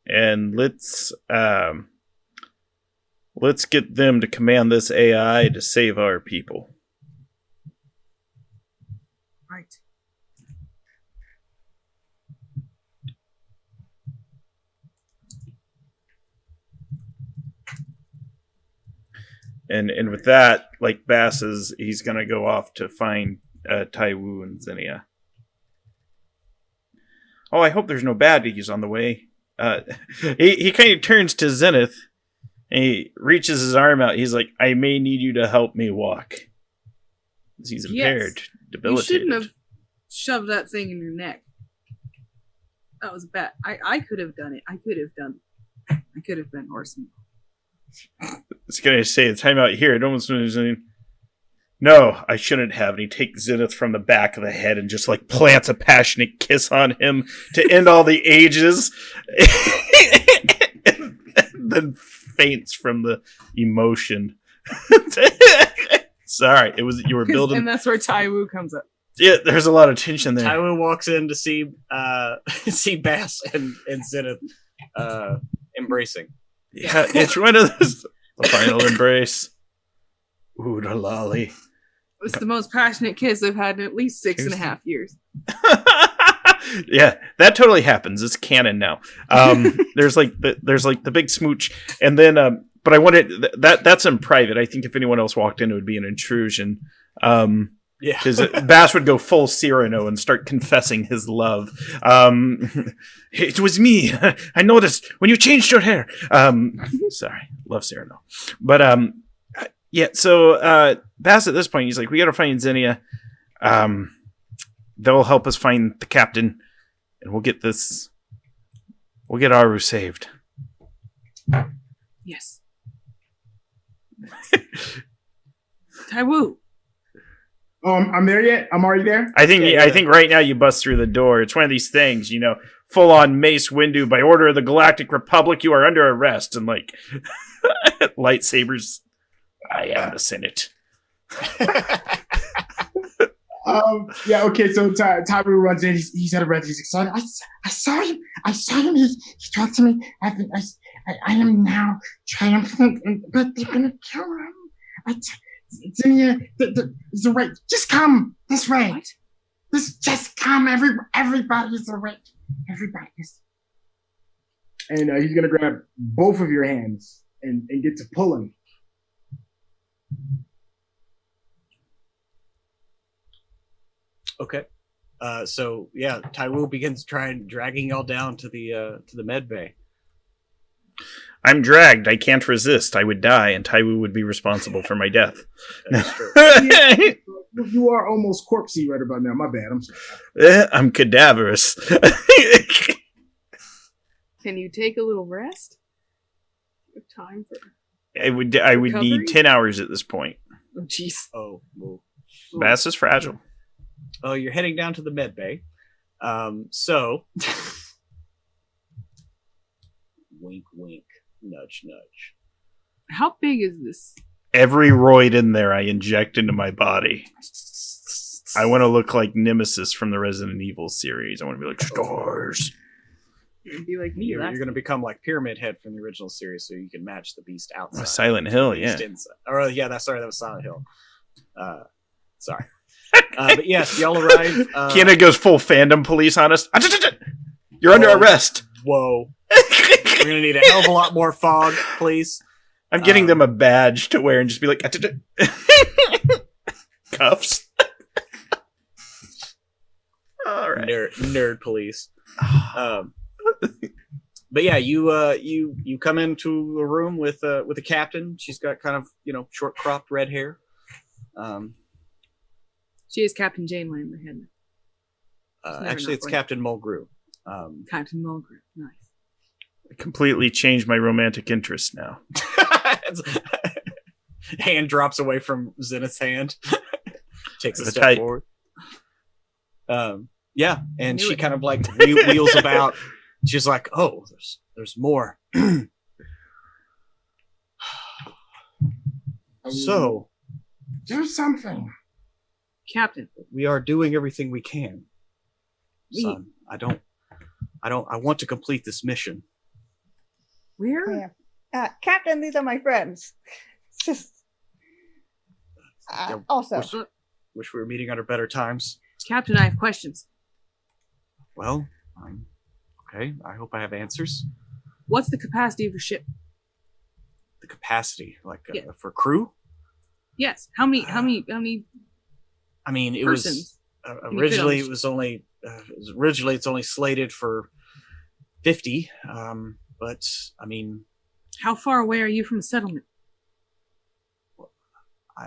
E: and let's get them to command this AI to save our people."
B: Right.
E: And with that, like Bass he's gonna go off to find Taiwu and Xenia. Oh, I hope there's no baddies on the way. He kind of turns to Zenith, and he reaches his arm out. He's like, "I may need you to help me walk." He's impaired, debilitated.
B: You shouldn't have shoved that thing in your neck. That was bad. I could have done it. I could have been horseman.
E: I was gonna say the time out here. It almost was. No, I shouldn't have. And he takes Zenith from the back of the head and just like plants a passionate kiss on him to end all the ages, and then faints from the emotion. Sorry, you were building,
B: and that's where Taiwu comes up.
E: Yeah, there's a lot of tension there.
A: Taiwu walks in to see Bass and Zenith embracing.
E: Yeah, it's one of those. The final embrace. Ooh, the lolly.
B: It's the most passionate kiss I've had in at least 6.5 years.
E: Yeah, that totally happens. It's canon now. There's the big smooch, and then but I wanted that's in private. I think if anyone else walked in, it would be an intrusion.
A: Yeah,
E: because Bass would go full Cyrano and start confessing his love. It was me. I noticed when you changed your hair. Sorry, love Cyrano, but yeah. So Bass at this point, he's like, we got to find Xenia. They'll help us find the captain, and we'll get this. We'll get Aru saved.
B: Yes. Taiwu.
C: Oh, I'm there yet? I'm already there?
E: I think right now you bust through the door. It's one of these things, full on Mace Windu. By order of the Galactic Republic, you are under arrest. And like lightsabers, I am the Senate.
C: Yeah, okay, so Taiwu runs in. He's at a red. He's excited. I saw him. He talked to me. I am now triumphant, but they're gonna kill him. Xenia, the right. Just come this way.
B: What?
C: Just come. Everybody's the right. Everybody's. And he's gonna grab both of your hands and get to pulling.
A: Okay. So yeah, Taiwu begins dragging y'all down to the medbay.
E: I'm dragged. I can't resist. I would die, and Taiwu would be responsible for my death.
A: That's true.
C: You are almost corpsey right about now. My bad. I'm sorry.
E: I'm cadaverous.
B: Can you take a little rest? You have time for
E: I would
B: recovery?
E: need 10 hours at this point.
B: Oh, jeez.
A: Oh, well.
E: Bass is fragile.
A: Oh, you're heading down to the medbay. So, wink, wink, nudge, nudge.
B: How big is this?
E: Every roid in there I inject into my body. I want to look like Nemesis from the Resident Evil series. I want to be like, stars.
B: You'd be like me.
A: You're going to become like Pyramid Head from the original series, so you can match the beast outside.
E: Silent Hill,
A: Beast
E: yeah.
A: inside. Or yeah, that was Silent Hill. Sorry. But yes, y'all arrive.
E: Kiana goes full fandom police on us. You're under arrest.
A: Whoa. We're gonna need a hell of a lot more fog, please.
E: I'm getting them a badge to wear and just be like, cuffs. All right.
A: Nerd police. But yeah, you come into a room with a captain. She's got kind of short cropped red hair.
B: She is Captain Janeway in my head.
A: Actually, it's Captain Mulgrew.
B: Captain Mulgrew. Nice.
E: I completely changed my romantic interest now.
A: Hand drops away from Zenith's hand. Takes a step forward. Yeah, and she kind of like wheels about. She's like, "Oh, there's more." So,
C: do something,
B: Captain.
A: We are doing everything we can, son. I want to complete this mission.
B: Where?
D: Yeah. Captain, these are my friends. Also.
A: Wish we were meeting under better times.
B: Captain, I have questions.
A: Well, okay. I hope I have answers.
B: What's the capacity of your ship?
A: The capacity, for crew?
B: Yes. How many?
A: I mean, it
B: persons
A: was originally it was only it's only slated for 50. But I mean,
B: how far away are you from a settlement?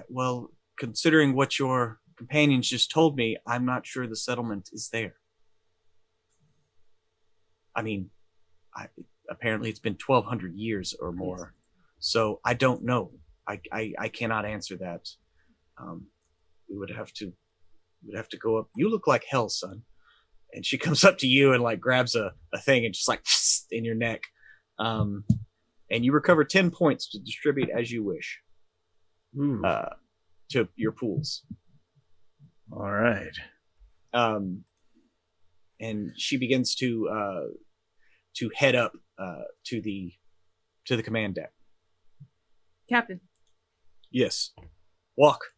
A: Well, considering what your companions just told me, I'm not sure the settlement is there. I mean, apparently it's been 1,200 years or more, so I don't know. I cannot answer that. We would have to go up. You look like hell, son. And she comes up to you and like grabs a thing and just like in your neck. And you recover 10 points to distribute as you wish. To your pools.
E: All right.
A: And she begins to head up to the command deck.
B: Captain.
A: Yes. Walk.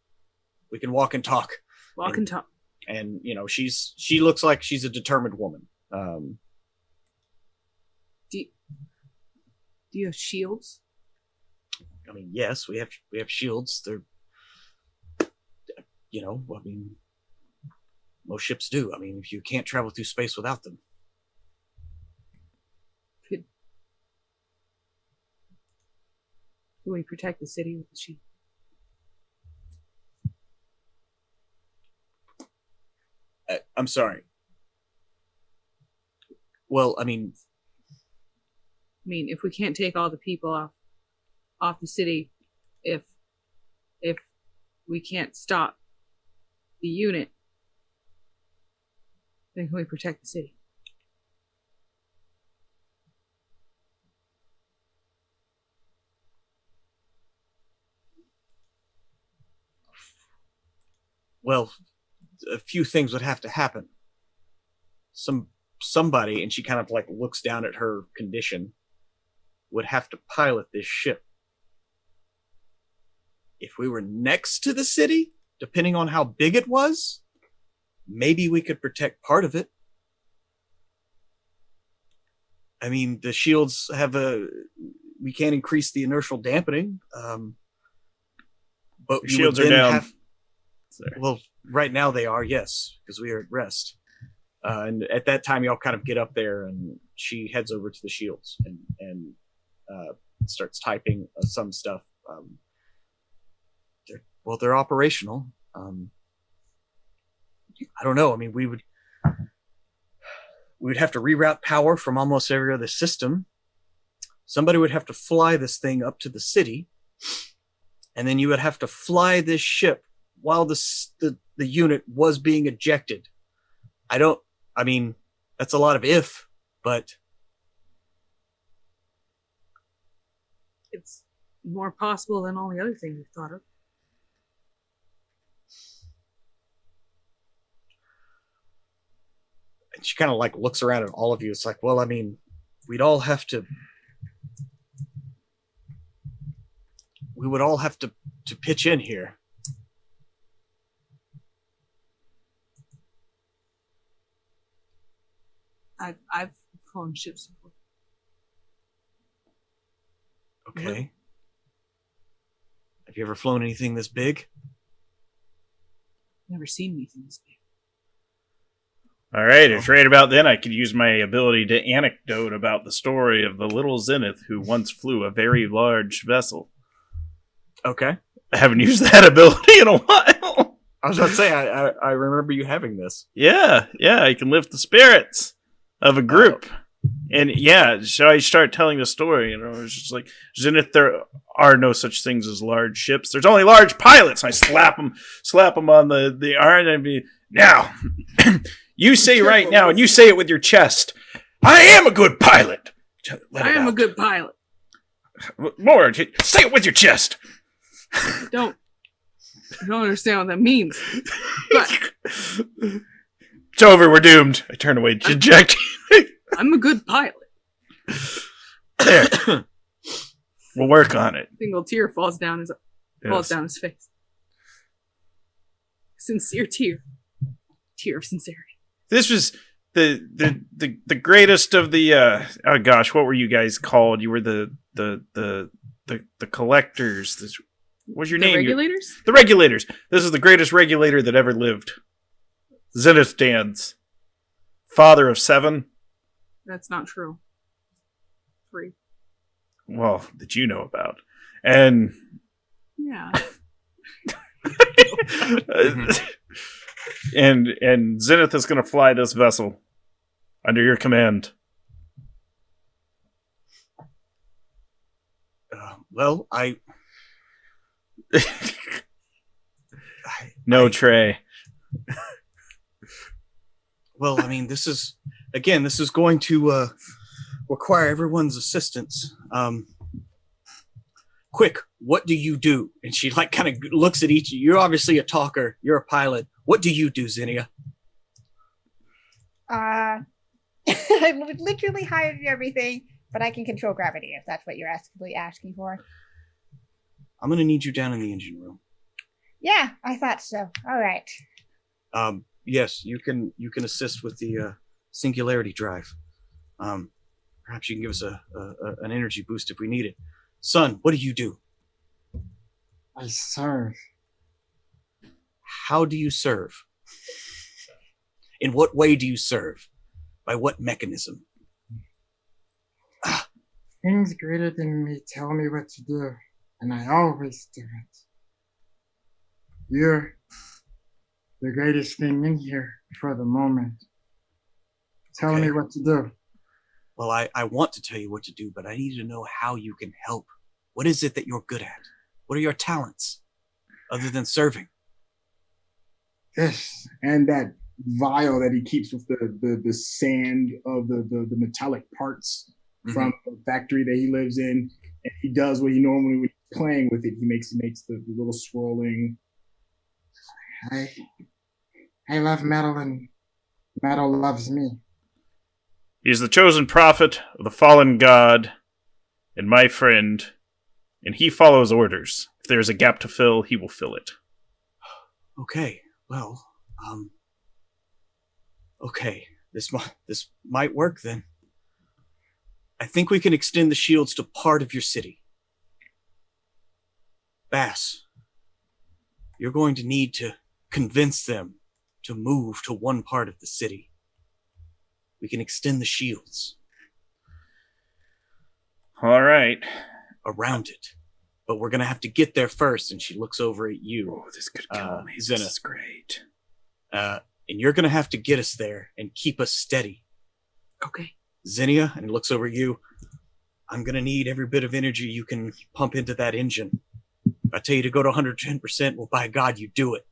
A: We can walk and talk.
B: Walk and talk.
A: And she looks like she's a determined woman.
B: Do you have shields?
A: I mean, yes, we have shields. They're, I mean, most ships do. I mean, if you can't travel through space without them.
B: Can we protect the city with the shield?
A: I'm sorry. Well, I mean,
B: if we can't take all the people off the city, if we can't stop the unit, then can we protect the city?
A: well, a few things would have to happen. Somebody, and she kind of like looks down at her condition, would have to pilot this ship. If we were next to the city, depending on how big it was, maybe we could protect part of it. I mean, the shields have we can't increase the inertial dampening. But
E: the shields are down.
A: Well, right now they are, yes, because we are at rest. And at that time, y'all kind of get up there, and she heads over to the shields and starts typing some stuff. They're operational. I don't know. I mean, we would have to reroute power from almost every other system. Somebody would have to fly this thing up to the city, and then you would have to fly this ship while the unit was being ejected. I mean, that's a lot of if, but
B: it's more possible than all the other things we've thought of.
A: she kind of like looks around at all of you. It's like, well, I mean, we'd all have to. We would all have to pitch in here.
B: I've flown ships before.
A: Okay. Have you ever flown anything this big?
B: Never seen anything this big.
E: All right, it's right about then I could use my ability to anecdote about the story of the little Zenith who once flew a very large vessel.
A: Okay.
E: I haven't used that ability in a while.
A: I was about to say, I remember you having this.
E: Yeah, I can lift the spirits of a group. And yeah, so I start telling the story, it's just like, Zenith, there are no such things as large ships. There's only large pilots. And I slap them on the arm and be, now, you say right now, and you say it with your chest, I am a good pilot.
B: I am a good pilot.
E: More, say it with your chest.
B: I don't understand what that means. But
E: it's over, we're doomed. I turn away, dejected.
B: I'm a good pilot.
E: There. We'll work on it.
B: Single tear falls down his face. Sincere tear. Tear of sincerity.
E: This was the greatest of the oh gosh, what were you guys called? You were the collectors. What's your name?
B: Regulators?
E: The Regulators. This is the greatest regulator that ever lived. Zenith Dans. Father of 7.
B: That's not true. 3.
E: Well, that you know about. And
B: yeah.
E: and Zenith is going to fly this vessel under your command.
A: Well,
E: No, Trey.
A: Well, I mean, this is going to require everyone's assistance. Quick, what do you do? And she like kind of looks at each of you. You're obviously a talker. You're a pilot. What do you do, Zinnia?
D: I would literally hide everything, but I can control gravity if that's what you're asking for.
A: I'm going to need you down in the engine room.
D: Yeah, I thought so. All right.
A: Yes, you can assist with the singularity drive. Perhaps you can give us an energy boost if we need it. Son, what do you do?
C: I serve.
A: How do you serve? In what way do you serve? By what mechanism?
C: Things greater than me tell me what to do, and I always do it. You're the greatest thing in here for the moment. Tell me what to do.
A: Well, I want to tell you what to do, but I need to know how you can help. What is it that you're good at? What are your talents, other than serving?
C: This and that vial that he keeps with the sand of the metallic parts from the factory that he lives in. And he does what he normally would playing with it. He makes the little swirling. I love metal and metal loves me.
E: He is the chosen prophet of the fallen god and my friend, and he follows orders. If there is a gap to fill, he will fill it.
A: Okay, well, okay, this might work then. I think we can extend the shields to part of your city. Bass, you're going to need to convince them to move to one part of the city. We can extend the shields.
E: All right.
A: Around it. But we're going to have to get there first. And she looks over at you.
E: Oh, this could kill me.
A: Zenith.
E: This is great.
A: And you're going to have to get us there and keep us steady.
B: Okay.
A: Zinnia, and he looks over at you. I'm going to need every bit of energy you can pump into that engine. If I tell you to go to 110%, well, by God, you do it.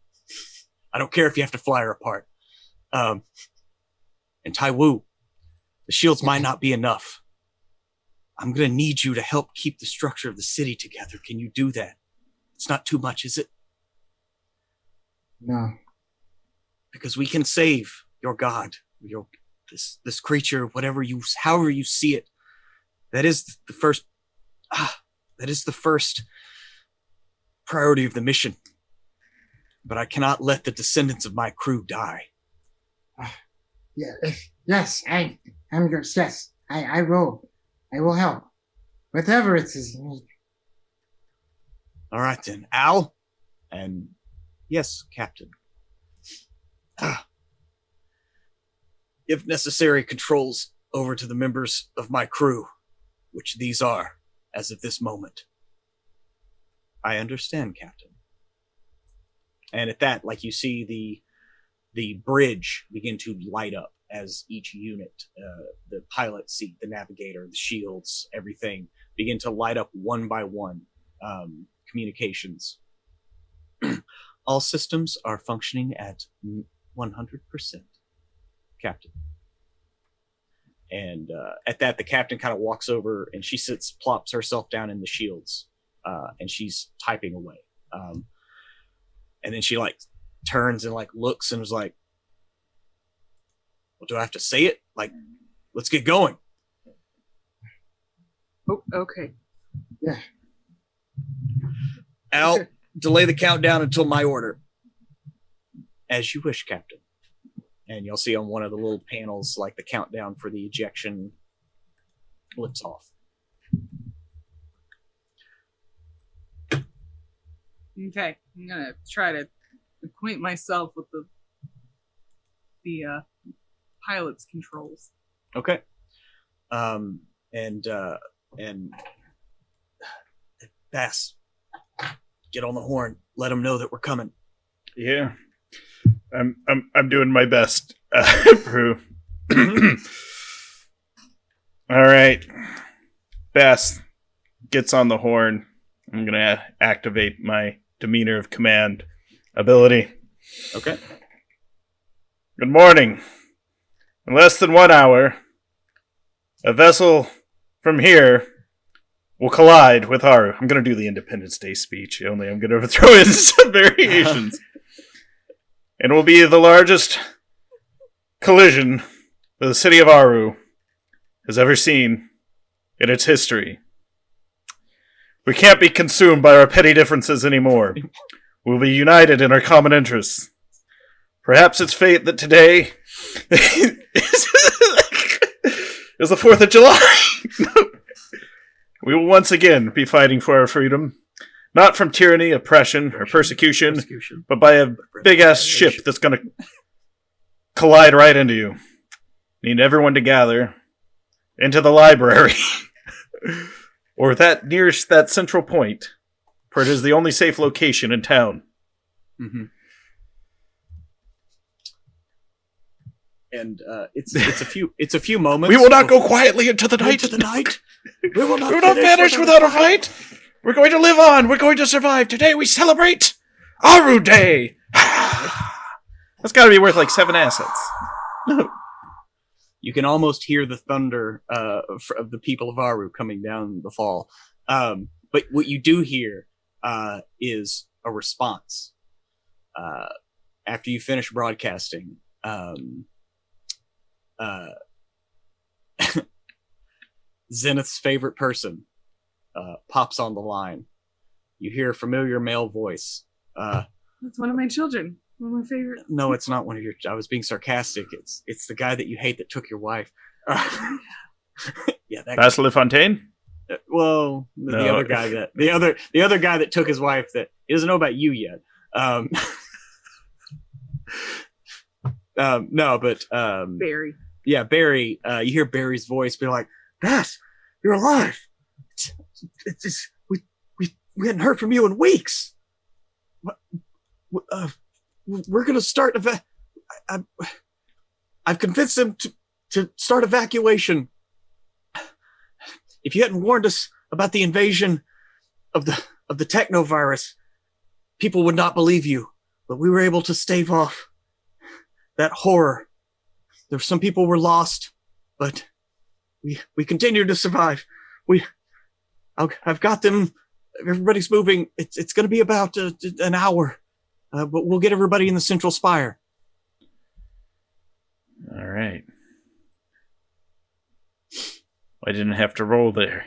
A: I don't care if you have to fly her apart. And Tai Wu, the shields might not be enough. I'm going to need you to help keep the structure of the city together. Can you do that? It's not too much, is it?
C: No.
A: Because we can save your god, this creature, however you see it, that is the first priority of the mission. But I cannot let the descendants of my crew die.
C: Yes, I will help. Whatever it is.
A: All right then, Al, and yes, Captain. If necessary, controls over to the members of my crew, which these are, as of this moment. I understand, Captain. And at that, like, you see the bridge begin to light up as each unit, the pilot seat, the navigator, the shields, everything begin to light up one by one. Communications. All systems are functioning at 100%, Captain. And at that, the captain kind of walks over and she plops herself down in the shields, and she's typing away. And then she like turns and like looks and was like, "Well, do I have to say it? Like, let's get going."
B: Oh, okay.
C: Yeah.
A: Al,
B: Okay.
A: delay the countdown until my order. As you wish, Captain. And you'll see on one of the little panels, like the countdown for the ejection lifts off.
B: Okay, I'm gonna try to acquaint myself with the pilot's controls.
A: Okay. And Bass, get on the horn. Let them know that we're coming.
E: Yeah. I'm doing my best, Prue. All right. Bass gets on the horn. I'm going to activate my demeanor of command ability.
A: Okay.
E: Good morning. In less than 1 hour, a vessel from here will collide with Haru. I'm going to do the Independence Day speech, only I'm going to throw in some variations. It will be the largest collision that the city of Aru has ever seen in its history. We can't be consumed by our petty differences anymore. We'll be united in our common interests. Perhaps it's fate that today is the 4th of July. We will once again be fighting for our freedom. Not from tyranny, oppression, or persecution, but by a big-ass ship that's going to collide right into you. Need everyone to gather into the library. Or that nearest that central point, for it is the only safe location in town.
A: Mm-hmm. And it's a few moments.
E: We will not go quietly into the night.
A: We will not
E: vanish without a fight. We're going to live on. We're going to survive. Today we celebrate Aru Day. That's got to be worth like 7 assets.
A: You can almost hear the thunder of the people of Aru coming down the fall. But what you do hear is a response. After you finish broadcasting, Zenith's favorite person pops on the line. You hear a familiar male voice.
B: That's one of my children. One of my favorite.
A: No, it's not one of your. I was being sarcastic. It's the guy that you hate that took your wife. Yeah, that
E: Basil Fontaine?
A: Well, the other guy that the other guy that took his wife that he doesn't know about you yet. No, but
B: Barry.
A: Yeah, Barry. You hear Barry's voice be like, "Bass, you're alive. It's just we hadn't heard from you in weeks. We're gonna start. I've convinced them to start evacuation. If you hadn't warned us about the invasion of the technovirus, people would not believe you. But we were able to stave off that horror. There were some people were lost, but we continued to survive. I've got them. Everybody's moving. It's going to be about an hour, but we'll get everybody in the central spire."
E: All right. I didn't have to roll there.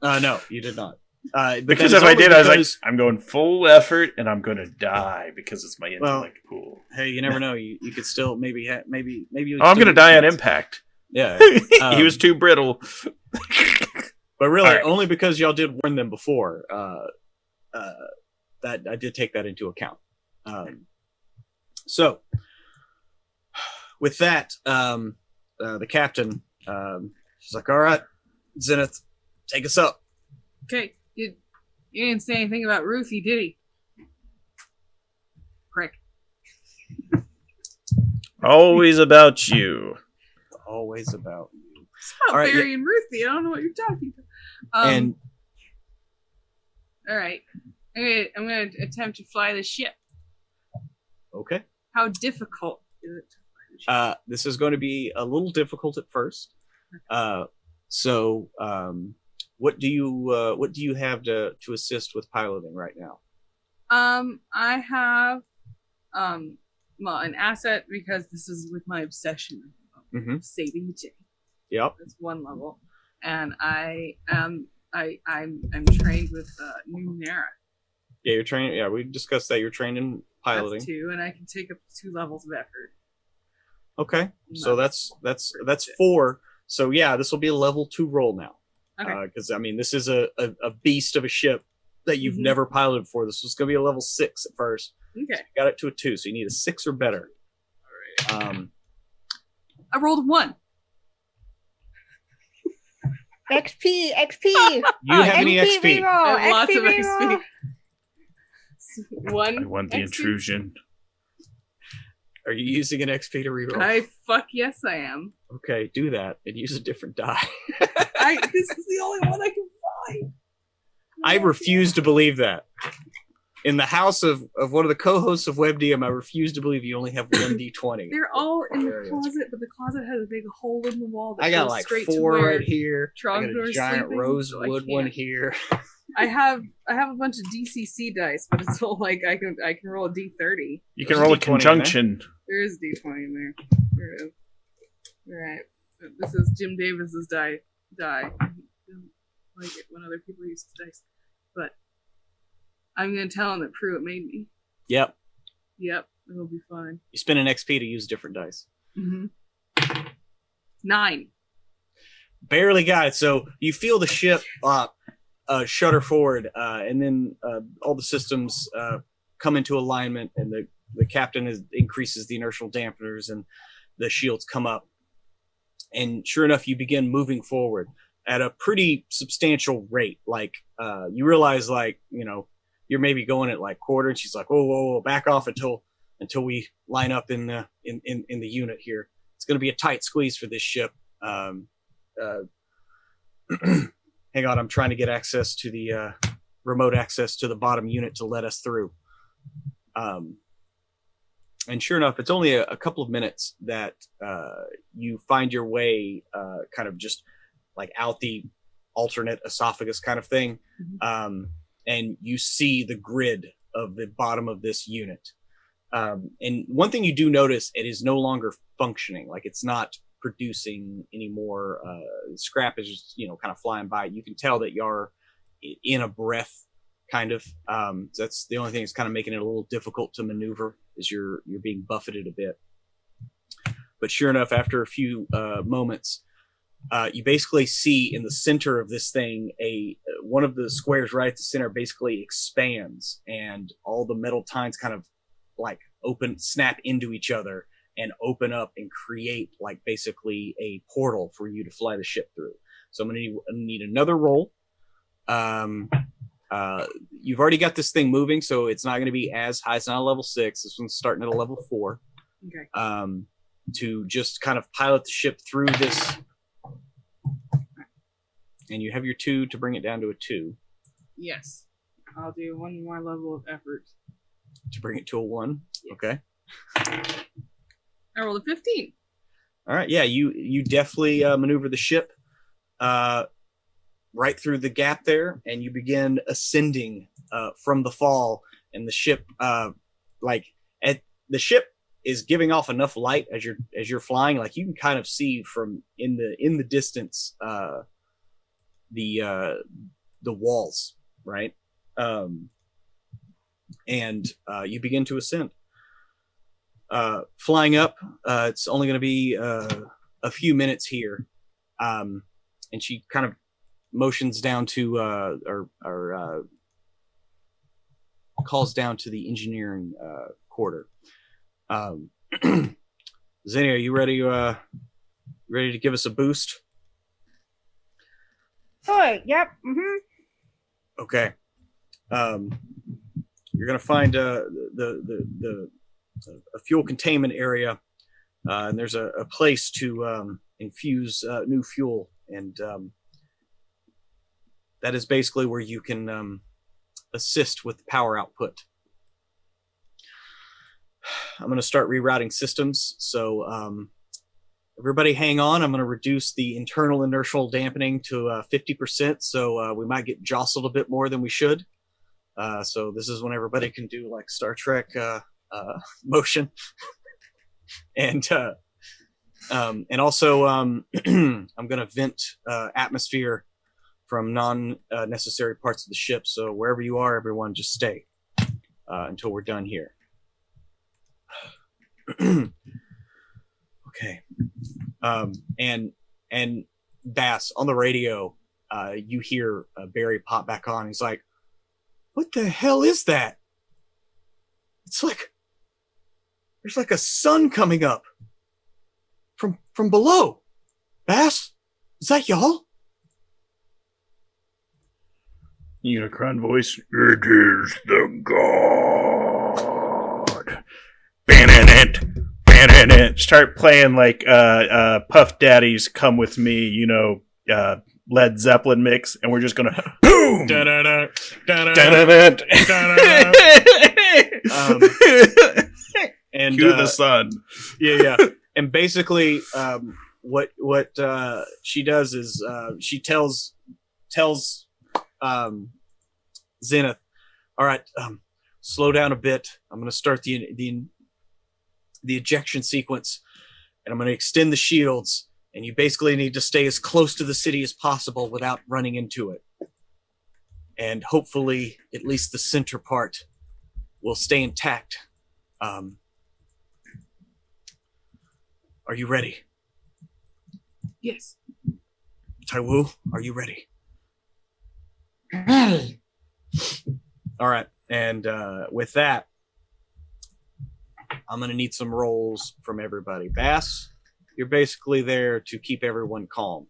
A: No, you did not. But
E: Because
A: that is
E: if I
A: only
E: did, I was like,
A: because-
E: I'm going full effort, and I'm going to die because it's my intellect pool.
A: hey, you never know. You could still maybe. You
E: Oh, I'm going to die on
A: chance.
E: impact.
A: Yeah.
E: He was too brittle.
A: But really,
E: All right.
A: only because y'all did warn them before. That I did take that into account. So, with that, the captain, she's like, "All right, Zenith, take us up."
B: Okay, you didn't say anything about Ruthie, did he? Prick.
E: Always about you.
A: Always about you.
B: It's not
A: All right,
B: Barry and Ruthie. I don't know what you're talking about.
A: And
B: All right, I'm gonna attempt to fly the ship.
A: okay,
B: How difficult is it to fly the ship?
A: this is going to be a little difficult at first. So, what do you have to assist with piloting right now?
B: I have well, an asset because this is with my obsession of
A: Mm-hmm.
B: saving the day.
A: Yep.
B: That's one level, and I'm trained with Numenera.
A: Yeah, you're trained. Yeah, we discussed that. You're trained in piloting.
B: That's 2, and I can take up to 2 levels of effort.
A: Okay, so that's 4. So yeah, this will be a level 2 roll now.
B: Okay.
A: Because I mean, this is a beast of a ship that you've
B: Mhm.
A: never piloted before. This was going to be a level 6 at first.
B: Okay.
A: Got it to a 2, so you need a 6 or better.
B: All right. I rolled a 1.
D: XP.
A: You have any XP?
D: Reroll,
B: I have lots of
D: reroll.
B: XP. 1.
E: I want the
B: XP.
E: intrusion.
A: Are you using an XP to reroll?
B: I fuck yes, I am.
A: Okay, do that and use a different die.
B: This is the only one I can find.
A: I refuse to believe that. In the house of one of the co-hosts of WebDM, I refuse to believe you only have one D20.
B: They're all in the
A: Hilarious.
B: closet, but the closet has a big hole in the wall that
A: I got
B: goes
A: like
B: straight
A: 4
B: to where
A: right here. I got a
B: Trogdor's
A: giant
B: sleeping,
A: rosewood
B: so I
A: one
B: can't.
A: here.
B: I have a bunch of DCC dice, but it's all like I can roll a D30.
E: You can
A: There's a
E: roll a
A: D20 in there.
E: conjunction.
B: There is D20 in there. There it is. All right. This is Jim Davis's die. I don't like it when other people use his dice, but I'm gonna tell him that Pruitt made me.
A: Yep.
B: Yep, it'll be fine.
A: You spend an XP to use different dice.
B: Mm-hmm. 9.
A: Barely got it. So you feel the ship shudder forward, and then all the systems come into alignment, and the captain increases the inertial dampeners, and the shields come up. And sure enough, you begin moving forward at a pretty substantial rate. Like you realize, like, you know, you're maybe going at like quarter, and she's like, whoa, back off until we line up in the unit here. It's going to be a tight squeeze for this ship. Hang on, I'm trying to get access to the remote access to the bottom unit to let us through. And sure enough, it's only a couple of minutes that you find your way kind of just like out the alternate esophagus kind of thing. And you see the grid of the bottom of this unit. And one thing you do notice, it is no longer functioning. Like, it's not producing any more scrap is just, you know, kind of flying by. You can tell that you're in a breath, kind of. That's the only thing that's kind of making it a little difficult to maneuver, is you're being buffeted a bit. But sure enough, after a few moments, you basically see in the center of this thing one of the squares right at the center basically expands, and all the metal tines kind of like snap into each other and open up and create like basically a portal for you to fly the ship through. So I'm gonna need another roll. You've already got this thing moving, so it's not going to be as high. It's not a level 6. This one's starting at a level 4.
B: Okay.
A: To just kind of pilot the ship through this. And you have your 2 to bring it down to a 2.
B: Yes. I'll do one more level of effort.
A: To bring it to a 1.
B: Yes.
A: Okay.
B: I rolled a 15.
A: All right. Yeah, you definitely maneuver the ship right through the gap there, and you begin ascending from the fall. And the ship, the ship is giving off enough light as you're flying. Like you can kind of see from in the distance the walls, right? And you begin to ascend. Flying up, it's only going to be a few minutes here, and she kind of motions down to or calls down to the engineering quarter. Zinnia, you ready to give us a boost?
D: Oh, yep. Mm-hmm.
A: Okay. You're gonna find a fuel containment area, and there's a place to infuse new fuel, and that is basically where you can assist with the power output. I'm going to start rerouting systems, so everybody hang on. I'm going to reduce the internal inertial dampening to 50%, so we might get jostled a bit more than we should. So this is when everybody can do like Star Trek motion. And also I'm going to vent atmosphere from non-necessary parts of the ship, so wherever you are, everyone just stay until we're done here. Okay. And Bass, on the radio, you hear Barry pop back on. He's like, "What the hell is that? It's like there's like a sun coming up from below. Bass, is that y'all?"
E: Unicron voice. It is the god. Banana it. Start playing like Puff Daddy's "Come With Me," Led Zeppelin mix, and we're just gonna boom.
A: And
E: cue the sun.
A: Yeah. And basically, what she does is she tells Zenith, "All right, slow down a bit. I'm going to start the ejection sequence, and I'm going to extend the shields, and you basically need to stay as close to the city as possible without running into it. And hopefully, at least the center part will stay intact. Are you ready?
B: Yes.
A: Taiwu, are you ready?"
C: Ready.
A: All right, and with that, I'm going to need some rolls from everybody. Bass, you're basically there to keep everyone calm,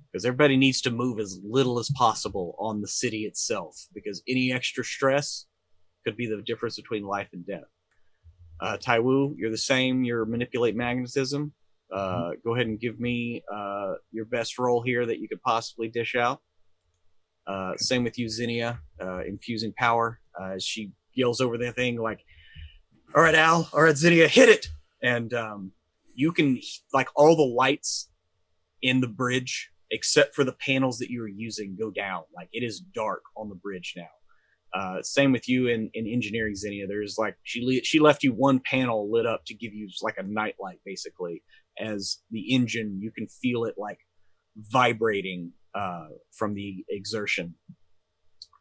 A: because everybody needs to move as little as possible on the city itself, because any extra stress could be the difference between life and death. Taiwu, you're the same. You're manipulate magnetism. Go ahead and give me your best roll here that you could possibly dish out. Same with you, Zinnia, infusing power. She yells over the thing like, "All right, Al. All right, Zinnia, hit it!" And you can, like, all the lights in the bridge, except for the panels that you are using, go down. Like, it is dark on the bridge now. Same with you in engineering, Zinnia. There's like, she left you one panel lit up to give you like a nightlight, basically. As the engine, you can feel it like vibrating from the exertion.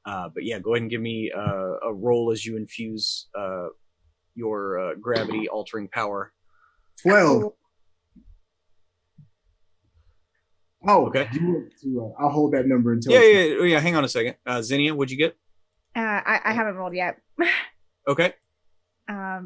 A: But yeah, go ahead and give me a roll as you infuse your gravity altering power.
C: 12. Oh,
A: Okay.
C: I'll hold that number until.
A: Yeah. Hang on a second. Zinnia, what'd you get?
D: I haven't rolled yet.
A: Okay.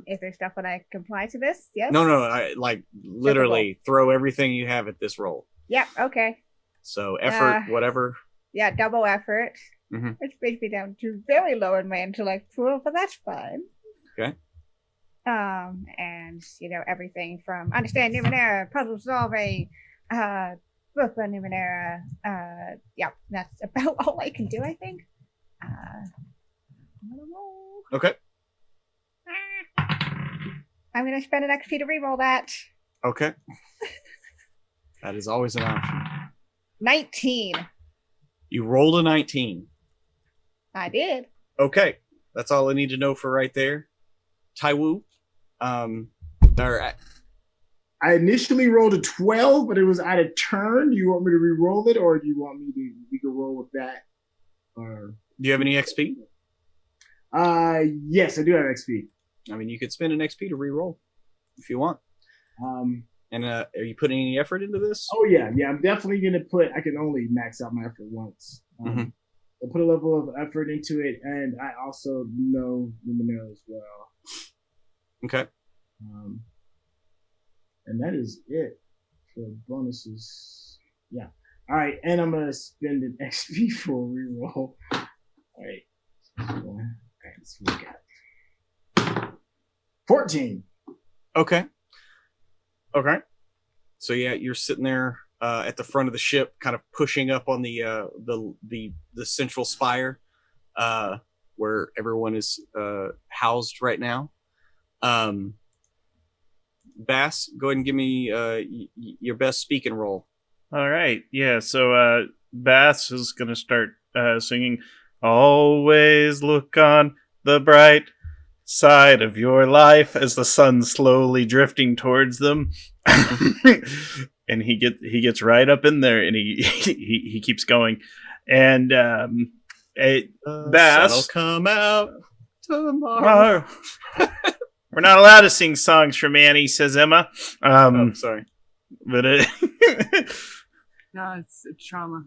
D: Is there stuff when I comply to this? Yes.
A: No. I like literally throw everything you have at this roll.
D: Yep. Okay.
A: So effort, whatever.
D: Yeah, double effort.
A: Mm-hmm.
D: Which brings me down to very low in my intellectual, but that's fine.
A: Okay.
D: And everything from understand Numenera, puzzle solving, book on Numenera. Yeah, that's about all I can do, I think. I'm gonna roll.
A: Okay.
D: I'm gonna spend an XP to reroll that.
A: Okay. That is always an option.
D: 19.
A: You rolled a 19.
D: I did.
A: Okay. That's all I need to know for right there. Taiwu, All right.
C: I initially rolled a 12, but it was out of turn. Do you want me to re-roll it, or do you want me to? We can roll with that. Or
A: Do you have any XP?
C: yes, I do have XP.
A: I mean, you could spend an XP to re-roll if you want. And are you putting any effort into this?
C: Oh yeah. I'm definitely gonna put. I can only max out my effort once. I'll put a level of effort into it, and I also know Numenera as well.
A: Okay.
C: And that is it for bonuses. Yeah. All right, and I'm gonna spend an XP for a reroll. All right. Let's look at 14.
A: Okay. So yeah, you're sitting there at the front of the ship, kind of pushing up on the central spire, where everyone is housed right now. Bass, go ahead and give me your best speaking roll.
E: All right. Yeah. So Bass is going to start singing, "Always look on the bright side of your life," as the sun's slowly drifting towards them. And he gets right up in there, and he keeps going. And Bass
A: Sun'll come out tomorrow.
E: We're not allowed to sing songs from Annie, says Emma.
A: Sorry.
E: But
B: No, it's trauma.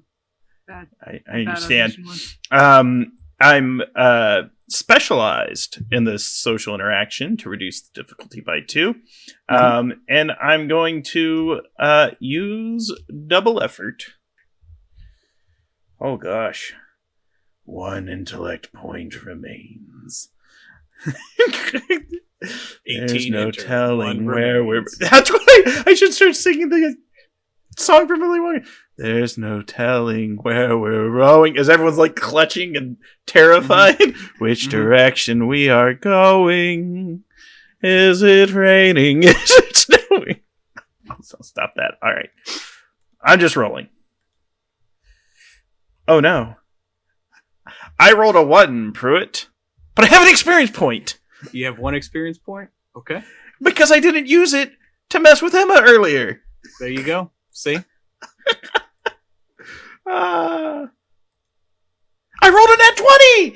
B: Bad.
E: I understand.
B: Bad
E: I'm specialized in this social interaction to reduce the difficulty by 2. And I'm going to use double effort. Oh gosh. 1 intellect point remains. There's no telling where we're... That's why I should start singing the song from Willy Wonka. There's no telling where we're rowing. As everyone's like clutching and terrified. Which direction we are going. Is it raining? Is it snowing? I'll stop that. All right. I'm just rolling. Oh no. I rolled a 1, Pruitt. But I have an experience point.
A: You have 1 experience point? Okay.
E: Because I didn't use it to mess with Emma earlier.
A: There you go. See?
E: I rolled a nat 20!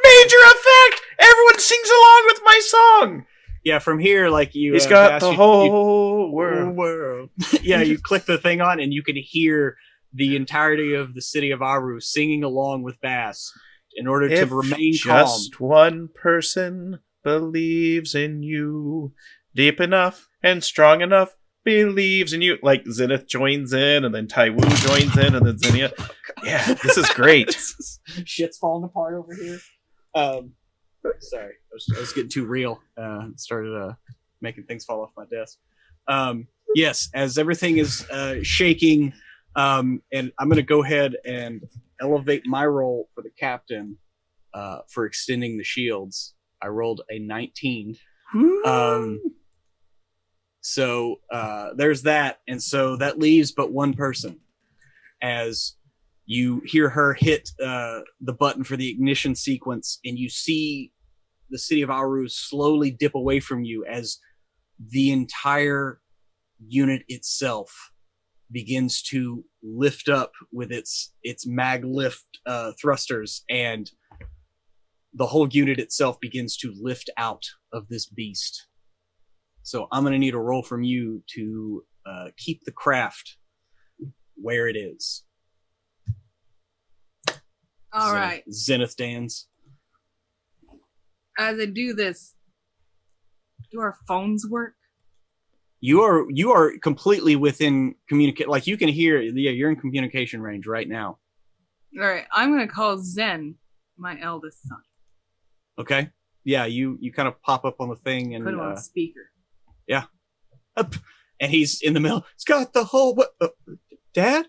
E: Major effect! Everyone sings along with my song!
A: Yeah, from here, like you...
E: He's got the whole world.
A: Yeah, you click the thing on, and you can hear the entirety of the city of Aru singing along with Bass in order to remain calm.
E: Just one person believes in you deep enough and strong enough, believes in you. Like Zenith joins in, and then Taiwu joins in, and then Xenia. Yeah, this is great.
A: Shit's falling apart over here. Sorry, I was getting too real. Started making things fall off my desk. Yes, as everything is shaking, and I'm going to go ahead and elevate my roll for the captain for extending the shields. I rolled a 19. So there's that, and so that leaves but one person. As you hear her hit the button for the ignition sequence, and you see the city of Aru slowly dip away from you as the entire unit itself begins to lift up with its mag lift thrusters, and the whole unit itself begins to lift out of this beast. So I'm going to need a roll from you to keep the craft where it is.
B: All right.
A: Zenith Dans.
B: As I do this, do our phones work?
A: You are completely within communicate. Like you can hear. Yeah, you're in communication range right now.
B: All right. I'm going to call Zen my eldest son.
A: Okay. Yeah, you kind of pop up on the thing and
B: put him on speaker.
A: Yeah. Up. And he's in the middle. It's got the whole... Dad?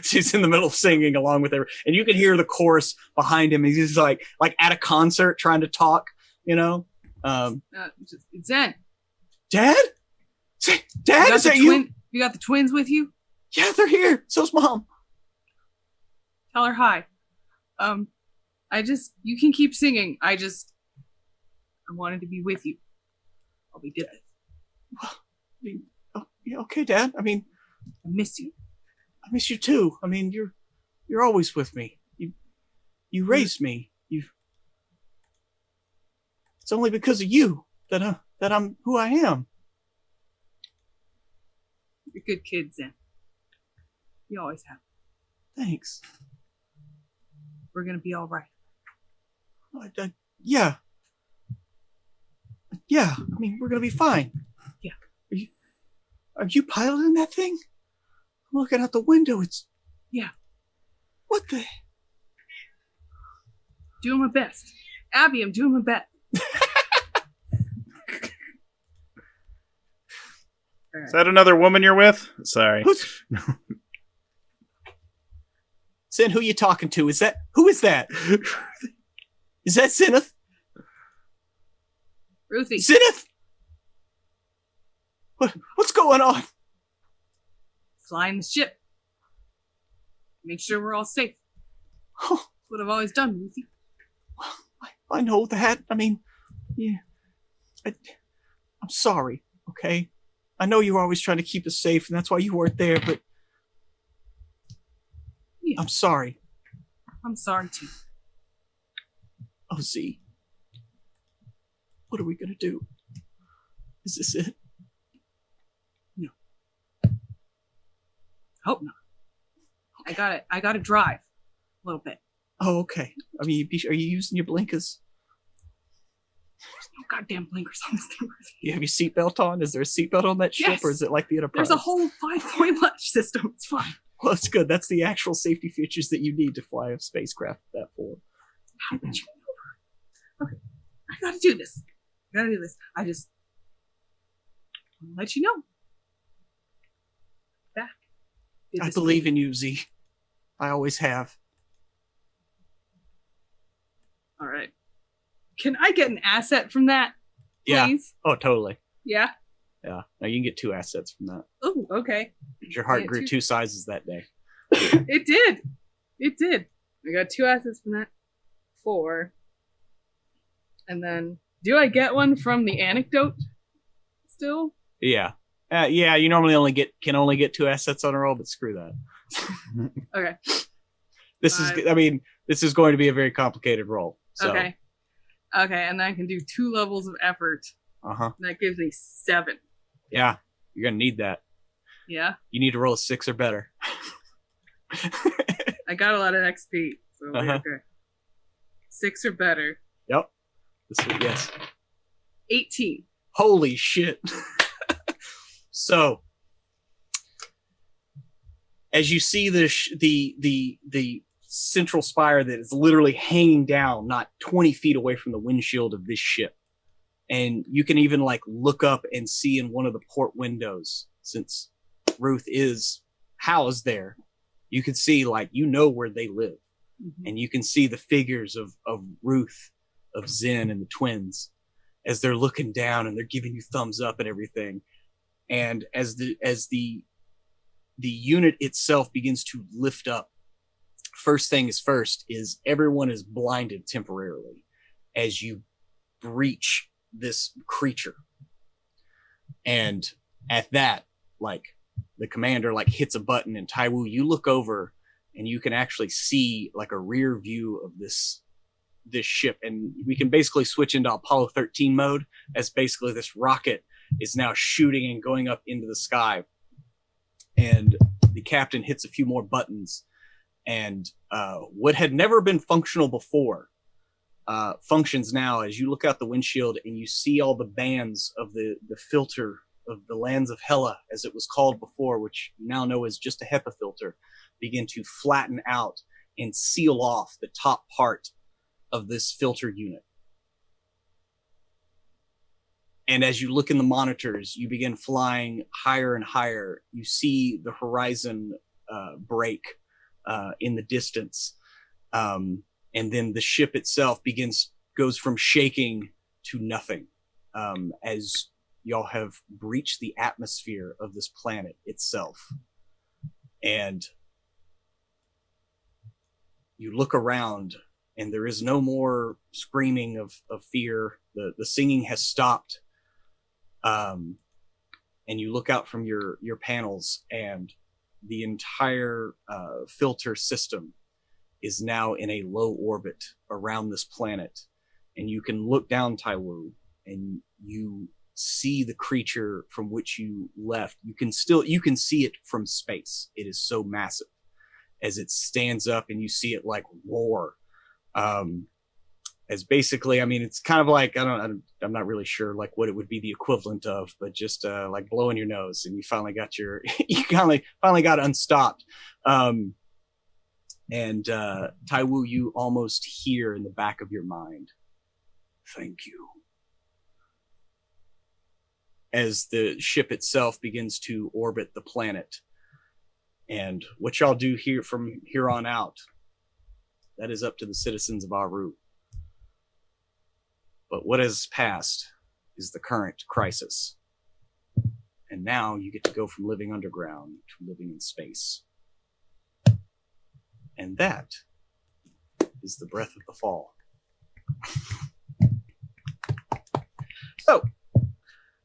A: He's in the middle of singing along with her. And you can hear the chorus behind him. He's just like at a concert trying to talk, you know?
B: Zen.
A: Dad? Dad, is that you?
B: You got the twins with you?
A: Yeah, they're here. So's Mom.
B: Tell her hi. You can keep singing. I wanted to be with you while we did this.
A: I mean, oh, yeah, okay, Dad. I mean,
B: I miss you.
A: I miss you too. I mean, you're always with me. You raised me. It's only because of you that I'm who I am.
B: You're good kids, Zen. You always have.
A: Thanks.
B: We're gonna be all right.
A: Yeah. Yeah. I mean, we're gonna be fine.
B: Yeah.
A: Are you piloting that thing? I'm looking out the window. It's.
B: Yeah.
A: What the?
B: Doing my best. Abby, I'm doing my best.
E: Is that another woman you're with? Sorry.
A: Sin, who you talking to? Who is that? Is that Zenith?
B: Ruthie.
A: Zenith? What's going on?
B: Flying the ship. Make sure we're all safe.
A: Oh,
B: That's what I've always done, Ruthie.
A: I know that. I mean, yeah. I'm sorry, okay? I know you were always trying to keep us safe, and that's why you weren't there, but
B: Yeah.
A: I'm sorry.
B: I'm sorry, too.
A: Oh, Z. What are we gonna do? Is this it?
B: Hope not. I gotta drive a little bit.
A: Oh, okay. I mean, are you using your blinkers?
B: There's no goddamn blinkers on this thing.
A: You have your seatbelt on? Is there a seatbelt on that ship,
B: Yes.
A: or is it like the Enterprise?
B: There's a whole 5-point latch system. It's fine.
A: Well, that's good. That's the actual safety features that you need to fly a spacecraft that for.
B: How did you know? Okay, I gotta do this. I just want to let you know. Back.
A: I believe in you, Z. I always have.
B: All right. Can I get an asset from that,
A: Yeah.
B: please?
A: Oh, totally.
B: Yeah.
A: Yeah. Now you can get 2 assets from that.
B: Oh, okay.
A: Your heart
B: Yeah,
A: grew 2 sizes that day.
B: It did. It did. I got 2 assets from that. 4. And then, do I get one from the anecdote still?
A: Yeah. Yeah. You normally can only get 2 assets on a roll, but screw that.
B: Okay.
A: This is going to be a very complicated roll. So.
B: Okay. Okay, and then I can do 2 levels of effort.
A: Uh-huh.
B: And that gives me 7.
A: Yeah. You're gonna need that.
B: Yeah.
A: You need to roll a 6 or better.
B: I got a lot of XP, so it'll be
A: Uh-huh.
B: okay. 6 or better.
A: Yep. Yes.
B: 18.
A: Holy shit. So, as you see the central spire that is literally hanging down not 20 feet away from the windshield of this ship, and you can even like look up and see in one of the port windows, since Ruth is housed there, you can see like where they live, and you can see the figures of Ruth, of Zen, and the twins as they're looking down and they're giving you thumbs up and everything. And as the unit itself begins to lift up, first thing is first is everyone is blinded temporarily as you breach this creature. And at that, like, the commander like hits a button, and Taiwu, you look over and you can actually see like a rear view of this ship, and we can basically switch into Apollo 13 mode as basically this rocket is now shooting and going up into the sky. And the captain hits a few more buttons, and what had never been functional before functions now as you look out the windshield and you see all the bands of the filter of the lands of HEl-A, as it was called before, which you now know is just a HEPA filter, begin to flatten out and seal off the top part of this filter unit. And as you look in the monitors, you begin flying higher and higher. You see the horizon break in the distance. And then the ship itself goes from shaking to nothing as y'all have breached the atmosphere of this planet itself. And you look around, and there is no more screaming of fear. The singing has stopped. And you look out from your panels, and the entire filter system is now in a low orbit around this planet. And you can look down, Taiwu, and you see the creature from which you left. You can see it from space. It is so massive as it stands up, and you see it like roar. As basically, I mean, it's kind of like, I'm not really sure like what it would be the equivalent of, but just like blowing your nose, and you finally got finally got unstopped. And Taiwu, you almost hear in the back of your mind, "Thank you," as the ship itself begins to orbit the planet. And what y'all do here from here on out, that is up to the citizens of Aru. But what has passed is the current crisis. And now you get to go from living underground to living in space. And that is the breath of the fall. So,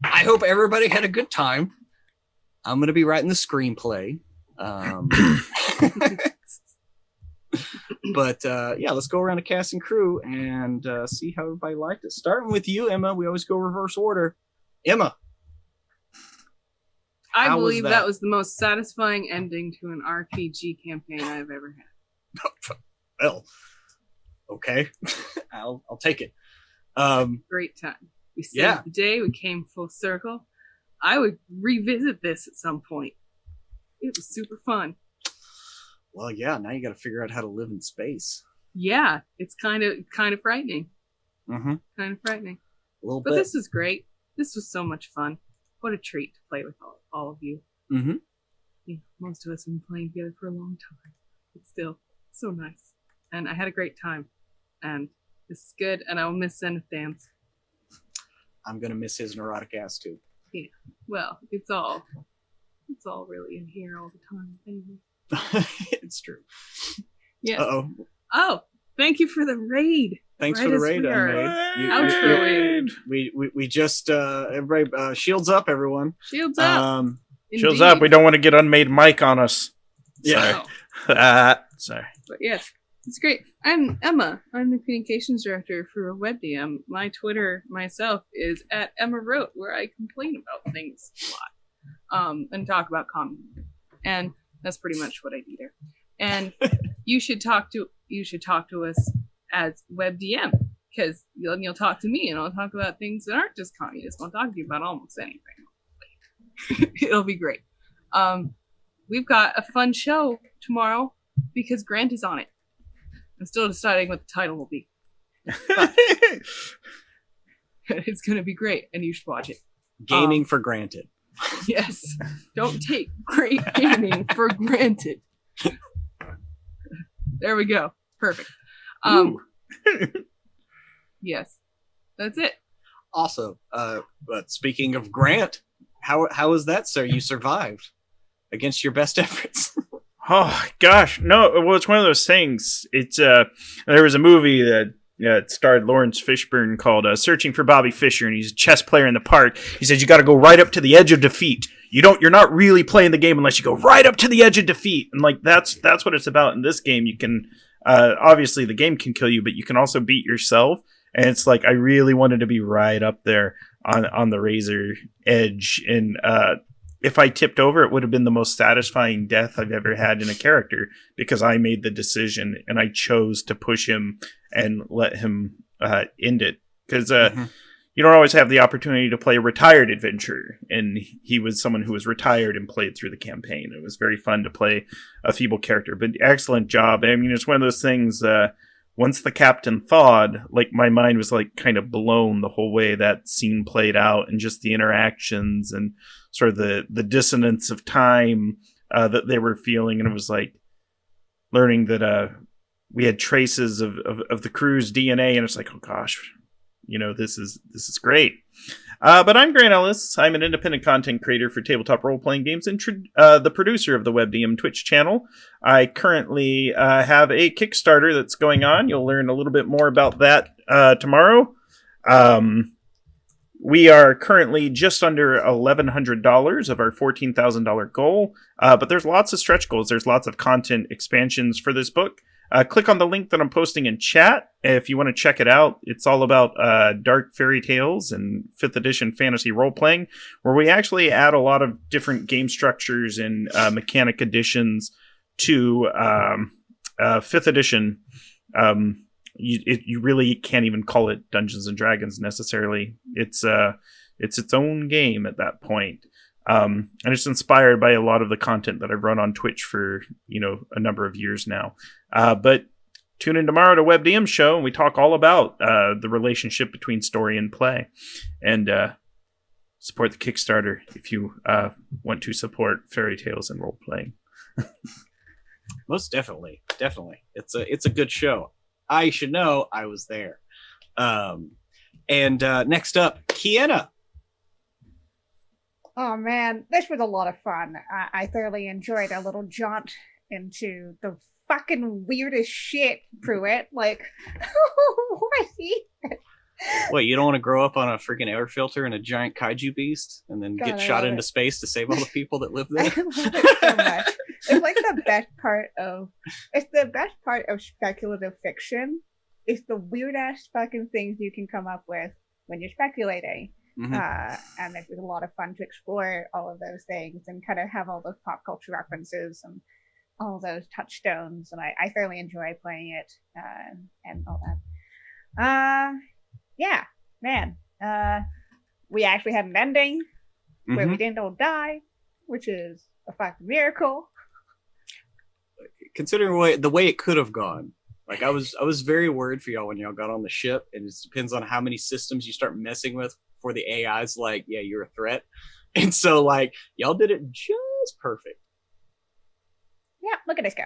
A: I hope everybody had a good time. I'm going to be writing the screenplay. But yeah, let's go around the cast and crew and see how everybody liked it. Starting with you, Emma. We always go reverse order. Emma.
B: I
A: How was
B: believe
A: that?
B: that was the most satisfying ending to an RPG campaign I've ever had.
A: Well, okay. I'll take it.
B: Great time. We saved
A: Yeah.
B: the day. We came full circle. I would revisit this at some point. It was super fun.
A: Well, yeah. Now you got to figure out how to live in space.
B: Yeah, it's kind of frightening.
A: Mm-hmm.
B: Kind of frightening.
A: A little
B: But
A: bit.
B: this was great. This was so much fun. What a treat to play with all of you.
A: Mm-hmm.
B: Yeah, most of us have been playing together for a long time. But still, so nice. And I had a great time. And this is good. And I will miss Zenith Dance.
A: I'm gonna miss his neurotic ass too.
B: Well, it's all really in here all the time. Anyway.
A: It's true.
B: Yes.
A: Uh-oh.
B: Oh, thank you for the raid.
A: Thanks
B: Right
A: for the
B: as
A: raid,
B: we are
A: Unraid.
B: Outro.
A: We just everybody shields up, everyone.
B: Shields up.
E: Shields up. We don't want to get unmade Mike on us.
A: Yeah.
B: No.
E: Sorry.
B: But yes, it's great. I'm Emma. I'm the communications director for WebDM. My Twitter myself is at Emma Wrote, where I complain about things a lot, and talk about comedy. And that's pretty much what I do there. And you should talk to us as WebDM, because you'll talk to me, and I'll talk about things that aren't just communist. I'll talk to you about almost anything. It'll be great. We've got a fun show tomorrow because Grant is on it. I'm still deciding what the title will be. It's going to be great, and you should watch it.
A: Gaming for granted.
B: Yes. Don't take great gaming for granted. There we go. Perfect. Yes. That's it.
A: Also, but speaking of Grant, how was that, sir? You survived against your best efforts.
E: Oh gosh, no. Well, it's one of those things. It's there was a movie that starred Lawrence Fishburne called "Searching for Bobby Fischer," and he's a chess player in the park. He says you got to go right up to the edge of defeat. You're not really playing the game unless you go right up to the edge of defeat. And like that's what it's about in this game. You can obviously the game can kill you, but you can also beat yourself. And it's like I really wanted to be right up there on the razor edge, and if I tipped over, it would have been the most satisfying death I've ever had in a character, because I made the decision and I chose to push him and let him end it. Because you don't always have the opportunity to play a retired adventurer, and he was someone who was retired and played through the campaign. It was very fun to play a feeble character, but excellent job. I mean, it's one of those things, once the captain thawed, like my mind was like kind of blown the whole way that scene played out, and just the interactions and sort of the dissonance of time that they were feeling. And it was like learning that we had traces of the crew's DNA, and it's like, oh gosh, this is great. But I'm Grant Ellis. I'm an independent content creator for tabletop role-playing games and the producer of the WebDM Twitch channel. I currently have a Kickstarter that's going on. You'll learn a little bit more about that tomorrow. We are currently just under $1,100 of our $14,000 goal, but there's lots of stretch goals. There's lots of content expansions for this book. Click on the link that I'm posting in chat if you want to check it out. It's all about dark fairy tales and 5th edition fantasy role-playing, where we actually add a lot of different game structures and mechanic additions to 5th edition. You really can't even call it Dungeons and Dragons necessarily. It's its own game at that point. And it's inspired by a lot of the content that I've run on Twitch for, a number of years now. But tune in tomorrow to WebDM's show, and we talk all about the relationship between story and play. And support the Kickstarter if you want to support fairy tales and role playing.
A: Most definitely. It's a good show. I should know I was there. And next up, Kiana.
D: Oh man, this was a lot of fun. I thoroughly enjoyed a little jaunt into the fucking weirdest shit, Pruitt. Like, what is he?
A: What, you don't want to grow up on a freaking air filter and a giant kaiju beast and then
D: God,
A: get
D: I
A: shot
D: love
A: into
D: it.
A: space to save all the people that live
D: I
A: there?
D: love it so much. It's like the best part of speculative fiction. It's the weird ass fucking things you can come up with when you're speculating.
A: Mhm.
D: And it was a lot of fun to explore all of those things and kind of have all those pop culture references and all those touchstones. And I thoroughly enjoy playing it and all that. Yeah, man. We actually had an ending where we didn't all die, which is a fucking miracle.
A: Considering the way it could have gone, like I was very worried for y'all when y'all got on the ship, and it depends on how many systems you start messing with for the AI's like, yeah, you're a threat. And so like y'all did it just perfect.
D: Yeah, look at us go.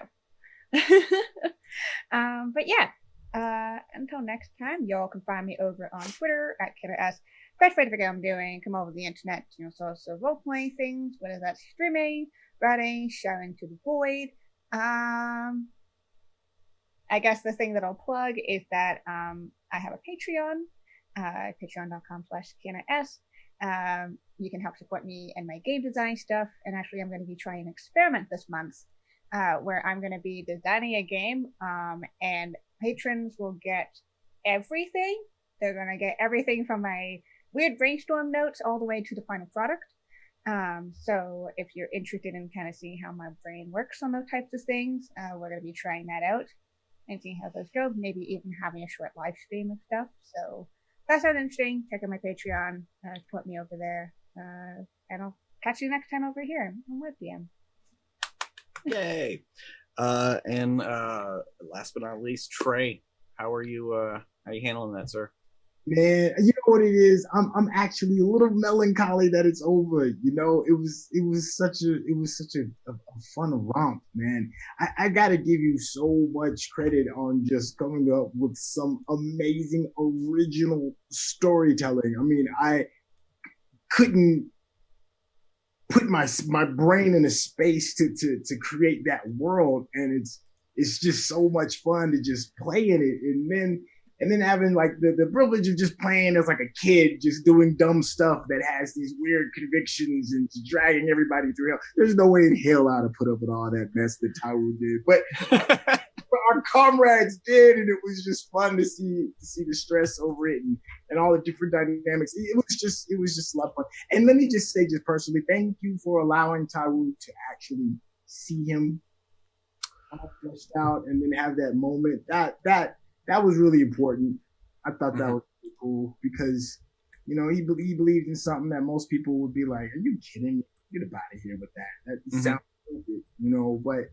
D: But yeah, until next time, y'all can find me over on Twitter at KillerS. Best way to figure out what I'm doing, come over the internet, source of role playing things, whether that's streaming, writing, sharing to the void. I guess the thing that I'll plug is that I have a Patreon, patreon.com/KillerS. You can help support me and my game design stuff. And actually, I'm going to be trying an experiment this month where I'm going to be designing a game, and patrons will get everything. They're going to get everything from my weird brainstorm notes all the way to the final product. So if you're interested in kind of seeing how my brain works on those types of things, we're going to be trying that out and seeing how those go. Maybe even having a short live stream of stuff. So that sounds interesting. Check out my Patreon. Support me over there. And I'll catch you next time over here on WebDM.
A: Yay. And last but not least, Trey, how are you handling that, sir?
C: Man, you know what it is? I'm actually a little melancholy that it's over. It was such a fun romp, man. I gotta give you so much credit on just coming up with some amazing original storytelling. I mean, I couldn't put my brain in a space to create that world, and it's just so much fun to just play in it, and then having like the privilege of just playing as like a kid, just doing dumb stuff that has these weird convictions and dragging everybody through hell. There's no way in hell I'd have put up with all that mess that Taiwo did, but our comrades did, and it was just fun to see the stress over it and all the different dynamics. It was just a lot of fun. And let me just say, just personally, thank you for allowing Taiwo to actually see him all fleshed out and then have that moment. That was really important. I thought that was really cool because, he believed in something that most people would be like, "Are you kidding me? Get out of here with that. That sounds stupid," But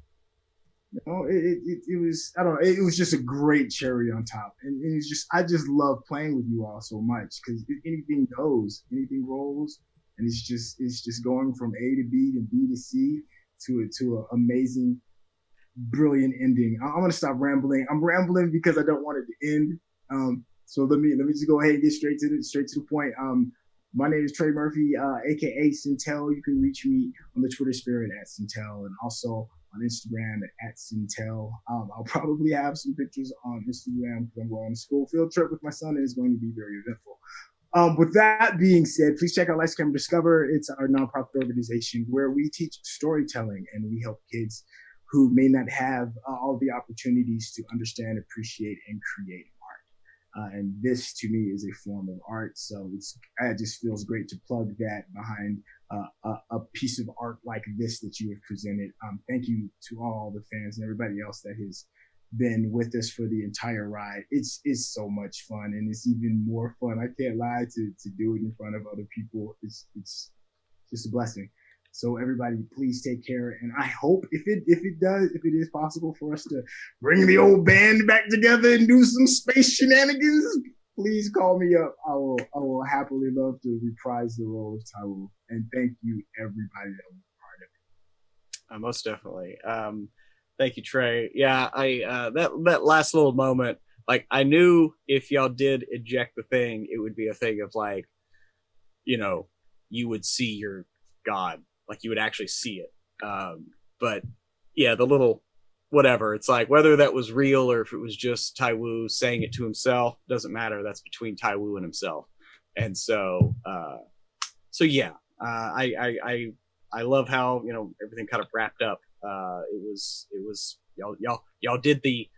C: it was, I don't know, it was just a great cherry on top, and it's just, I just love playing with you all so much because anything goes, anything rolls, and it's just going from A to B to B to C to an amazing, brilliant ending. I'm gonna stop rambling. I'm rambling because I don't want it to end. So let me just go ahead and get straight to the point. My name is Trey Murphy, aka Sintel. You can reach me on the Twitter sphere at Sintel, and also on Instagram at Sintel. I'll probably have some pictures on Instagram because I'm going on a school field trip with my son, and it's going to be very eventful. With that being said, please check out Lights Camera Discover. It's our nonprofit organization where we teach storytelling and we help kids who may not have all the opportunities to understand, appreciate, and create art. And this, to me, is a form of art. So it just feels great to plug that behind a piece of art like this that you have presented. Thank you to all the fans and everybody else that has been with us for the entire ride. It's so much fun, and it's even more fun. I can't lie to do it in front of other people. It's just a blessing. So everybody, please take care. And I hope if it is possible for us to bring the old band back together and do some space shenanigans, please call me up. I will happily love to reprise the role of Taiwu. And thank you everybody that was part of it.
A: Most definitely. Thank you, Trey. Yeah, that last little moment, like I knew if y'all did eject the thing, it would be a thing of like, you would see your god, like you would actually see it. But yeah, the little whatever, it's like whether that was real or if it was just Taiwu saying it to himself, doesn't matter. That's between Taiwu and himself. And so yeah, I love how everything kind of wrapped up. It was y'all did the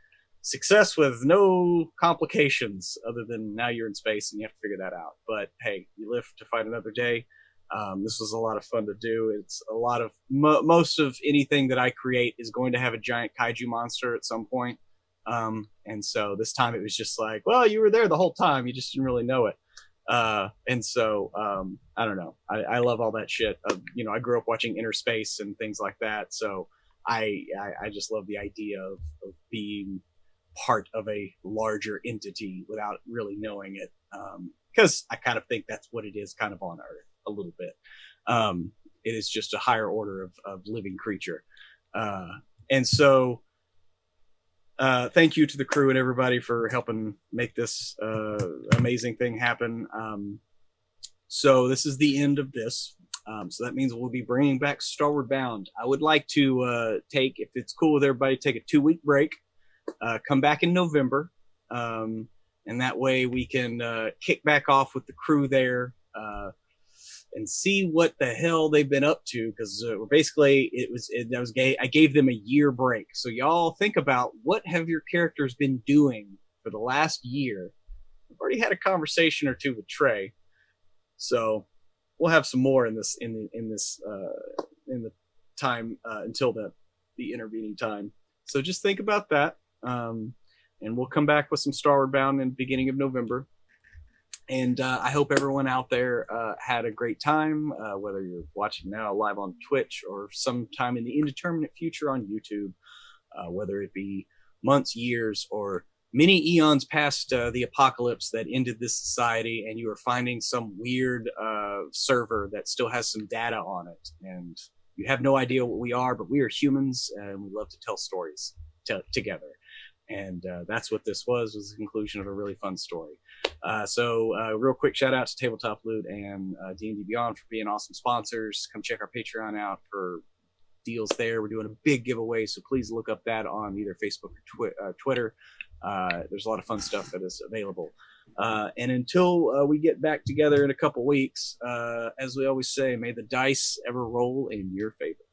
A: success with no complications other than now you're in space and you have to figure that out. But hey, you live to fight another day. This was a lot of fun to do. It's a lot of most of anything that I create is going to have a giant kaiju monster at some point. And so this time it was just like, well, you were there the whole time, you just didn't really know it. And so I don't know. I love all that shit. I grew up watching Inner Space and things like that. So I just love the idea of being part of a larger entity without really knowing it. Because I kind of think that's what it is kind of on Earth a little bit. It is just a higher order of living creature. And so thank you to the crew and everybody for helping make this amazing thing happen. So this is the end of this. So that means we'll be bringing back Starward Bound. I would like to take, if it's cool with everybody, take a 2-week break, come back in November. And that way we can kick back off with the crew there and see what the hell they've been up to. Because basically I gave them a year break. So y'all think about what have your characters been doing for the last year. I've already had a conversation or two with Trey. So we'll have some more in the time until the intervening time. So just think about that, and we'll come back with some Starward Bound in the beginning of November. And I hope everyone out there had a great time, whether you're watching now live on Twitch or sometime in the indeterminate future on YouTube, whether it be months, years, or many eons past the apocalypse that ended this society, and you are finding some weird server that still has some data on it, and you have no idea what we are, but we are humans, and we love to tell stories together. And that's what this was the conclusion of a really fun story. So real quick shout out to Tabletop Loot and D&D Beyond for being awesome sponsors. Come check our Patreon out for deals there. We're doing a big giveaway, so please look up that on either Facebook or Twitter. There's a lot of fun stuff that is available. And until we get back together in a couple weeks, as we always say, may the dice ever roll in your favor.